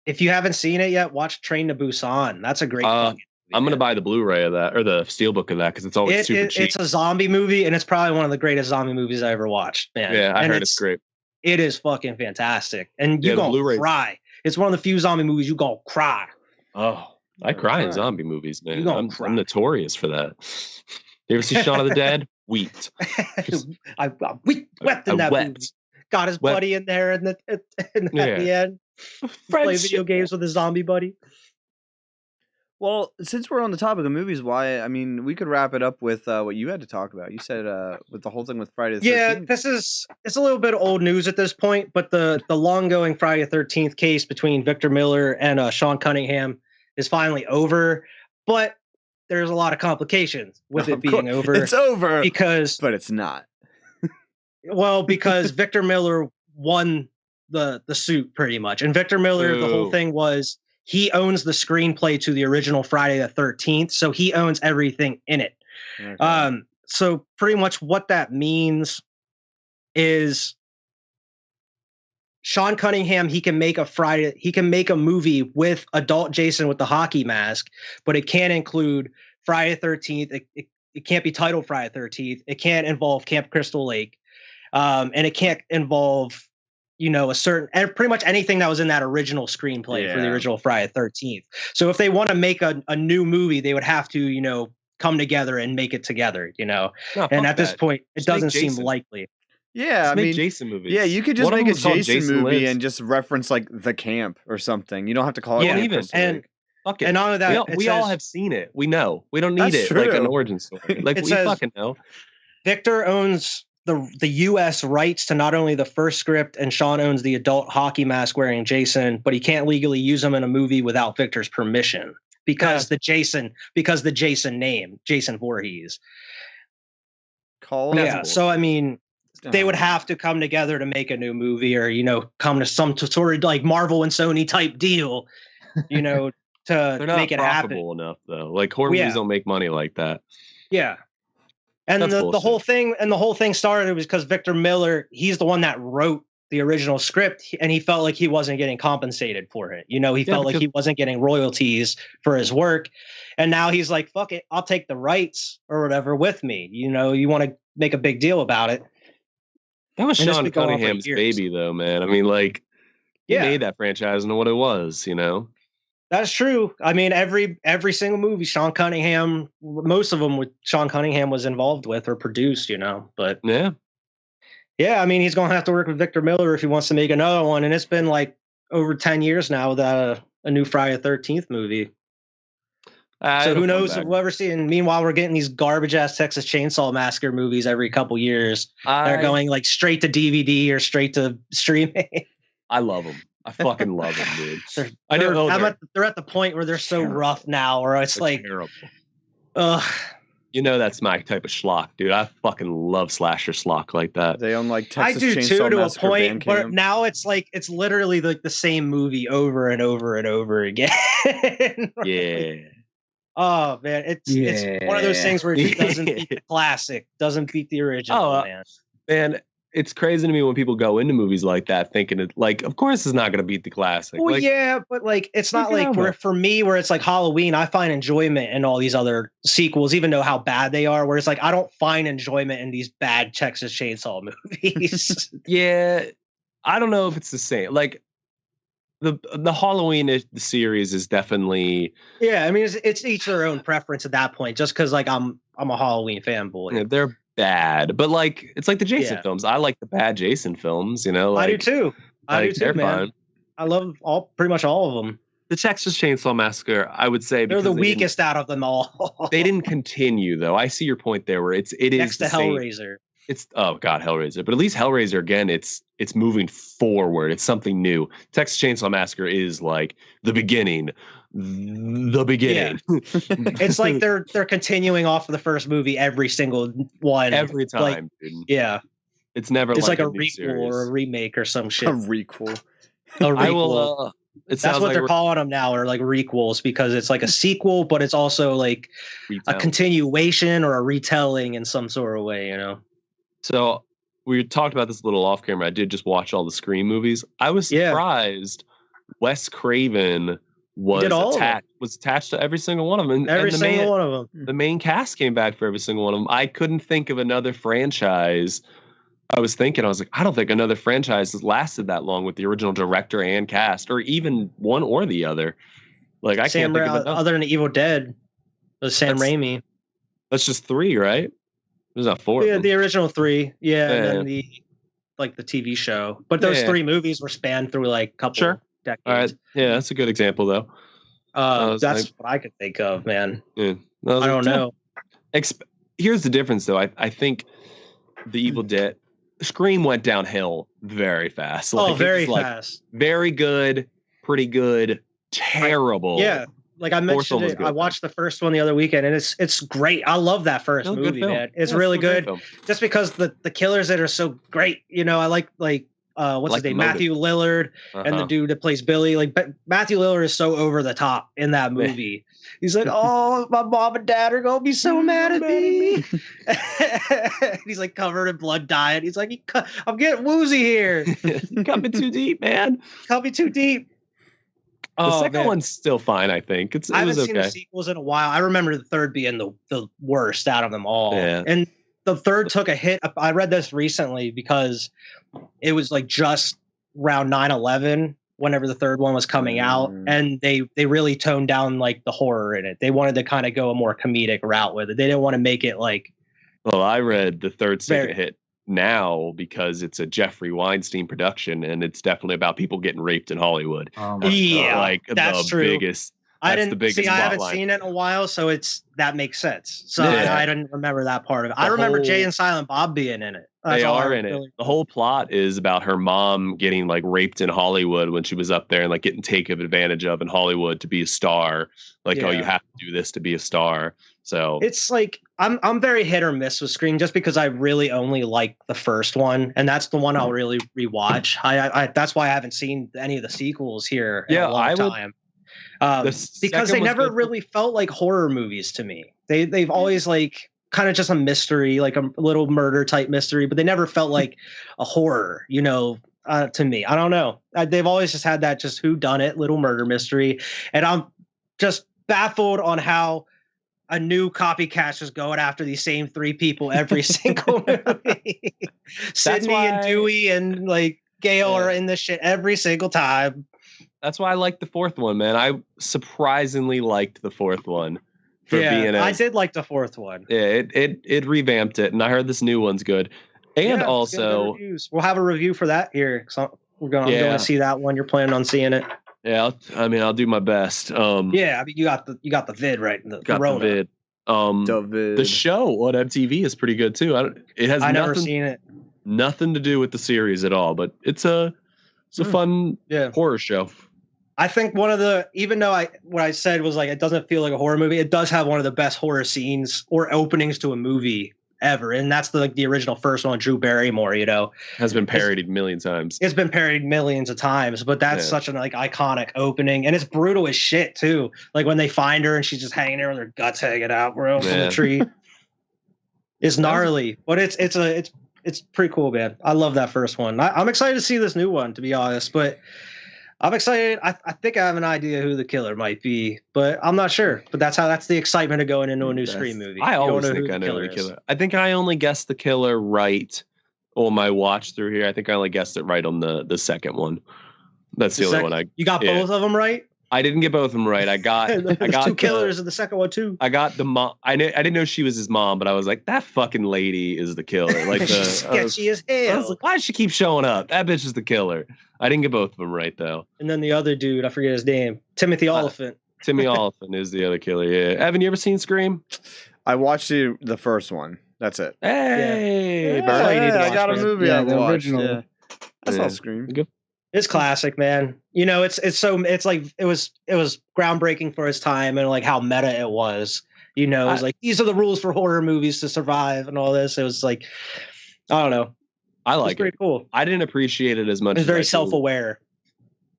Speaker 2: If you haven't seen it yet, watch Train to Busan. That's a great movie.
Speaker 3: I'm gonna buy the Blu-ray of that or the Steelbook of that because it's always super cheap.
Speaker 2: It's a zombie movie, and it's probably one of the greatest zombie movies I ever watched, man.
Speaker 3: Yeah, I heard it's great.
Speaker 2: It is fucking fantastic, and you gonna cry. It's one of the few zombie movies you gonna cry.
Speaker 3: Oh, I cry in zombie movies, man. I'm notorious for that. You ever see Shaun of the Dead? Wept.
Speaker 2: I wept in that movie. Got his buddy in there, and at the end, play video games with his zombie buddy.
Speaker 1: Well, since we're on the topic of movies, we could wrap it up with what you had to talk about. You said with the whole thing with Friday the 13th.
Speaker 2: Yeah, it's a little bit old news at this point, but the long-going Friday the 13th case between Victor Miller and Sean Cunningham is finally over, but there's a lot of complications with it being over.
Speaker 1: It's over,
Speaker 2: but
Speaker 1: it's not.
Speaker 2: Well, because Victor Miller won the suit pretty much, and Victor Miller, the whole thing was, he owns the screenplay to the original Friday the 13th, so he owns everything in it. Okay. So pretty much what that means is Sean Cunningham, he can make a movie with adult Jason with the hockey mask, but it can't include Friday the 13th. It can't be titled Friday the 13th. It can't involve Camp Crystal Lake. And it can't involve pretty much anything that was in that original screenplay for the original Friday the 13th. So if they want to make a new movie, they would have to, come together and make it together, No, and at this point, it doesn't seem likely.
Speaker 1: Yeah,
Speaker 3: make Jason movies.
Speaker 1: Yeah, you could just make a Jason movie and just reference like the camp or something. You don't have to call it
Speaker 2: even. And fuck it. And on that,
Speaker 3: we all have seen it. We know. We don't need it like an origin story. Like we fucking know.
Speaker 2: Victor owns the U.S. rights to not only the first script, and Sean owns the adult hockey mask wearing Jason, but he can't legally use them in a movie without Victor's permission because the Jason name, Jason Voorhees. So I mean, they would have to come together to make a new movie, or come to some sort of like Marvel and Sony type deal, to make it happen.
Speaker 3: Enough though. Like horror movies don't make money like that.
Speaker 2: Yeah. And the whole thing started was because Victor Miller, he's the one that wrote the original script, and he felt like he wasn't getting compensated for it. He felt like he wasn't getting royalties for his work. And now he's like, fuck it, I'll take the rights or whatever with me. You want to make a big deal about it.
Speaker 3: That was Sean Cunningham's baby though, man. I mean, like he made that franchise and what it was,
Speaker 2: That's true. I mean, every single movie Sean Cunningham, most of them with Sean Cunningham was involved with or produced, But I mean, he's going to have to work with Victor Miller if he wants to make another one. And it's been like over 10 years now without a new Friday the 13th movie. So who knows if we'll ever see. And meanwhile, we're getting these garbage ass Texas Chainsaw Massacre movies every couple years. They're going like straight to DVD or straight to streaming.
Speaker 3: I love them. I fucking love them, dude.
Speaker 2: They're at the point where they're so rough now, where it's like
Speaker 3: terrible. That's my type of schlock, dude. I fucking love slasher schlock like that.
Speaker 1: They own like Texas Chainsaw
Speaker 2: I do too, to
Speaker 1: Massacre
Speaker 2: a point, but now it's literally like the same movie over and over and over again.
Speaker 3: Yeah.
Speaker 2: Oh man, it's one of those things where it just doesn't beat the classic, doesn't beat the original, man.
Speaker 3: Man, it's crazy to me when people go into movies like that thinking it like, of course it's not going to beat the classic.
Speaker 2: Well,
Speaker 3: like,
Speaker 2: yeah, but like it's not like for me where it's like Halloween, I find enjoyment in all these other sequels, even though how bad they are. Where it's like I don't find enjoyment in these bad Texas Chainsaw movies.
Speaker 3: Yeah, I don't know if it's the same. Like the Halloween series is definitely.
Speaker 2: Yeah, I mean it's each their own preference at that point. Just because like I'm a Halloween fanboy.
Speaker 3: Yeah, they're bad, but like it's like the Jason films. I like the bad Jason films. You know, like,
Speaker 2: I do too. I do too, man.
Speaker 3: Fun.
Speaker 2: I love pretty much all of them.
Speaker 3: The Texas Chainsaw Massacre, I would say,
Speaker 2: they're the weakest out of them all.
Speaker 3: They didn't continue though. I see your point there, where it is
Speaker 2: next to Hellraiser.
Speaker 3: It's Hellraiser, but at least Hellraiser again, it's moving forward. It's something new. Texas Chainsaw Massacre is like the beginning. Yeah.
Speaker 2: It's like they're continuing off of the first movie every single one.
Speaker 3: Every time.
Speaker 2: Like, yeah.
Speaker 3: It's never
Speaker 2: it's like a
Speaker 3: requel
Speaker 2: series. Or a remake or some shit.
Speaker 1: A requel.
Speaker 2: I will that's what like they're calling them now, or like requels, because it's like a sequel, but it's also like a continuation or a retelling in some sort of way, you know.
Speaker 3: So we talked about this a little off camera. I did just watch all the Scream movies. I was surprised Wes Craven was attached to every single one of them.
Speaker 2: Every single one of them.
Speaker 3: The main cast came back for every single one of them. I couldn't think of another franchise. I was like, I don't think another franchise has lasted that long with the original director and cast, or even one or the other. Like I can't think of another.
Speaker 2: Other than Evil Dead, was Sam Raimi.
Speaker 3: That's just 3, right? There's not 4.
Speaker 2: Yeah, the original 3. Yeah, and then the TV show. But those 3 movies were spanned through like a couple decades.
Speaker 3: All right. Yeah, that's a good example though.
Speaker 2: That's what I could think of, man.
Speaker 3: Yeah.
Speaker 2: I don't know.
Speaker 3: Here's the difference though. I think the Evil Dead Scream went downhill very fast.
Speaker 2: Like, very fast.
Speaker 3: Very good, pretty good, terrible.
Speaker 2: Yeah. Like I mentioned it, I watched the first one the other weekend, and it's great. I love that first movie, man. It's really good. Just because the killers that are so great. You know, I like what's his name? Matthew Lillard and the dude that plays Billy. Like Matthew Lillard is so over the top in that movie. He's like, oh, my mom and dad are gonna be so mad at me. He's like covered in blood dying. He's like, I'm getting woozy here.
Speaker 3: Cut me too deep, man.
Speaker 2: Cut me too deep.
Speaker 3: The second one's still fine, I think. I haven't seen
Speaker 2: the sequels in a while. I remember the third being the worst out of them all.
Speaker 3: Yeah.
Speaker 2: And the third took a hit. I read this recently because it was like just around 9/11 whenever the third one was coming out, and they really toned down like the horror in it. They wanted to kind of go a more comedic route with it. They didn't want to make it like.
Speaker 3: Well, I read the third second hit now because it's a Jeffrey Weinstein production, and it's definitely about people getting raped in Hollywood.
Speaker 2: Yeah,
Speaker 3: like
Speaker 2: that's
Speaker 3: the
Speaker 2: true.
Speaker 3: Biggest.
Speaker 2: I haven't seen it in a while, so that makes sense. So I didn't remember that part of it. I remember Jay and Silent Bob being in it.
Speaker 3: They are in it. The whole plot is about her mom getting like raped in Hollywood when she was up there and like getting taken advantage of in Hollywood to be a star. Like, oh, you have to do this to be a star. So
Speaker 2: it's like I'm very hit or miss with Scream just because I really only like the first one, and that's the one I'll really rewatch. I that's why I haven't seen any of the sequels here in a long time. Because they never really felt like horror movies to me. They've always like kind of just a mystery, like a little murder type mystery, but they never felt like a horror, you know, to me. I don't know. They've always just had that just whodunit little murder mystery. And I'm just baffled on how a new copycat just going after these same 3 people every single movie. Sydney and Dewey and like Gail are in this shit every single time.
Speaker 3: That's why I like the fourth one, man. I surprisingly liked the fourth one.
Speaker 2: I did like the fourth one.
Speaker 3: Yeah, it revamped it, and I heard this new one's good. And also,
Speaker 2: we'll have a review for that here. So I'm going to see that one. You're planning on seeing it?
Speaker 3: Yeah, I'll do my best.
Speaker 2: You got the vid right. The vid.
Speaker 3: The show on MTV is pretty good too. I've
Speaker 2: never seen it.
Speaker 3: Nothing to do with the series at all, but it's a fun horror show.
Speaker 2: I think one of the, even though what I said was like it doesn't feel like a horror movie, it does have one of the best horror scenes or openings to a movie ever, and that's the original first one, Drew Barrymore. You know,
Speaker 3: has been parodied a million times.
Speaker 2: It's been parodied millions of times, but that's such an like iconic opening, and it's brutal as shit too. Like when they find her and she's just hanging there with her guts hanging out, bro, from the tree. It's gnarly, but it's it's pretty cool, man. I love that first one. I'm excited to see this new one, to be honest, but I'm excited. I think I have an idea who the killer might be, but I'm not sure. But that's the excitement of going into a new Scream movie.
Speaker 3: I always think I know the killer. I think I only guessed the killer right on my watch through here. I think I only guessed it right on the second one. That's the only one
Speaker 2: You got both of them right?
Speaker 3: I didn't get both of them right. I got
Speaker 2: two killers in the second one too.
Speaker 3: I got the mom. I didn't know she was his mom, but I was like, that fucking lady is the killer. Like
Speaker 2: she's sketchy as hell.
Speaker 3: I was like, why does she keep showing up? That bitch is the killer. I didn't get both of them right though.
Speaker 2: And then the other dude, I forget his name, Timothy Olyphant.
Speaker 3: Timmy Olyphant is the other killer. Yeah, Evan, you ever seen Scream?
Speaker 1: I watched the first one. That's it.
Speaker 3: Hey,
Speaker 1: I got a movie I watched.
Speaker 4: Original.
Speaker 1: Yeah. I saw Scream.
Speaker 2: It's classic, man. You know, it's like it was groundbreaking for its time and like how meta it was. You know, it was like these are the rules for horror movies to survive and all this. It was like, I don't know.
Speaker 3: I like it.
Speaker 2: Pretty cool.
Speaker 3: I didn't appreciate it as much.
Speaker 2: It was very self-aware.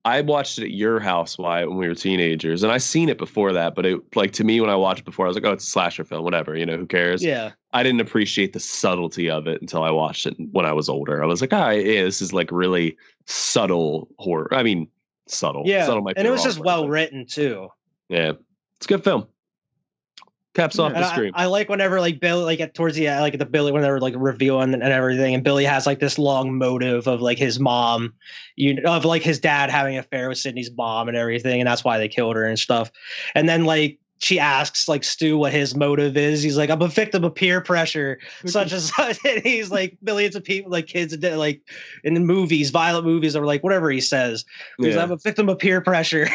Speaker 3: I watched it at your house, Wyatt, when we were teenagers, and I seen it before that. But it, like, to me, when I watched it before, I was like, "Oh, it's a slasher film, whatever." You know, who cares?
Speaker 2: Yeah.
Speaker 3: I didn't appreciate the subtlety of it until I watched it when I was older. I was like, "Ah, yeah, this is like really subtle horror." I mean, subtle.
Speaker 2: Yeah,
Speaker 3: subtle might be
Speaker 2: and it was
Speaker 3: wrong
Speaker 2: just
Speaker 3: word,
Speaker 2: well
Speaker 3: but
Speaker 2: written too.
Speaker 3: Yeah, it's a good film. Caps off the Scream.
Speaker 2: I like whenever like Billy, like at towards the end, like at the Billy when they were like reviewing and everything, and Billy has like this long motive of like his mom, of like his dad having an affair with Sydney's mom and everything, and that's why they killed her and stuff. And then like she asks like Stu what his motive is. He's like, I'm a victim of peer pressure, such and such. And he's like, millions of people, like kids, like in the movies, violent movies, or like whatever he says. He's like, I'm a victim of peer pressure.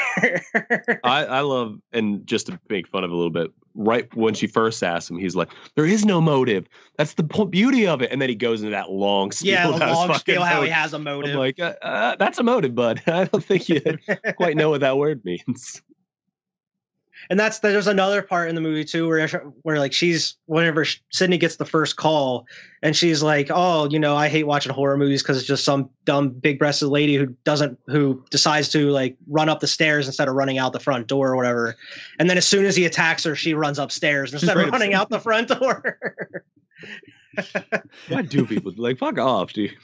Speaker 3: I love, and just to make fun of it a little bit, right when she first asked him, he's like, there is no motive. That's the beauty of it. And then he goes into that long spiel.
Speaker 2: Yeah, the long spiel, how he has a motive.
Speaker 3: I'm like, that's a motive, bud. I don't think you quite know what that word means.
Speaker 2: And there's another part in the movie too where like whenever Sydney gets the first call and she's like, oh, you know, I hate watching horror movies because it's just some dumb big-breasted lady who decides to like run up the stairs instead of running out the front door or whatever. And then as soon as he attacks her, she runs upstairs instead of running out the front door.
Speaker 3: Why do people like fuck off, dude?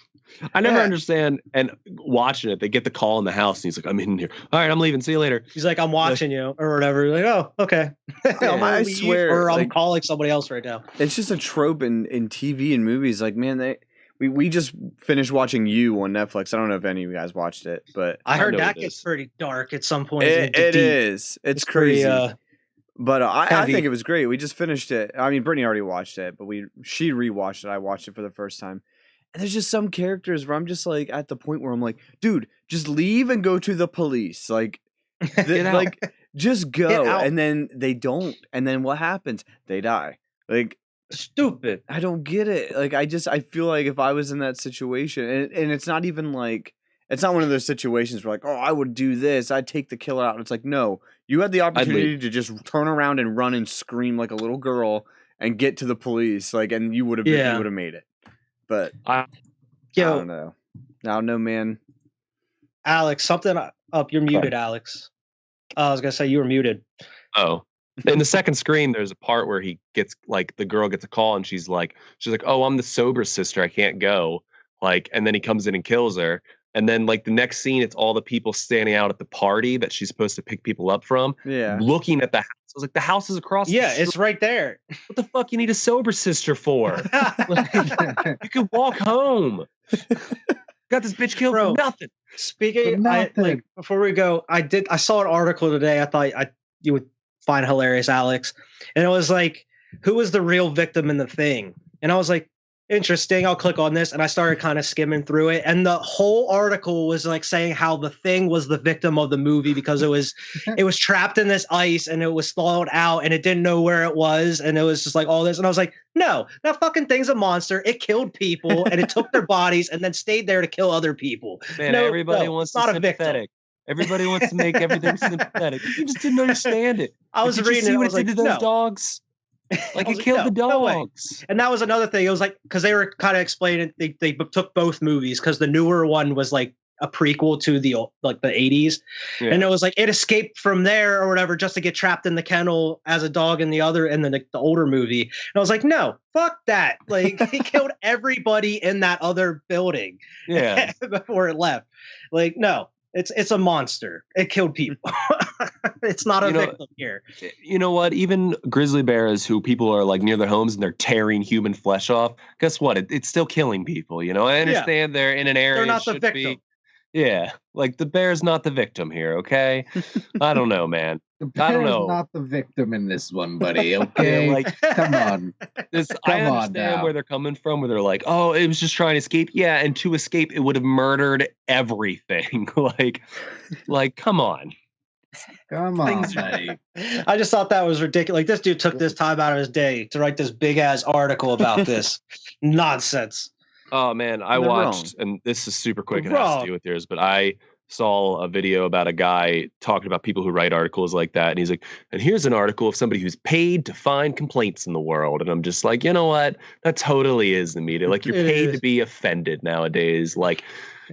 Speaker 3: I never understand. And watching it, they get the call in the house, and he's like, "I'm in here. All right, I'm leaving. See you later."
Speaker 2: He's like, "I'm watching you," or whatever. You're like, "Oh, okay."
Speaker 1: I swear,
Speaker 2: or I'm calling somebody else right now.
Speaker 1: It's just a trope in TV and movies. Like, man, we just finished watching You on Netflix. I don't know if any of you guys watched it, but
Speaker 2: I heard that gets pretty dark at some point.
Speaker 1: It is. It's crazy. Pretty, but I think it was great. We just finished it. I mean, Brittany already watched it, but she rewatched it. I watched it for the first time. And there's just some characters where I'm just like at the point where I'm like, dude, just leave and go to the police. Like, just go. And then they don't. And then what happens? They die. Like,
Speaker 2: stupid.
Speaker 1: I don't get it. Like, I feel like if I was in that situation, and it's not even like, it's not one of those situations where like, oh, I would do this. I'd take the killer out. And it's like, no, you had the opportunity to just turn around and run and scream like a little girl and get to the police. Like, and you would have made it. But I don't know. I don't know, man.
Speaker 2: Alex, something up. You're muted, Alex. I was gonna say you were muted.
Speaker 3: Oh, in the second Scream, there's a part where he gets like the girl gets a call and she's like, "Oh, I'm the sober sister. I can't go." Like, and then he comes in and kills her. And then like the next scene, it's all the people standing out at the party that she's supposed to pick people up from. Yeah, looking at the house. I was like, the house is across.
Speaker 2: Yeah, it's right there.
Speaker 3: What the fuck you need a sober sister for? Like, you could walk home. Got this bitch killed for nothing.
Speaker 2: Speaking, before we go, I saw an article today. I thought you would find hilarious, Alex, and it was like, who was the real victim in the thing? And I was like, interesting. I'll click on this, and I started kind of skimming through it, and the whole article was like saying how the thing was the victim of the movie because it was trapped in this ice and it was thawed out and it didn't know where it was, and it was just like all this, and I was like, no, that fucking thing's a monster. It killed people and it took their bodies and then stayed there to kill other people.
Speaker 3: Man, everybody wants to be sympathetic. Everybody wants to make everything sympathetic. You just didn't understand it.
Speaker 2: I was reading it. I was
Speaker 3: like, those dogs. Like it killed the dogs.
Speaker 2: No. And that was another thing. It was like, because they were kind of explaining, they took both movies because the newer one was like a prequel to the 80s, and it was like it escaped from there or whatever just to get trapped in the kennel as a dog in the older movie. And I was like, no, fuck that. Like he killed everybody in that other building before it left. Like, no, it's a monster. It killed people. It's not a victim here.
Speaker 3: You know what? Even grizzly bears who people are like near their homes and they're tearing human flesh off, guess what? It's still killing people. I understand they're in an area.
Speaker 2: They're not the victim.
Speaker 3: Like the bear's not the victim here, okay? I don't know, man.
Speaker 5: The bear's not the victim in this one, buddy, okay? Come on.
Speaker 3: I understand where they're coming from, where they're like, oh, it was just trying to escape. Yeah, and to escape, it would have murdered everything. like, come on.
Speaker 5: Come on, buddy.
Speaker 2: I just thought that was ridiculous. Like, this dude took this time out of his day to write this big-ass article about this nonsense.
Speaker 3: Oh, man, I watched, and this is super quick, it has to do with yours, but I saw a video about a guy talking about people who write articles like that, and he's like, and here's an article of somebody who's paid to find complaints in the world, and I'm just like, you know what? That totally is the media. Like, you're paid to be offended nowadays. Like,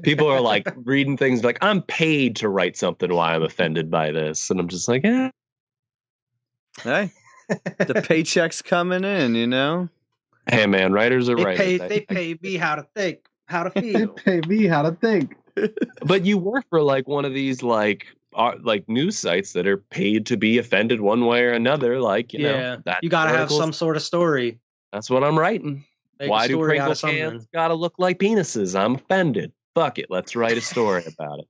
Speaker 3: people are like reading things like, I'm paid to write something why I'm offended by this, and I'm just like,
Speaker 1: Hey, the paycheck's coming in,
Speaker 3: Hey, man, writers are writers.
Speaker 2: They pay me how to think, how to feel.
Speaker 5: They pay me how to think.
Speaker 3: But you work for like one of these like news sites that are paid to be offended one way or another. Like, you know,
Speaker 2: you got to have some sort of story.
Speaker 3: That's what I'm writing. Why do crinkle cans got to look like penises? I'm offended. Fuck it. Let's write a story about it.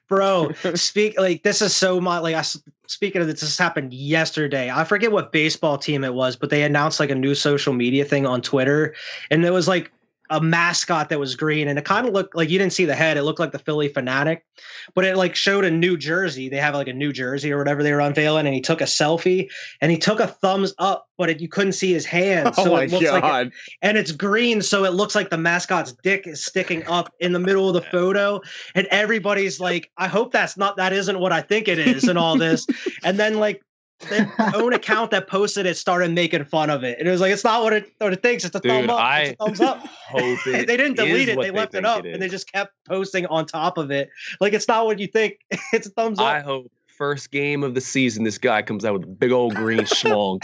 Speaker 2: Bro, this is so much speaking of this happened yesterday. I forget what baseball team it was, but they announced like a new social media thing on Twitter, and it was like a mascot that was green, and it kind of looked like, you didn't see the head, it looked like the Philly Fanatic, but it like showed a new jersey. They have like a new jersey or whatever they were unveiling, and he took a selfie and he took a thumbs up, but you couldn't see his hand. So it looks like and it's green, so it looks like the mascot's dick is sticking up in the middle of the photo, and everybody's like, I hope that isn't what I think it is, and all this. And then like their own account that posted it started making fun of it, and it was like, it's not what it thinks. It's a thumb up. It's a thumbs up. They didn't delete it. They left it up, and they just kept posting on top of it. Like, it's not what you think. It's a thumbs up.
Speaker 3: I hope first game of the season, this guy comes out with a big old green schlong.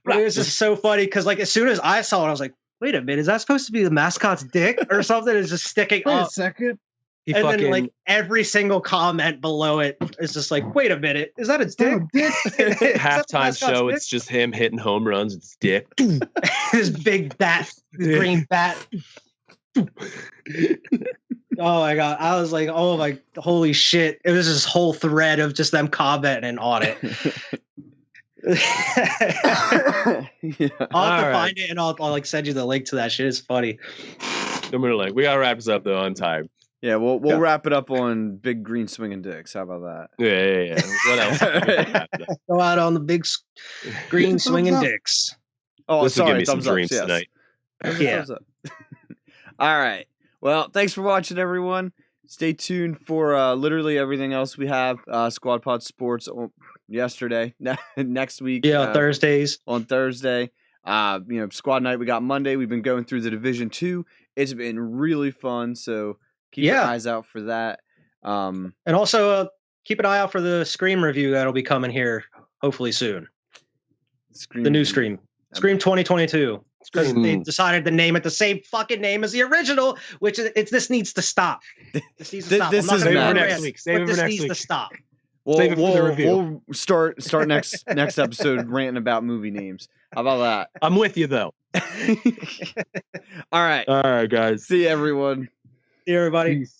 Speaker 2: It was just so funny because like as soon as I saw it, I was like, wait a minute, is that supposed to be the mascot's dick or something? It's just sticking up.
Speaker 5: Wait a second.
Speaker 2: Then like every single comment below it is just like, wait a minute, is that its dick?
Speaker 3: Halftime show, it's just him hitting home runs. It's dick.
Speaker 2: His big bat, green bat. Oh my God. I was like, oh my, holy shit. It was this whole thread of just them commenting on it. I'll have to find it, and I'll like send you the link to that shit. It's funny.
Speaker 3: I'm gonna we gotta wrap this up though on time.
Speaker 1: Yeah, we'll wrap it up on big green swinging dicks. How about that?
Speaker 3: Yeah. What else?
Speaker 2: Go out on the big green swinging dicks.
Speaker 3: Oh, this sorry, will give me some dreams tonight.
Speaker 2: Yeah.
Speaker 1: All right. Well, thanks for watching, everyone. Stay tuned for literally everything else we have. Squad Pod Sports yesterday, next week.
Speaker 2: Yeah, Thursdays.
Speaker 1: On Thursday. Squad Night we got Monday. We've been going through the Division 2. It's been really fun, so keep your eyes out for that.
Speaker 2: And also keep an eye out for the Scream review that'll be coming here hopefully soon. The new Scream. Scream 2022. Because they decided to name it the same fucking name as the original, which is this needs to stop. This needs to stop.
Speaker 1: This is
Speaker 3: next week. Save it for next
Speaker 2: week.
Speaker 3: Week.
Speaker 2: To stop.
Speaker 1: We'll start next episode ranting about movie names. How about that?
Speaker 3: I'm with you though.
Speaker 1: All right.
Speaker 3: All right, guys.
Speaker 1: See you, everyone.
Speaker 2: See you, everybody.
Speaker 5: Peace.